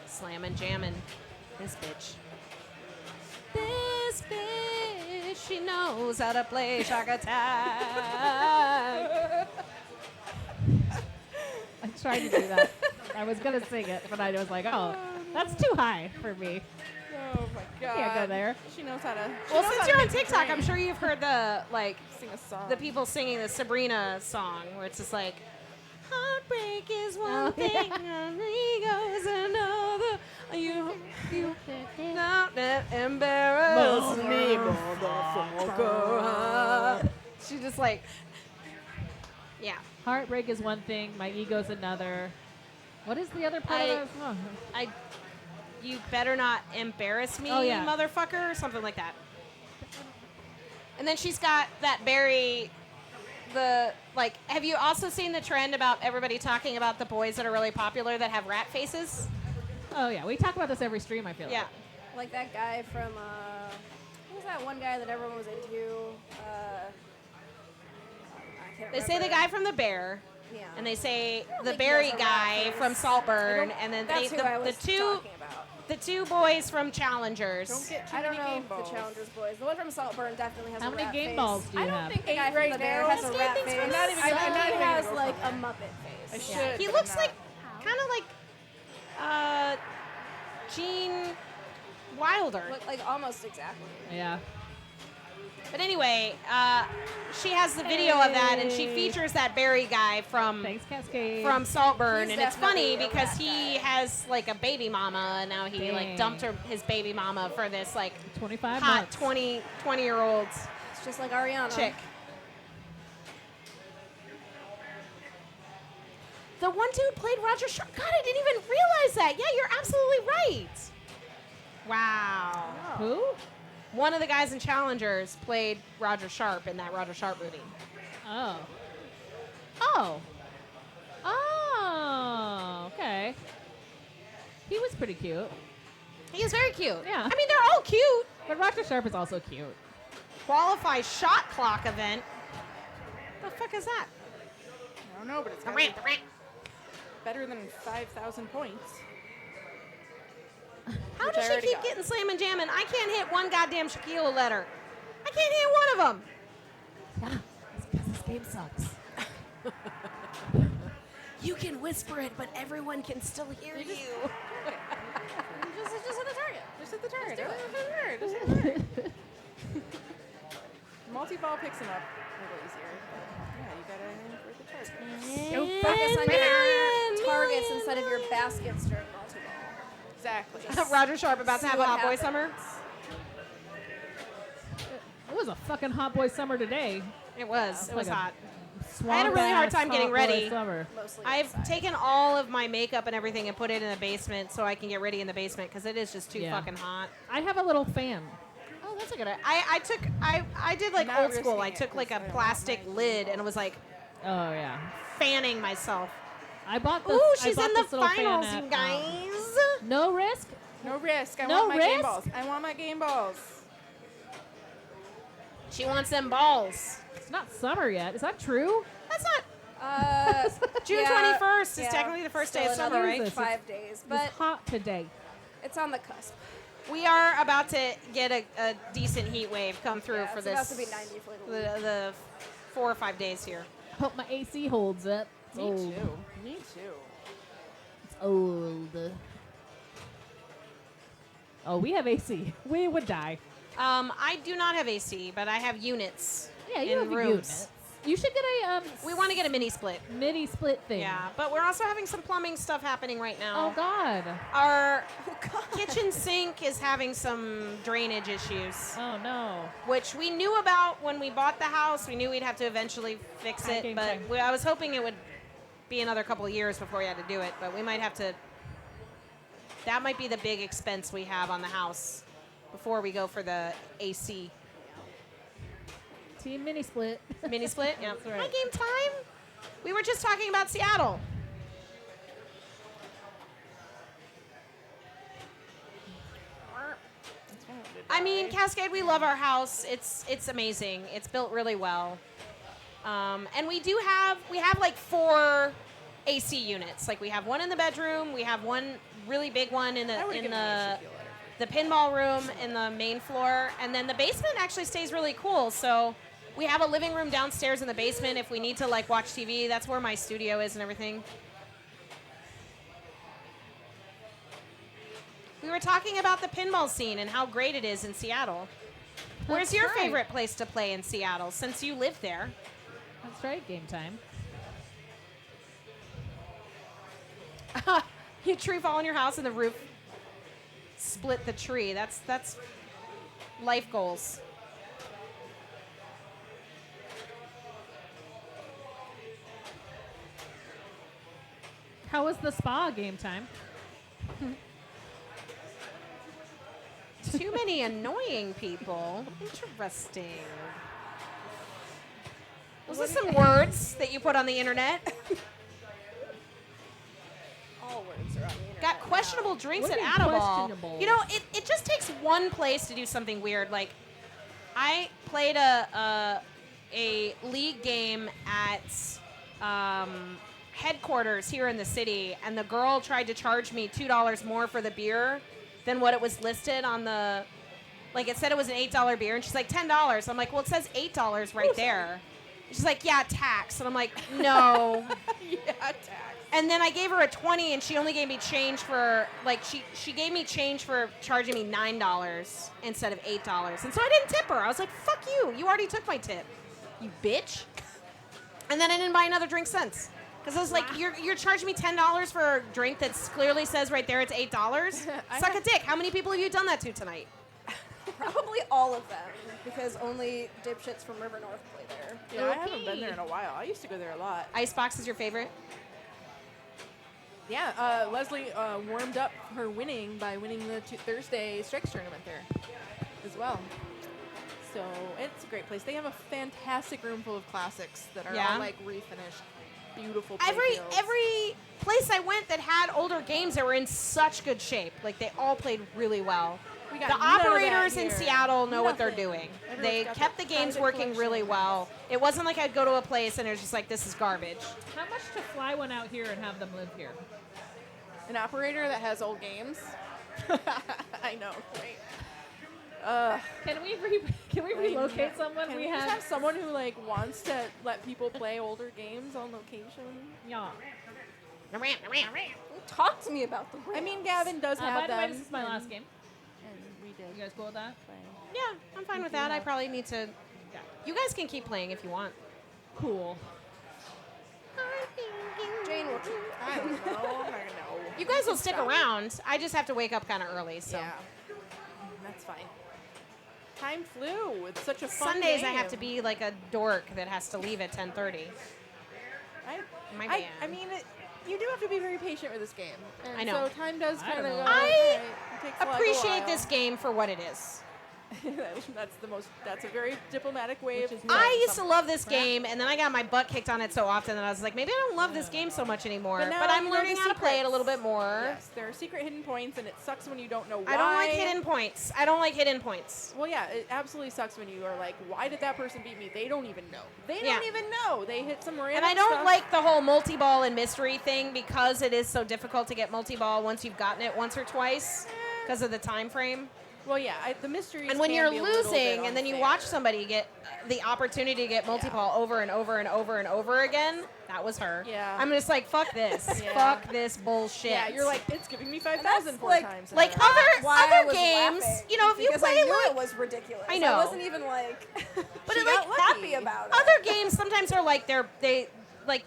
Slammin', jammin'. This bitch. This bitch, she knows how to play Shaq Attaq. I tried to do that. I was gonna sing it, but I was like, oh, that's too high for me. Oh my god. Can't go there. She knows how to. Well, since you're on TikTok, I'm sure you've heard the sing a song. the people singing the Sabrina song, where it's just like, heartbreak is one Oh, thing, yeah. and ego's another. You not embarrass me, motherfucker. She just like, yeah. Heartbreak is one thing. My ego's another. What is the other part I- of that? Oh. You better not embarrass me, Oh, yeah. motherfucker, or something like that. And then she's got that Barry, have you also seen the trend about everybody talking about the boys that are really popular that have rat faces? Oh yeah, we talk about this every stream. I feel Yeah. Like that guy from, who was that one guy that everyone was into? I can't They say the remember. guy from the Bear, Yeah. and they say I don't the think he Barry has a rat guy face. from I Saltburn, don't- and then that's who I the was two talking about. the two boys from Challengers. Don't get too I don't many know game balls. the Challengers boys. The one from Saltburn definitely has How a many rat game face. balls do you I don't have? think the guy from right the Bear now. has a Let's rat get things face. from this. I'm not even I gonna- think I'm not he even gonna has go like for a it. Muppet I face. should. He but looks I'm like kind of like Gene Wilder. Look like almost exactly. Yeah. But anyway, she has the video of that, and she Hey. features that Barry guy from Thanks, Cascade. Saltburn, He's and it's funny definitely a because rat he guy. has like a baby mama, and now he like Dang. dumped his baby mama for this like 25 hot months. 20-year-old It's just like Ariana. chick. The one dude played Roger Sharp. God, I didn't even realize that. Yeah, you're absolutely right. Wow. Who? One of the guys in Challengers played Roger Sharp in that Roger Sharp movie. Oh. Oh. Oh. Okay. He was pretty cute. He is very cute. Yeah. I mean, they're all cute. But Roger Sharp is also cute. Qualify shot clock event. The fuck is that? I don't know, but it's gotta be better than 5,000 points. How Which does I she already keep got. getting Slammin' Jammin'? I can't hit one goddamn Shaquille letter. I can't hit one of them. Yeah. It's because this game sucks. You can whisper it, but everyone can still hear you. Just hit the target. Just hit the target. Just do it. Just hit the target. Multi-ball picks him up a little easier. But yeah, you gotta aim for the target. So Focus on Million, your targets instead of your baskets during multi-ball. Exactly. Roger Sharp about to See have a what hot boy happens. summer. It was a fucking hot boy summer today. It was. It was like a hot. I had a really hard time getting ready. Summer. Mostly I've inside. taken all of my makeup and everything and put it in the basement so I can get ready in the basement because it is just too Yeah. fucking hot. I have a little fan. Oh, that's a good idea. I did like Not old school. risking I it, took like a 'cause I don't plastic want my lid and it was like Oh yeah. fanning myself. I bought this. Ooh, I she's bought in the this little fan finals, at, you guys. No risk. No risk. I No want my game risk? balls. I want my game balls. She wants them balls. It's not summer yet. Is that true? That's not. June Yeah, 21st is yeah, technically the first day still of summer, another right? Jesus. 5 days, But but it's hot today. it's on the cusp. We are about to get a decent heat wave come through Yeah, for it's this. about to be 90 for the week. the 4 or 5 days here. Hope my AC holds up. It's Me old. too. Me too. It's old. Oh, we have AC. We would die. I do not have AC, but I have units. Yeah, you in have rooms. units. You should get a We want to get a mini split. midi split thing. Yeah, but we're also having some plumbing stuff happening right now. Oh God. Our kitchen sink is having some drainage issues, Oh no. which we knew about when we bought the house. We knew we'd have to eventually fix it, Okay, but okay. I was hoping it would be another couple of years before we had to do it. But we might have to. That might be the big expense we have on the house before we go for the AC Team mini split. mini split. Yeah, That's right. Hi, game time. We were just talking about Seattle. I mean, Cascade, we love our house. It's amazing. It's built really well. And we have like 4 AC units. Like we have one in the bedroom, we have one really big one in I the would've in given the you a the pinball room in the main floor, and then the basement actually stays really cool. So we have a living room downstairs in the basement if we need to like watch TV. That's where my studio is and everything. We were talking about the pinball scene and how great it is in Seattle. Where's That's your right. favorite place to play in Seattle since you live there? That's right. Game time. You tree fall on your house and the roof split the tree. That's life goals. How was the spa game time? Too many annoying people. Interesting. Those are some words that you put on the internet. All words are on the internet. Got questionable drinks What at do you mean Attaq. questionable? You know, it just takes one place to do something weird. Like, I played a league game at headquarters here in the city, and the girl tried to charge me $2 more for the beer than what it was listed on the. Like, it said it was an $8 beer, and she's like, $10. I'm like, well, it says $8 right there. She's like, yeah, tax. And I'm like, no. Yeah, tax. And then I gave her a 20, and she only gave me change for, like, she gave me change for charging me $9 instead of $8. And so I didn't tip her. I was like, fuck you. You already took my tip, you bitch. And then I didn't buy another drink since. Because I was like, you're charging me $10 for a drink that clearly says right there it's $8? Suck a dick. How many people have you done that to tonight? Probably all of them, because only dipshits from River North play there. Yeah, I haven't been there in a while. I used to go there a lot. Icebox is your favorite? Yeah, Leslie warmed up her winning by winning the Thursday Strikes tournament there as well. So it's a great place. They have a fantastic room full of classics that are Yeah. all like refinished, beautiful. play Every fields. every place I went that had older games that were in such good shape. Like they all played really well. We got The none of that operators in here. Seattle know what they're Nothing. doing. Everyone's They got kept their the games private working really collection. well. It wasn't like I'd go to a place and it was just like, this is garbage. How much to fly one out here and have them live here? An operator that has old games. I know, right? Can we relocate someone? Can we we just have have someone who like wants to let people play older games on location? yeah. Talk to me about the I mean, Gavin does have By the way, them. this is my last game. And we did. You guys cool with that? play. Yeah, I'm fine with that. I probably need to. You guys can keep playing if you want. Cool. Jane will keep. I don't know. I don't know. You guys will stick around. I just have to wake up kind of early, so. Yeah, that's fine. Time flew. It's such a fun Sundays game. I have to be like a dork that has to leave at 10:30. My bad. I mean, you do have to be very patient with this game. And I know. So time does I kind of don't go. know. I takes a Appreciate while. this game for what it is. That's a very diplomatic way Which of is saying I used to something. love this game, and then I got my butt kicked on it so often that I was like, maybe I don't love this game so much anymore. But now But I'm you know learning the how to play it a little bit secrets. more. Yes, there are secret hidden points, and it sucks when you don't know why. I don't like hidden points. I don't like hidden points. Well, yeah, it absolutely sucks when you are like, why did that person beat me? They don't even know. They Yeah. don't even know. They hit some random And I don't stuff. like the whole multi-ball and mystery thing because it is so difficult to get multi-ball once you've gotten it once or twice because of the time frame. Well, yeah, the mysteries. And when can you're be a little bit losing and then you unfair. watch somebody get the opportunity to get multi-ball over and over and over and over again, that was her. Yeah. I'm just like, fuck this. Yeah. Fuck this bullshit. Yeah, you're like, it's giving me 5,000 that's, four like- times. Like in a row. Why I other was games, laughing, you know, if you because play I knew like it was ridiculous. I know. I wasn't even like. But she it, got like, happy happy. about it. other games sometimes are like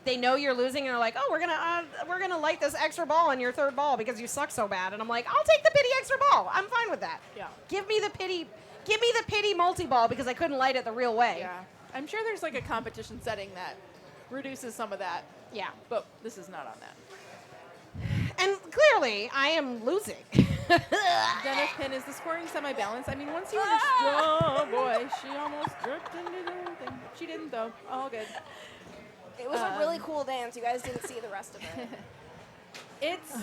they know you're losing and they're like, oh, we're gonna light this extra ball on your third ball because you suck so bad, and I'm like, I'll take the pity extra ball. I'm fine with that. Yeah. Give me the pity multi-ball because I couldn't light it the real way. Yeah. I'm sure there's like a competition setting that reduces some of that, Yeah. but this is not on that. And clearly, I am losing. Dennis Pin, is the scoring semi-balanced? I mean, once you understand, oh boy, she almost dripped into the thing. She didn't though. All good. It was a really cool dance. You guys didn't see the rest of it. It's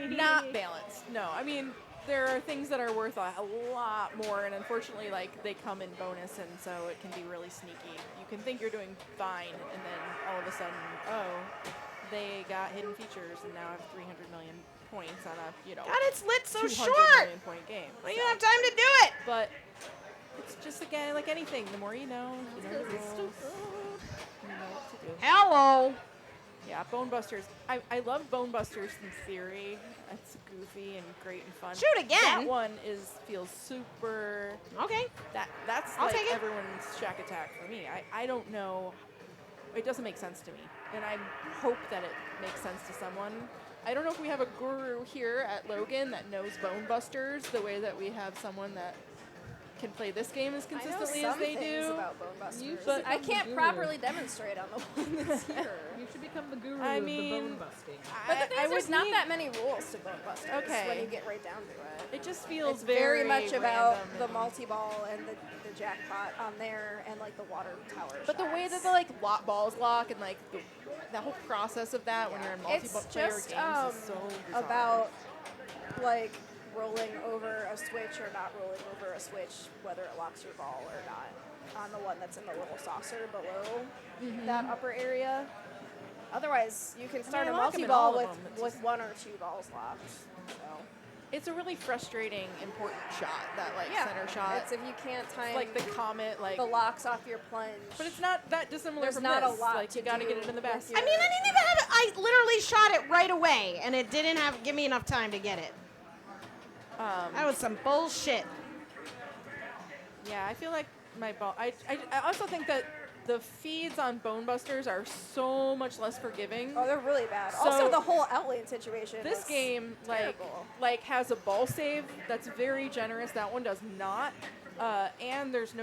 not balanced. No, I mean, there are things that are worth a lot more, and unfortunately, like, they come in bonus, and so it can be really sneaky. You can think you're doing fine, and then all of a sudden, oh, they got hidden features, and now have 300 million points on a, you know, God, it's lit so 200 short. million point game. I don't So- even have time to do it. But it's just, again, like anything, the more you know the rules, you know what to do. Hello. Yeah, Bone Busters. I love Bone Busters in theory. It's goofy and great and fun. Shoot again. That one feels super. Okay. That's I'll like take it. everyone's Shaq Attaq for me. I don't know. It doesn't make sense to me, and I hope that it makes sense to someone. I don't know if we have a guru here at Logan that knows Bone Busters the way that we have someone that can play this game as I know consistently some as they things do. about Bone Busters, You should but I become the can't guru. properly demonstrate on the one that's here. You should become the guru I of mean, the bone busting. But the thing I is, there's would not need- that many rules to Bone Busters Okay. when you get right down to it. It just feels It's very much about random the and- multi-ball and the jackpot on there and like the water tower But the way that shots. the like balls lock and like the whole process of that when you're in It's multiplayer just games is so bizarre. about like rolling over a switch or not rolling over a switch, whether it locks your ball or not, on the one that's in the little saucer below that upper area. Otherwise, you can start I a lock 'em in multi-ball all of with, them. It's with just- one or two balls locked. So It's a really frustrating, important shot. That like yeah, center shot. it's if you can't time It's like the comet, like. the locks off your plunge. But it's not that dissimilar There's from not this. a lot Like to you got to do get it in the with basket. your- I mean, I didn't even have it. I literally shot it right away, and it didn't give me enough time to get it. That was some bullshit. Yeah, I feel like my ball. I also think that the feeds on Bone Busters are so much less forgiving. Oh, they're really bad. So- also, the whole outlane situation. This is game terrible. like has a ball save that's very generous. That one does not. And there's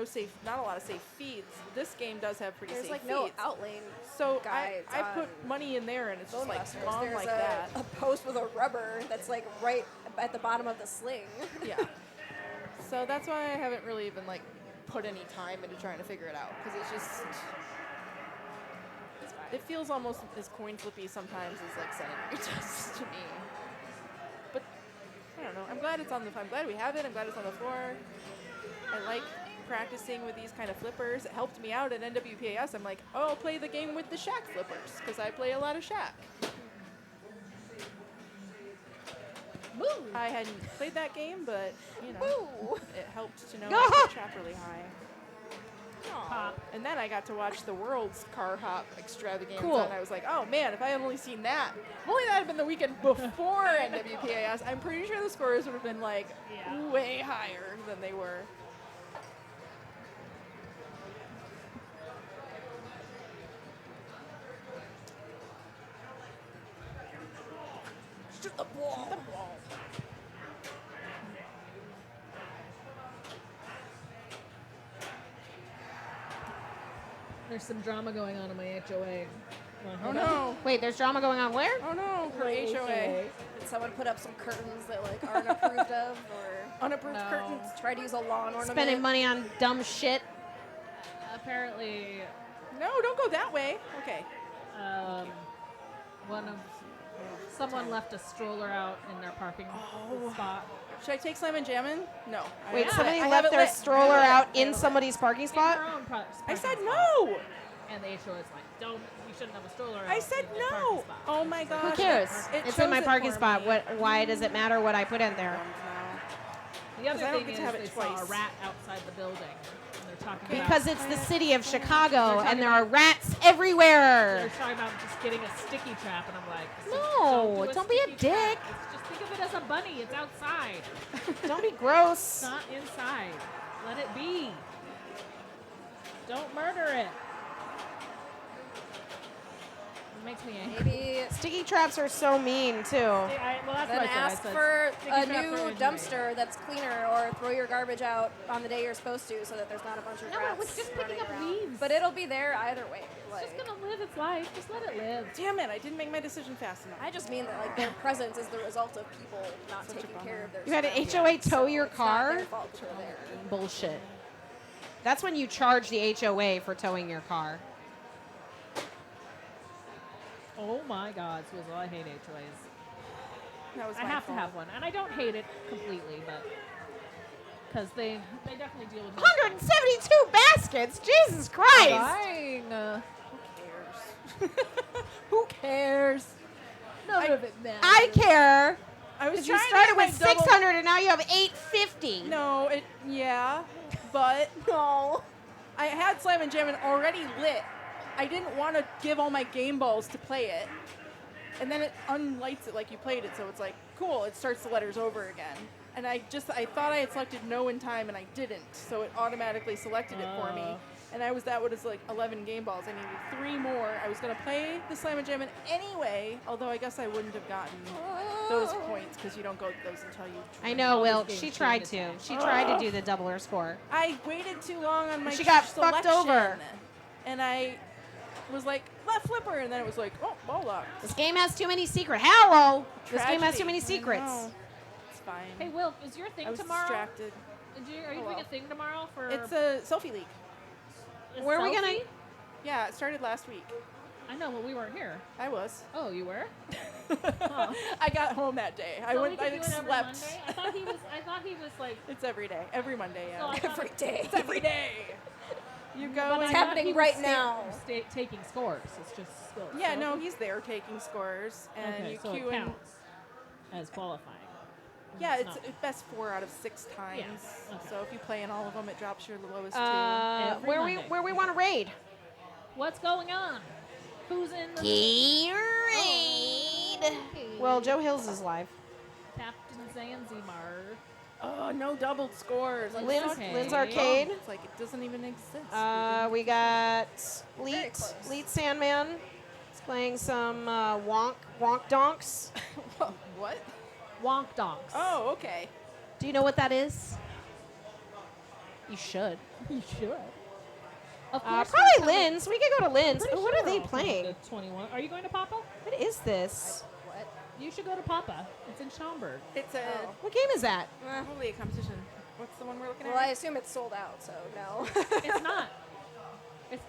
not a lot of safe feeds. This game does have pretty There's safe like no feeds. outlane. So guides I put on money in there and it's just Bone like Busters. gone There's like a, that. a post with a rubber that's like right at the bottom of the sling. Yeah. So that's why I haven't really even like put any time into trying to figure it out because it's just. It feels almost as coin flippy sometimes as like sanitary tests to me. But I don't know. I'm glad I'm glad we have it. I'm glad it's on the floor. I like practicing with these kind of flippers. It helped me out at NWPAS. I'm like, oh, I'll play the game with the Shaq flippers because I play a lot of Shaq. Woo! I hadn't played that game, but you know, Woo! it helped to know I could trap really high. Pop. And then I got to watch the world's car hop extravaganza, Cool. and I was like, oh man, if I had only seen that. If only that had been the weekend before NWPAS, I'm pretty sure the scores would have been like way higher than they were. Shoot the ball. Shoot the ball. There's some drama going on in my HOA. Oh no. Wait, there's drama going on where? Oh no. Her HOA. Did someone put up some curtains that like aren't approved of, or Unapproved No. curtains. try to use a lawn ornament? Spending money on dumb shit. Apparently, No, don't go that way. Okay. someone left a stroller out in their parking spot. Should I take Slammin' Jammin'? No. Wait, Yeah. somebody I have left it their lit. stroller I have it out lit. in somebody's parking In spot? their own I parking said spot. no. And the HOA is like, you shouldn't have a stroller out I said in your parking no. spot. Oh my gosh. Who cares? It It's in my chose it parking for spot. me. Why does it matter what I put in there? The other 'Cause I don't thing get is to have it they saw a twice. rat outside the building. And they're talking Because about, it's the city of Chicago talking and there are about- rats they're everywhere. talking about just getting a sticky trap, and I'm like, No, do don't be a sticky trap. dick. Just think of it as a bunny. It's outside. Don't be It's gross. not inside. Let it be. Don't murder it. It makes me angry. Maybe Sticky traps are so mean too. Well, that's then what I said. ask I said, for sticky a traps new are injury. dumpster that's cleaner, or throw your garbage out on the day you're supposed to, so that there's not a bunch of No, rats it's just running picking up around. weeds. But it'll be there either way. It's Like, just gonna live its life. Just let it live. Damn it, I didn't make my decision fast enough. I just mean that like their presence is the result of people not Such a taking bummer. care of their You had an surroundings. HOA tow your It's not car? their fault that they're there. Bullshit. That's when you charge the HOA for towing your car. Oh my God, Swizzle, I hate HOAs. That was I my have fault. to have one, and I don't hate it completely, but because they definitely deal with 172 baskets? Jesus Christ! dying. Who cares? Who cares? None of it matters. I care. I was Because you trying started to get with my double- 600 and now you have 850. No, but no. I had Slammin' Jammin' already lit. I didn't want to give all my game balls to play it. And then it unlights it like you played it, so it's like, cool, it starts the letters over again. And I thought I had selected no in time, and I didn't, so it automatically selected it for me. And that was like 11 game balls. I needed 3 more. I was going to play the Slammin' Jammin' anyway, although I guess I wouldn't have gotten those points, because you don't go those until you I know, All Will. these She games tried cheating to. is She tried to do the doubler score. I waited too long on my She got fucked selection, over. and I was like, left flipper, and then it was like, oh, ball lock. This game has too many secrets. Hello! This game has Tragedy. too many I secrets. know. It's fine. Hey, Will, is your thing I was tomorrow? distracted. Are you Oh, doing well. a thing tomorrow for? It's a selfie league. a Where are we gonna- selfie? Yeah, it started last week. I know, but we weren't here. I was. Oh, you were? Huh. I got home that day. I So went. we could I do it every slept. Monday? I thought he was like. It's every day. Every Monday. So I Yeah. thought Every day. It's every day. You go. But and- I It's thought happening he was right now. taking scores. It's just still. Yeah, so- no, he's there taking scores, and Okay, you so queue it in. counts as qualifying. Yeah, It's it's not. best 4 out of 6 times. Yeah, okay. So if you play in all of them, it drops your lowest Every Where Monday. we want to raid? What's going on? Who's in the Raid. Well, Joe Hills is live. Captain Zanzibar? 2. Oh, no doubled scores. I'm Lynn's, Okay. Lynn's Arcade. It's like it doesn't even exist. We got Very Leet close. Sandman. He's playing some Wonk Donks. What? Wonk Donks. Oh, okay. Do you know what that is? You should. You should. Of course. Probably we're coming- Lynn's. We could go to Lynn's. Pretty Oh, what sure are they we're all coming playing? to 21. Are you going to Papa? What is this? You should go to Papa. It's in Schaumburg. It's a What game is that? probably a competition. What's the one we're looking Well, I at? assume it's sold out, so no. It's not.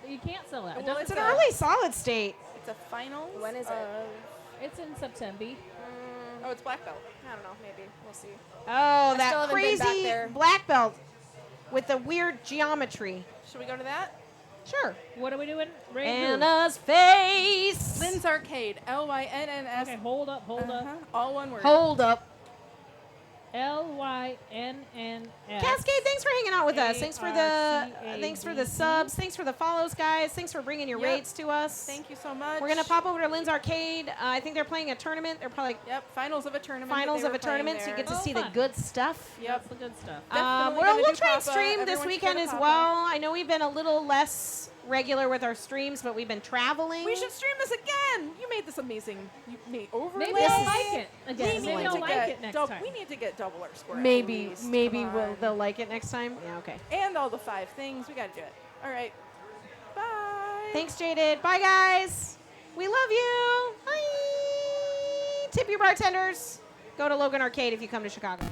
You can't sell that. It Well, doesn't It's an sell. early solid state. It's a finals. When is it? It's in September. Oh, it's black belt. I don't know. Maybe we'll see. Oh, still that haven't been back crazy there. black belt with the weird geometry. Should we go to that? Sure. What are we doing? Ray who? Anna's face. Lynn's Arcade. LYNNS. Okay, hold up. All one word. Hold up. LYNNS. Cascade, thanks for hanging out with us. Thanks for the A-R-C-A-D-E. subs. Thanks for the follows, guys. Thanks for bringing your Yep. raids to us. Thank you so much. We're gonna pop over to Lynn's Arcade. I think they're playing a tournament. They're probably Yep, finals of a tournament. that finals they of were a tournament, so playing you get to there. see Oh, the fun. good stuff. Yep. That's the good stuff. Definitely gonna We'll do try and Papa. stream this Everyone should weekend go to as Papa. well. I know we've been a little less regular with our streams, but we've been traveling. We should stream this again. You made this amazing. You made overlay. Maybe I'll like it We again. need Maybe to I'll like get it next dou- time. We need to get double or square. at Maybe least. Come on. they'll like it next time. Yeah, okay. And all the 5 things. We got to do it. All right. Bye. Thanks, Jaded. Bye, guys. We love you. Bye. Tip your bartenders. Go to Logan Arcade if you come to Chicago.